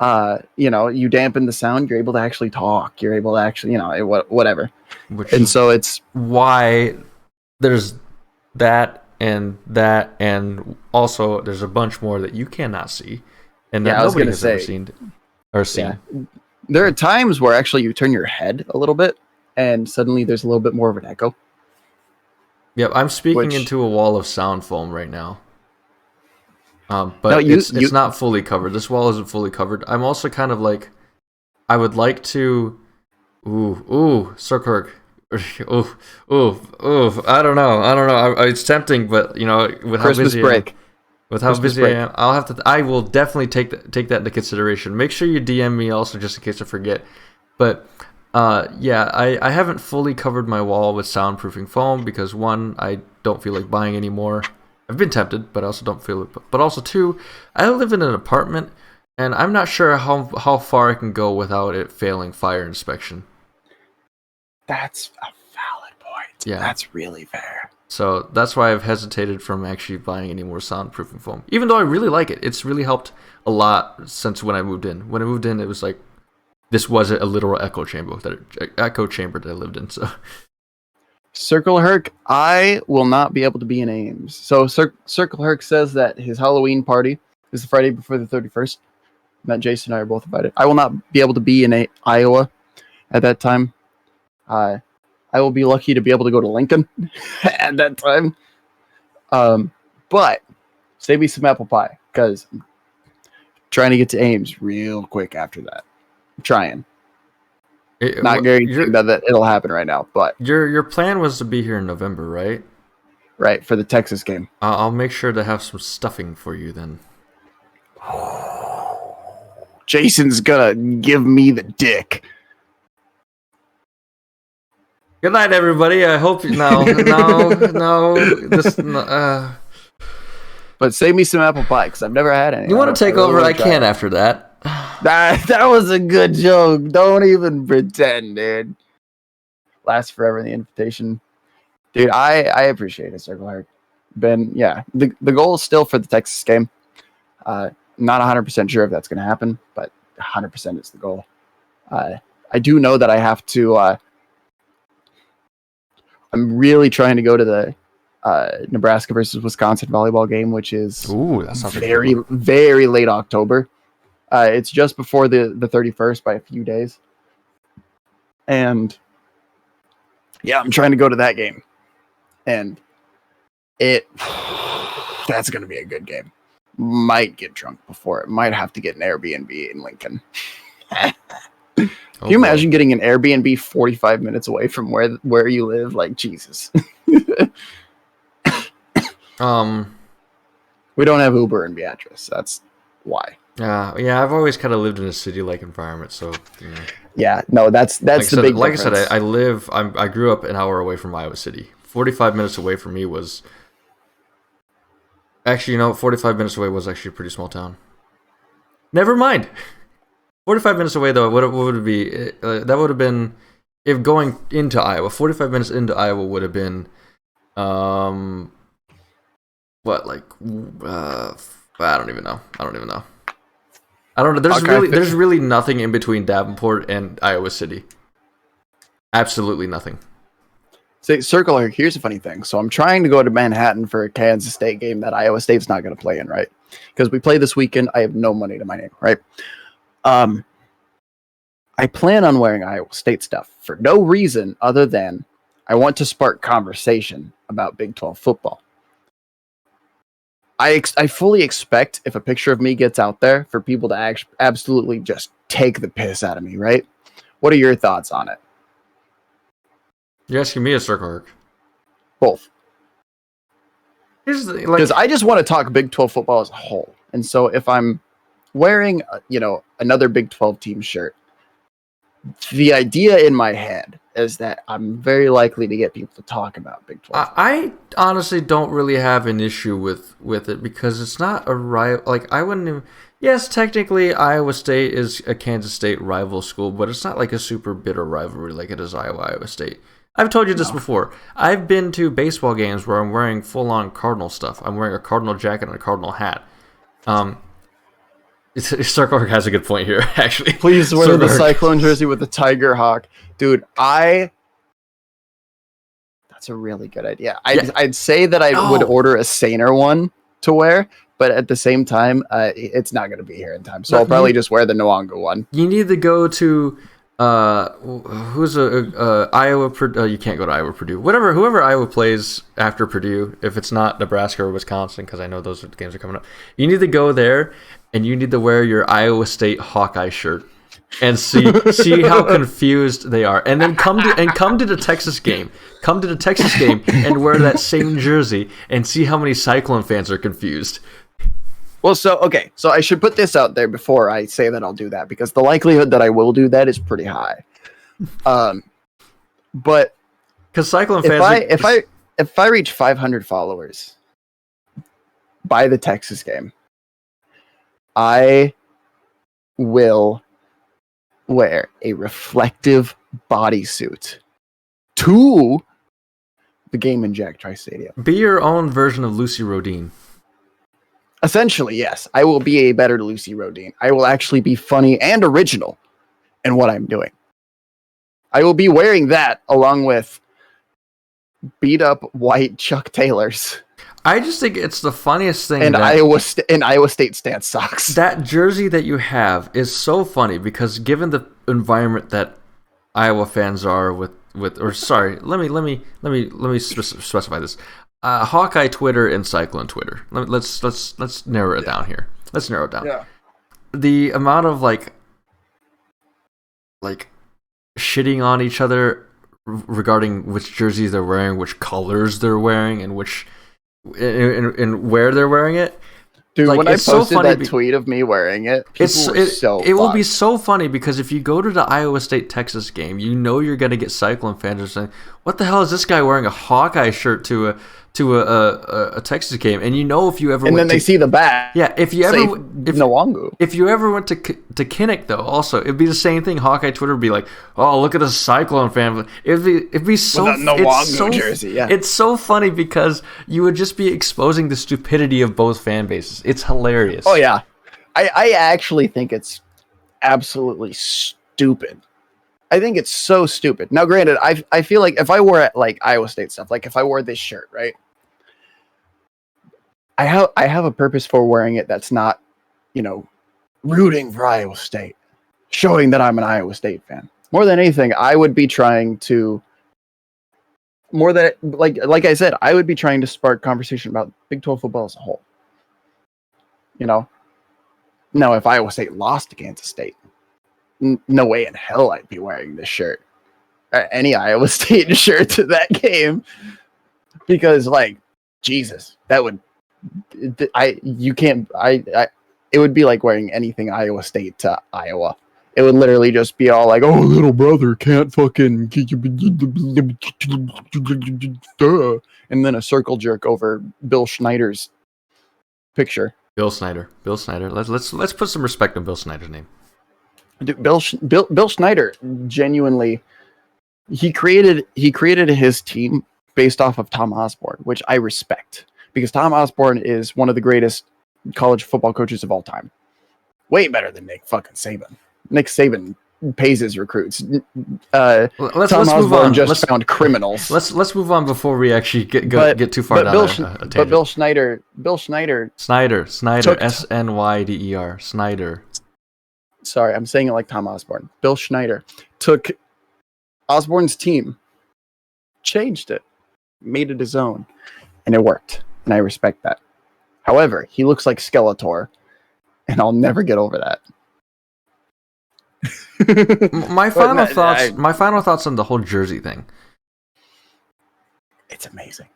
You dampen the sound, you're able to actually talk. You're able to actually, whatever. And so it's why there's that, and also there's a bunch more that you cannot see, and that nobody has ever seen or seen. Yeah. There are times where actually you turn your head a little bit, and suddenly there's a little bit more of an echo. Yep, I'm speaking into a wall of sound foam right now. But no, it's not fully covered. This wall isn't fully covered. I'm also kind of like, I would like to, Sir I don't know. It's tempting, but with Christmas break. With how busy I am, I will definitely take that into consideration. Make sure you DM me also, just in case I forget. But I haven't fully covered my wall with soundproofing foam because one, I don't feel like buying anymore. I've been tempted, but I also don't feel it. But also two, I live in an apartment, and I'm not sure how far I can go without it failing fire inspection. That's a valid point. Yeah, that's really fair. So that's why I've hesitated from actually buying any more soundproofing foam, even though I really like it. It's really helped a lot since when I moved in. When I moved in, it was like this was a literal echo chamber that I lived in. So. Circle Herc, I will not be able to be in Ames. So Circle Herc says that his Halloween party is the Friday before the 31st. That Jason and I are both invited. I will not be able to be in Iowa at that time. I will be lucky to be able to go to Lincoln at that time. But save me some apple pie because I'm trying to get to Ames real quick after that. I'm trying. Not guaranteeing that it'll happen right now, but your plan was to be here in November, right? Right, for the Texas game. I'll make sure to have some stuffing for you then. Jason's gonna give me the dick. Good night, everybody. I hope no. But save me some apple pie because I've never had any. You want to take over? I can after that. That was a good joke. Don't even pretend, dude. Lasts forever, the invitation. Dude, I appreciate it, Circle Herc. The goal is still for the Texas game. Not 100% sure if that's going to happen, but 100% is the goal. I do know that I have to... I'm really trying to go to the Nebraska versus Wisconsin volleyball game, which is very, very late October. It's just before the 31st by a few days. And yeah, I'm trying to go to that game. And that's going to be a good game. Might get drunk before it. Might have to get an Airbnb in Lincoln. Can you imagine getting an Airbnb 45 minutes away from where you live? Like, Jesus. We don't have Uber in Beatrice. That's why. Yeah, I've always kind of lived in a city-like environment, so. Yeah, no, that's the big difference. Like I said, I grew up an hour away from Iowa City. 45 minutes away from me was. Actually, 45 minutes away was actually a pretty small town. Never mind. 45 minutes away, though, what would it be? That would have been, if going into Iowa, 45 minutes into Iowa would have been, I don't even know. There's really nothing in between Davenport and Iowa City. Absolutely nothing. Circle Herc, here's a funny thing. So I'm trying to go to Manhattan for a Kansas State game that Iowa State's not going to play in, right? Because we play this weekend. I have no money to my name, right? I plan on wearing Iowa State stuff for no reason other than I want to spark conversation about Big 12 football. I fully expect if a picture of me gets out there for people to absolutely just take the piss out of me, right? What are your thoughts on it? You're asking me a circle herc. Both. Here's the, Because I just want to talk Big 12 football as a whole. And so if I'm wearing, another Big 12 team shirt, the idea in my head is that I'm very likely to get people to talk about Big 12. I honestly don't really have an issue with it because it's not a rival. Like, I wouldn't even... Yes, technically, Iowa State is a Kansas State rival school, but it's not like a super bitter rivalry like it is Iowa State. I've told you this before. I've been to baseball games where I'm wearing full-on Cardinal stuff. I'm wearing a Cardinal jacket and a Cardinal hat. Circle Herc has a good point here, actually. Please wear the Cyclone jersey with the Tiger Hawk. Dude, that's a really good idea. I'd say that I would order a saner one to wear, but at the same time, it's not going to be here in time. So I'll probably just wear the Nwanga one. You need to go to... who's Iowa? You can't go to Iowa, Purdue. Whoever Iowa plays after Purdue, if it's not Nebraska or Wisconsin, because I know those games are coming up. You need to go there, and you need to wear your Iowa State Hawkeye shirt and see how confused they are, and then come to the Texas game. Come to the Texas game and wear that same jersey and see how many Cyclone fans are confused. Well, so I should put this out there before I say that I'll do that, because the likelihood that I will do that is pretty high. But because Cyclone fans, if I reach 500 followers by the Texas game, I will wear a reflective bodysuit to the game in Jack Trice Stadium. Be your own version of Lucy Rodine. Essentially, yes. I will be a better Lucy Rodine. I will actually be funny and original in what I'm doing. I will be wearing that along with beat up white Chuck Taylors. I just think it's the funniest thing. And Iowa State stance socks. That jersey that you have is so funny because given the environment that Iowa fans are let me specify this. Hawkeye Twitter and Cyclone Twitter. Let's narrow it down here. Let's narrow it down. Yeah. The amount of like shitting on each other regarding which jerseys they're wearing, which colors they're wearing, and and where they're wearing it. Dude, when I posted that tweet of me wearing it, it will be so funny because if you go to the Iowa State Texas game, you know you're gonna get Cyclone fans saying, "What the hell is this guy wearing a Hawkeye shirt to a Texas game?" And you know if you ever they see the back. Yeah, if you ever went to Kinnick though, also it'd be the same thing. Hawkeye Twitter would be like, "Oh, look at this Cyclone fan." It'd be so jersey. Yeah, it's so funny because you would just be exposing the stupidity of both fan bases. It's hilarious. Oh yeah, I actually think it's absolutely stupid. I think it's so stupid. Now, granted, I feel like if I wore like Iowa State stuff, like if I wore this shirt, right? I have a purpose for wearing it that's not, rooting for Iowa State, showing that I'm an Iowa State fan. More than anything, I would be trying to like I said, I would be trying to spark conversation about Big 12 football as a whole. Now if Iowa State lost to Kansas State, no way in hell I'd be wearing this shirt, any Iowa State shirt to that game, because Jesus, that would, it would be like wearing anything Iowa State to Iowa. It would literally just be all like, "Oh, little brother can't fucking," and then a circle jerk over Bill Schneider's picture. Bill Snyder. Let's put some respect on Bill Snyder's name. Dude, Bill Schneider genuinely, he created his team based off of Tom Osborne, which I respect, because Tom Osborne is one of the greatest college football coaches of all time. Way better than Nick fucking Saban. Nick Saban pays his recruits. Tom Osborne just found criminals. Let's move on before we actually get too far down a tangent. But Bill Schneider, Snyder, Snyder. Snyder. Sorry, I'm saying it like Tom Osborne. Bill Schneider took Osborne's team, changed it, made it his own, and it worked. And I respect that. However, he looks like Skeletor, and I'll never get over that. My final thoughts on the whole jersey thing. It's amazing.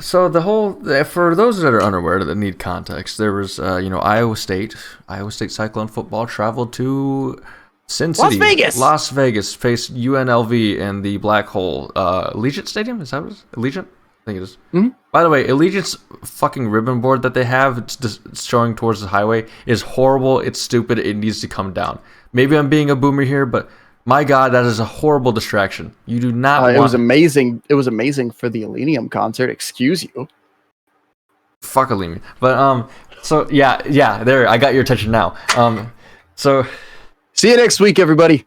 So the whole, for those that are unaware that need context, there was Iowa State Cyclone football traveled to Sin City, Las Vegas, faced UNLV in the Black Hole Allegiant Stadium. Is that what it is? Allegiant? I think it is. Mm-hmm. By the way, Allegiant's fucking ribbon board that they have, it's showing towards the highway, is horrible. It's stupid. It needs to come down. Maybe I'm being a boomer here, but my God, that is a horrible distraction. You do not want... It was amazing. It was amazing for the Elenium concert. Excuse you. Fuck Elenium. But, so, yeah, there, I got your attention now. So... See you next week, everybody.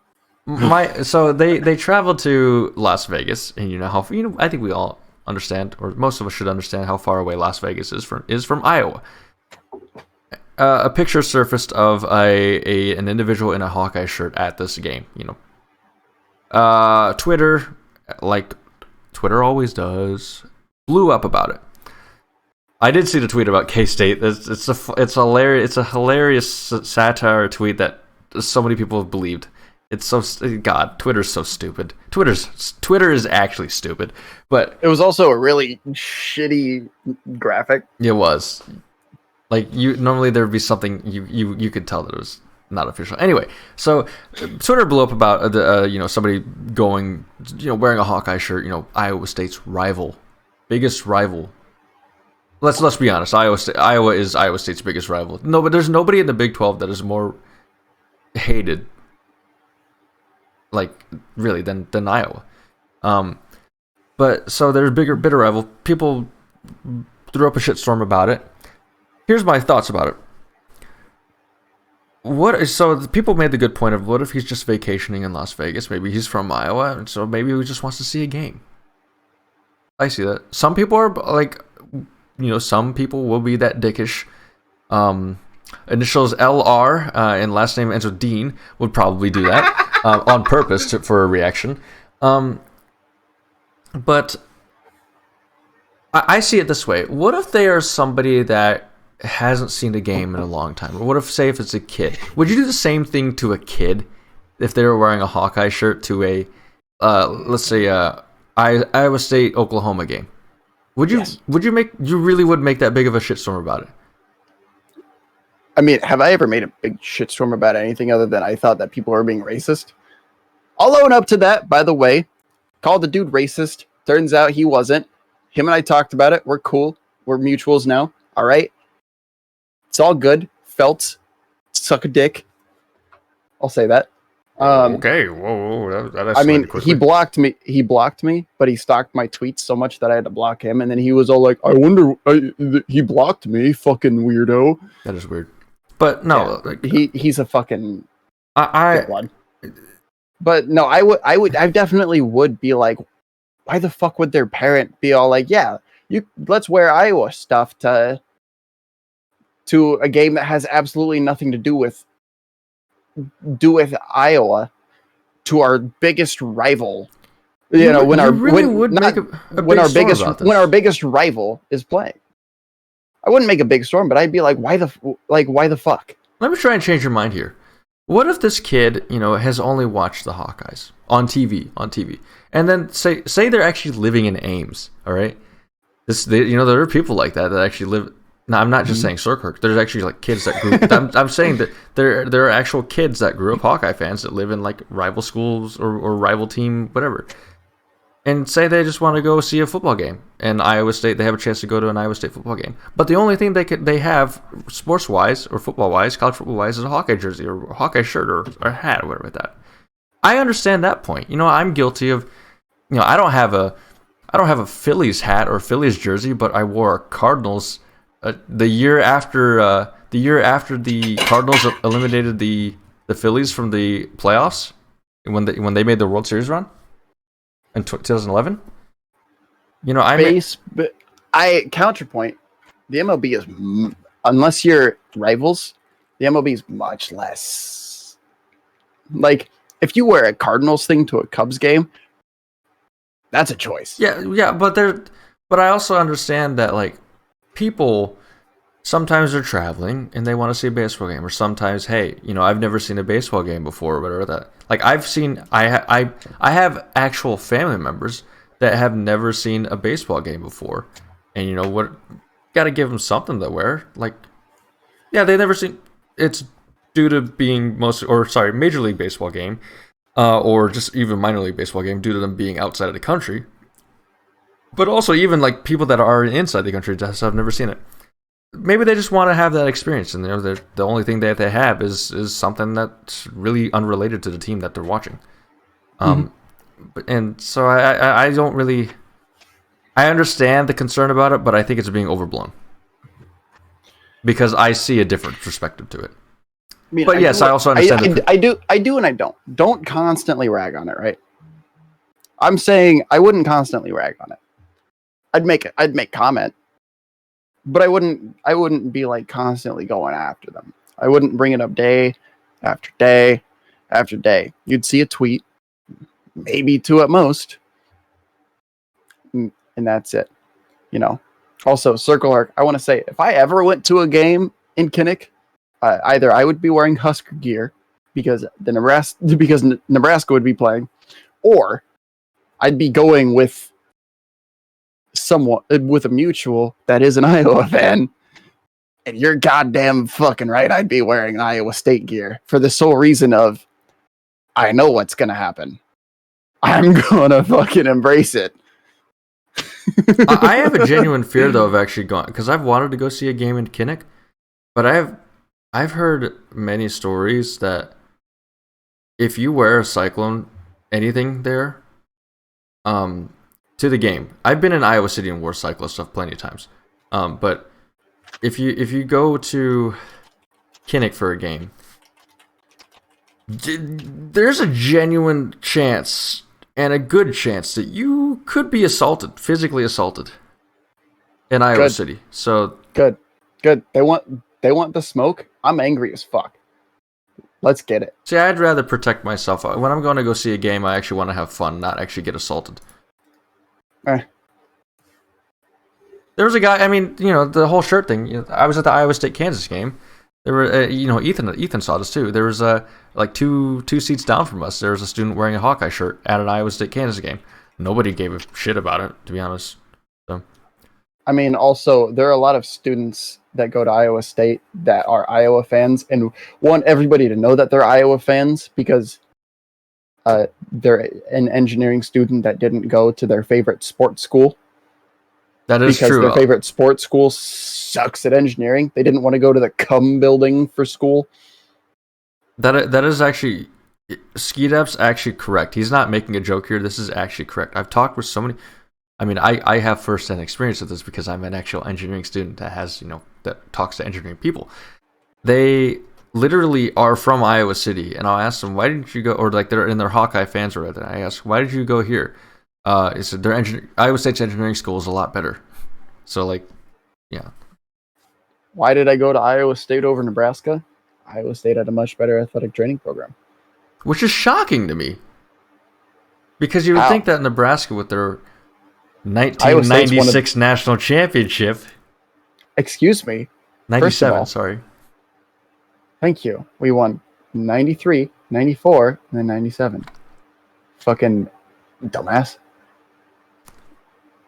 So they traveled to Las Vegas, and I think we all understand, or most of us should understand, how far away Las Vegas is from Iowa. A picture surfaced of an individual in a Hawkeye shirt at this game. Twitter, like Twitter always does, blew up about it. I did see the tweet about K-State. It's a hilarious satire tweet that so many people have believed. It's so... God, Twitter's so stupid. Twitter is actually stupid. But it was also a really shitty graphic. It was. Like, normally there'd be something you could tell that it was not official. Anyway, so Twitter blew up about somebody going, wearing a Hawkeye shirt, Iowa State's biggest rival. Let's be honest. Iowa is Iowa State's biggest rival. No, but there's nobody in the Big 12 that is more hated, like, really, than Iowa. But so there's bitter rival. People threw up a shitstorm about it. Here's my thoughts about it. So people made the good point of, what if he's just vacationing in Las Vegas? Maybe he's from Iowa, and so maybe he just wants to see a game. I see that. Some people are like, some people will be that dickish. Initials LR and last name ends with Dean would probably do that on purpose for a reaction. But I see it this way. What if they are somebody that hasn't seen a game in a long time? Or what if, say, if it's a kid? Would you do the same thing to a kid if they were wearing a Hawkeye shirt to a, let's say, Iowa State Oklahoma game? Would you? Yes. You really would make that big of a shitstorm about it? I mean, have I ever made a big shitstorm about anything other than I thought that people were being racist? I'll own up to that, by the way. Called the dude racist. Turns out he wasn't. Him and I talked about it. We're cool. We're mutuals now. All right? It's all good. Felt. Suck a dick. I'll say that. Okay. Whoa. I mean, he blocked me. But he stalked my tweets so much that I had to block him. And then he was all like, I wonder, he blocked me, fucking weirdo. That is weird. But no, yeah, he's a fucking blood. But no, I definitely would be like, why the fuck would their parent be all like, yeah, let's wear Iowa stuff to a game that has absolutely nothing to do with Iowa, to our biggest rival. When our biggest rival is playing. I wouldn't make a big storm, but I'd be like, why the fuck? Let me try and change your mind here. What if this kid, has only watched the Hawkeyes on TV, and then say they're actually living in Ames, all right? There are people like that actually live. Now, I'm not just saying Circuit. There's actually like kids that grew. I'm saying that there are actual kids that grew up Hawkeye fans that live in like rival schools or rival team, whatever. And say they just want to go see a football game, and Iowa State, they have a chance to go to an Iowa State football game. But the only thing they have sports wise or football wise, college football wise, is a Hawkeye jersey or a Hawkeye shirt or a hat or whatever like that. I understand that point. I'm guilty of, I don't have a Phillies hat or Phillies jersey, but I wore a Cardinals the year after the Cardinals eliminated the Phillies from the playoffs when they made the World Series run. In 2011, I counterpoint. The MLB is, unless you're rivals, the MLB is much less. Like, if you wear a Cardinals thing to a Cubs game, that's a choice. Yeah, but I also understand that like people sometimes they're traveling and they want to see a baseball game, or sometimes, hey, I've never seen a baseball game before, or whatever that. Like I have actual family members that have never seen a baseball game before, and you know what? Got to give them something to wear. Like, yeah, they never seen. It's due to being Major League Baseball game, or just even minor league baseball game, due to them being outside of the country. But also, even like people that are inside the country just have never seen it. Maybe they just want to have that experience, and the only thing that they have is something that's really unrelated to the team that they're watching. And so I don't really. I understand the concern about it, but I think it's being overblown because I see a different perspective to it. I mean, but yes, I also understand. I do, and I don't. Don't constantly rag on it, right? I'm saying I wouldn't constantly rag on it. I'd make comment, but I wouldn't be like constantly going after them. I wouldn't bring it up day after day after day. You'd see a tweet, maybe 2 at most, and that's it. You know. Also, Circle Arc. I want to say, if I ever went to a game in Kinnick, either I would be wearing Husker gear because Nebraska would be playing, or I'd be going with a mutual that is an Iowa fan, and you're goddamn fucking right. I'd be wearing Iowa State gear for the sole reason of I know what's gonna happen. I'm gonna fucking embrace it. I have a genuine fear though of actually going, because I've wanted to go see a game in Kinnick, but I've heard many stories that if you wear a Cyclone anything there, to the game. I've been in Iowa City and wore Cyclone stuff plenty of times. But if you go to Kinnick for a game, there's a genuine chance and a good chance that you could be physically assaulted in Iowa City. So good. They want the smoke. I'm angry as fuck. Let's get it. See, I'd rather protect myself. When I'm going to go see a game, I actually want to have fun, not actually get assaulted. There was a guy. I mean, the whole shirt thing. I was at the Iowa State Kansas game. There were, Ethan saw this too. There was like two seats down from us. There was a student wearing a Hawkeye shirt at an Iowa State Kansas game. Nobody gave a shit about it, to be honest. So, I mean, also there are a lot of students that go to Iowa State that are Iowa fans, and want everybody to know that they're Iowa fans because they're an engineering student that didn't go to their favorite sports school. That is because true. Their favorite sports school sucks at engineering. They didn't want to go to the cum building for school. That is actually, Ski-Dep's actually correct. He's not making a joke here. This is actually correct. I've talked with so many. I mean, I have first-hand experience with this because I'm an actual engineering student that has, that talks to engineering people. They literally are from Iowa City, and I'll ask them, why didn't you go, or like they're in their Hawkeye fans or whatever. I ask, why did you go here? He said Iowa State's engineering school is a lot better. So, like, yeah. Why did I go to Iowa State over Nebraska? Iowa State had a much better athletic training program. Which is shocking to me. Because you would think that Nebraska, with their 1996 national championship. Excuse me. 97, sorry. Thank you. We won 93, 94, and then 97. Fucking dumbass.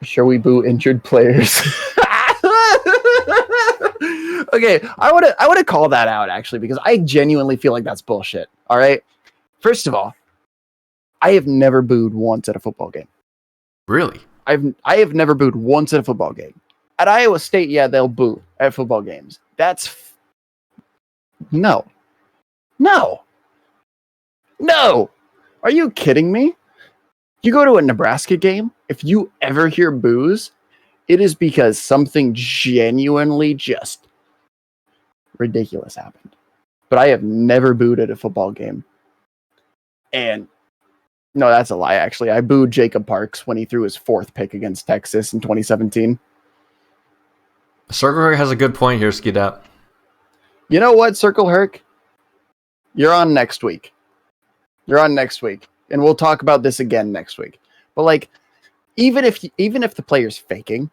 Sure, we boo injured players. Okay, I want to call that out actually because I genuinely feel like that's bullshit. All right. First of all, I have never booed once at a football game. Really? I have never booed once at a football game. At Iowa State, yeah, they'll boo at football games. That's no. Are you kidding me? You go to a Nebraska game, if you ever hear boos, it is because something genuinely just ridiculous happened. But I have never booed at a football game. And no, that's a lie, actually. I booed Jacob Parks when he threw his 4th pick against Texas in 2017. Circle Herc has a good point here, Skidap. You know what, Circle Herc? You're on next week. And we'll talk about this again next week. But like, even if the player's faking,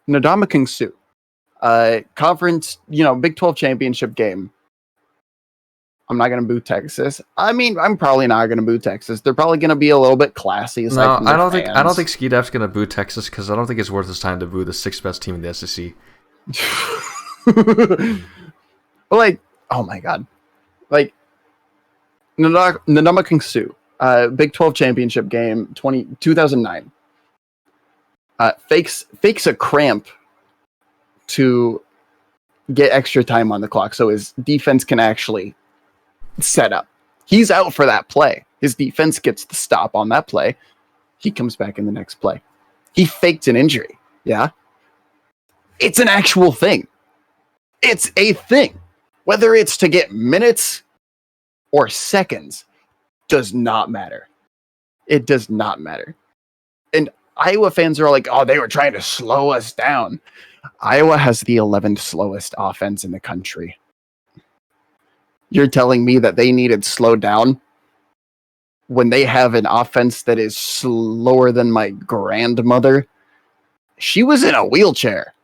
Ndamukong Suh, conference, Big 12 championship game. I'm not going to boo Texas. I mean, I'm probably not going to boo Texas. They're probably going to be a little bit classy. No, I don't think Ski Def's going to boo Texas because I don't think it's worth his time to boo the 6th best team in the SEC. Like, oh my god, like Nanama Su, Big 12 championship game 2009. Fakes a cramp to get extra time on the clock so his defense can actually set up. He's out for that play. His defense gets the stop on that play. He comes back in the next play. He faked an injury. Yeah. It's an actual thing. It's a thing. Whether it's to get minutes or seconds does not matter. It does not matter. And Iowa fans are like, oh, they were trying to slow us down. Iowa has the 11th slowest offense in the country. You're telling me that they needed slowed down when they have an offense that is slower than my grandmother? She was in a wheelchair.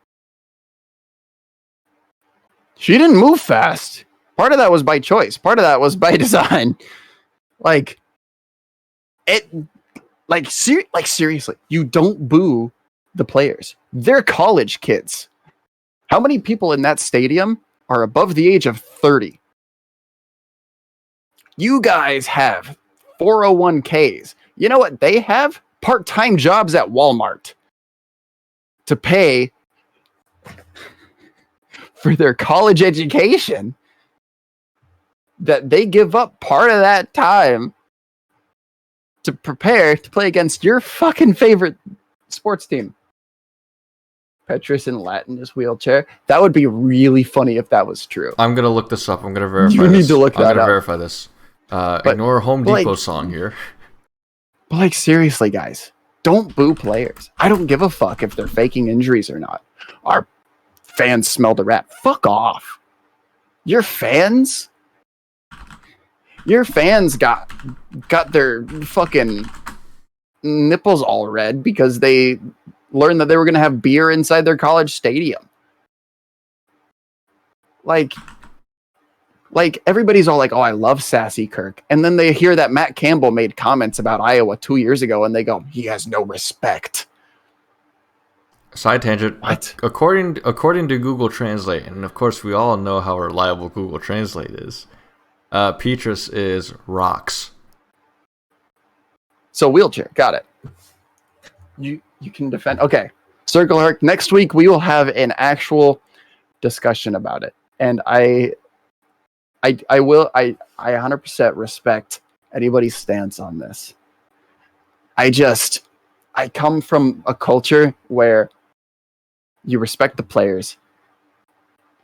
She didn't move fast. Part of that was by choice. Part of that was by design. Seriously, you don't boo the players. They're college kids. How many people in that stadium are above the age of 30? You guys have 401ks. You know what they have? Part-time jobs at Walmart to pay for their college education, that they give up part of that time to prepare to play against your fucking favorite sports team. Petrus in Latin is wheelchair. That would be really funny if that was true. I'm going to look this up. I'm going to verify this. You need to look that up. I'm going to verify this. Ignore Home Depot song here. But seriously, guys, don't boo players. I don't give a fuck if they're faking injuries or not. Our fans smelled a rat. Fuck off. Your fans got their fucking nipples all red because they learned that they were going to have beer inside their college stadium. Like everybody's all like, oh, I love Sassy Kirk. And then they hear that Matt Campbell made comments about Iowa 2 years ago and they go, he has no respect. Side tangent. What? According to Google Translate, and of course we all know how reliable Google Translate is, Petrus is rocks. So wheelchair, got it. You can defend. Okay, Circle Herc. Next week we will have an actual discussion about it, and I 100% respect anybody's stance on this. I come from a culture where you respect the players,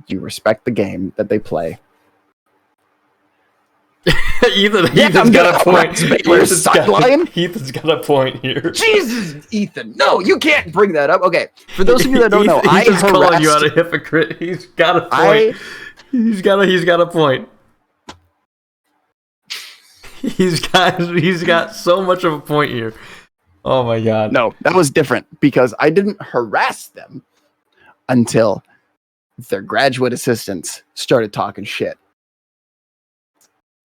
you respect the game that they play. Ethan's got a point. Ethan's got a point here. Jesus, Ethan. No, you can't bring that up. Okay, for those of you that don't know, Ethan's calling you out a hypocrite. He's got a point. He's got a point. He's got so much of a point here. Oh my god. No, that was different because I didn't harass them until their graduate assistants started talking shit.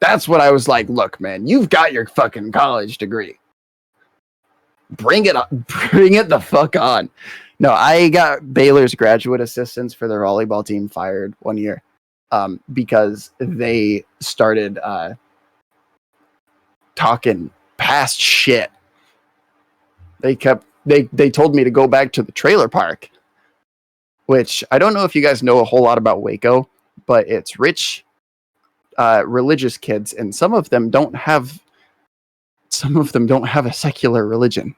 That's what I was like, look, man, you've got your fucking college degree. Bring it up. Bring it the fuck on. No, I got Baylor's graduate assistants for their volleyball team fired one year because they started talking past shit. They told me to go back to the trailer park, which I don't know if you guys know a whole lot about Waco, but it's rich, religious kids, and some of them don't have a secular religion.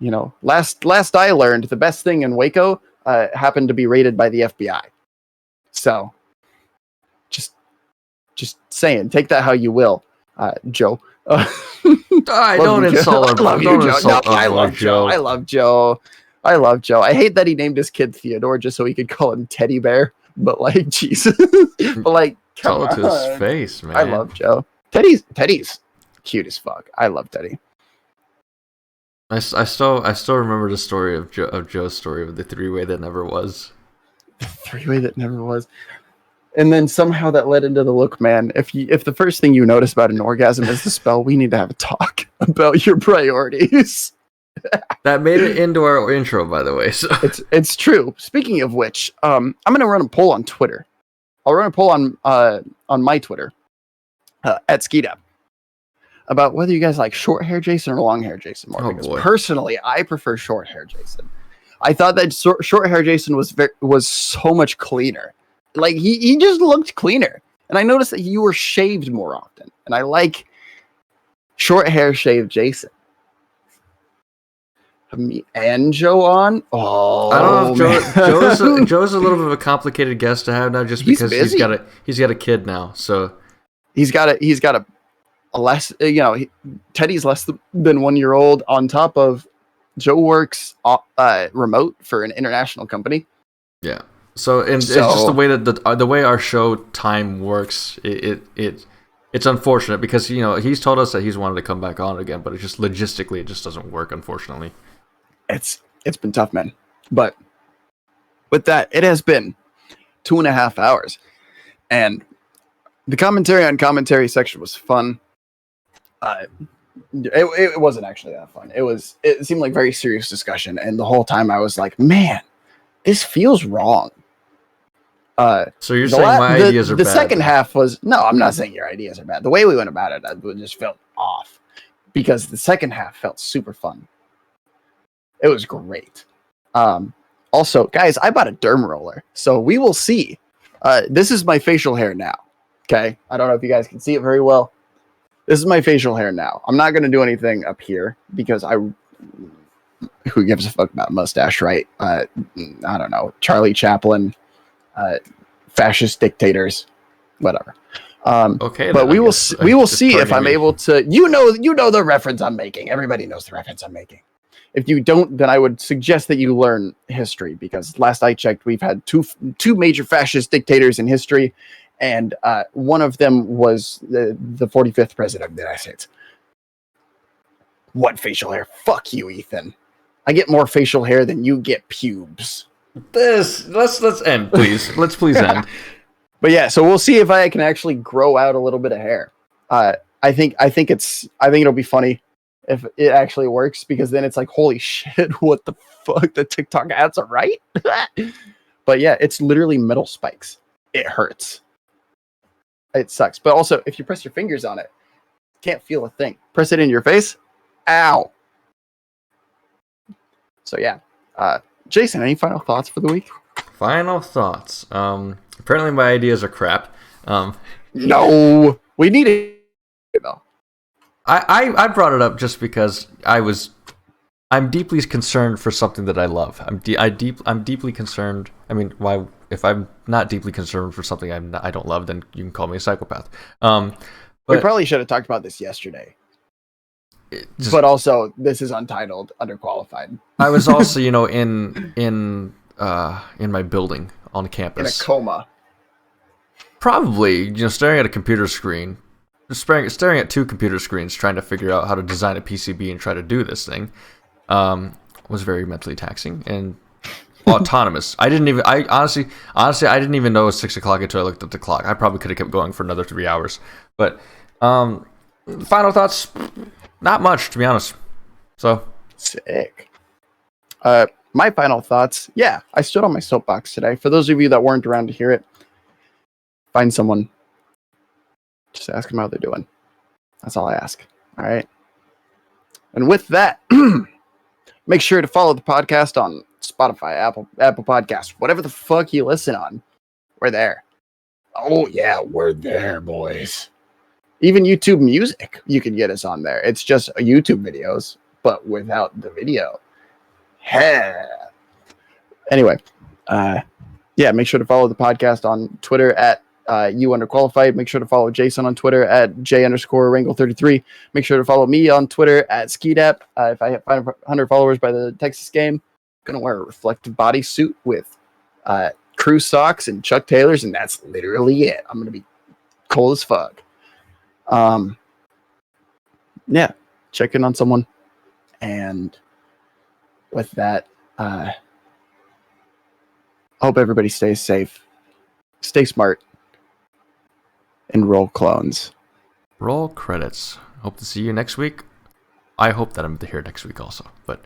You know, last I learned, the best thing in Waco happened to be raided by the FBI. So, just saying, take that how you will, Joe. Don't insult him. I love Joe. I love Joe. I hate that he named his kid Theodore just so he could call him Teddy Bear. But like, Jesus. But like, tell it to his face, man. I love Joe. Teddy's cute as fuck. I love Teddy. I still remember the story of Joe's story of the three-way that never was. The three-way that never was. And then somehow that led into the look, man. If the first thing you notice about an orgasm is the spell, we need to have a talk about your priorities. That made it into our intro, by the way. So it's true. Speaking of which, I'm gonna run a poll on Twitter. I'll run a poll on my Twitter at Skeetup about whether you guys like short hair Jason or long hair Jason more. Because personally, I prefer short hair Jason. I thought that short hair Jason was so much cleaner. Like he just looked cleaner, and I noticed that you were shaved more often, and I like short hair shaved Jason. Me and Joe on. Oh, I don't know if Joe's a little bit of a complicated guest to have now, just because he's got a kid now. So he's got a less. Teddy's less than 1 year old. On top of Joe works remote for an international company. Yeah. So it's just the way that the way our show time works. It's unfortunate because he's told us that he's wanted to come back on again, but it just logistically it just doesn't work, unfortunately. It's been tough, man. But with that, it has been 2.5 hours, and the commentary section was fun. It wasn't actually that fun. It seemed like very serious discussion, and the whole time I was like, man, this feels wrong. So you're saying my ideas are bad? The second half was no. I'm not saying your ideas are bad. The way we went about it, I just felt off because the second half felt super fun. It was great. Also, guys, I bought a derm roller, so we will see. This is my facial hair now. Okay, I don't know if you guys can see it very well. This is my facial hair now. I'm not going to do anything up here because who gives a fuck about mustache, right? I don't know. Charlie Chaplin. Fascist dictators, whatever. Okay, but we will see if I'm able to. You know the reference I'm making. Everybody knows the reference I'm making. If you don't, then I would suggest that you learn history, because last I checked, we've had two major fascist dictators in history, and one of them was the 45th president of the United States. What facial hair? Fuck you, Ethan. I get more facial hair than you get pubes. Let's end, please. Let's please end. But yeah, so we'll see if I can actually grow out a little bit of hair. I think it'll be funny if it actually works, because then it's like, holy shit, what the fuck? The TikTok ads are right. But yeah, it's literally metal spikes. It hurts. It sucks. But also, if you press your fingers on it, you can't feel a thing. Press it in your face. Ow. So yeah. Jason, any final thoughts for the week? Final thoughts. Apparently my ideas are crap. No, we need it though. I brought it up just because I'm deeply concerned for something that I love. I'm deeply concerned. I mean, why? If I'm not deeply concerned for something I don't love, then you can call me a psychopath. But we probably should have talked about this yesterday. But also, this is Untitled, Underqualified. I was also, in my building on campus. In a coma. Probably, staring at a computer screen. Staring at two computer screens, trying to figure out how to design a PCB and try to do this thing, was very mentally taxing and autonomous. I honestly, I didn't even know it was 6 o'clock until I looked at the clock. I probably could have kept going for another 3 hours. But final thoughts. Not much, to be honest. So sick. My final thoughts. Yeah, I stood on my soapbox today. For those of you that weren't around to hear it, find someone. Just ask them how they're doing. That's all I ask. All right. And with that, make sure to follow the podcast on Spotify, Apple Podcasts, whatever the fuck you listen on. We're there. Oh yeah, we're there, boys. Even YouTube Music, you can get us on there. It's just YouTube videos, but without the video. Hell. Anyway, yeah, make sure to follow the podcast on Twitter at Underqualified. Make sure to follow Jason on Twitter at J_Wrangle33. Make sure to follow me on Twitter at Skeedap. If I hit 500 followers by the Texas game, I'm going to wear a reflective bodysuit with crew socks and Chuck Taylors, and that's literally it. I'm going to be cold as fuck. Yeah, check in on someone, and with that, hope everybody stays safe, stay smart, and roll clones. Roll credits. Hope to see you next week. I hope that I'm here next week also, but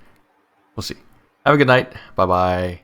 we'll see. Have a good night. Bye-bye.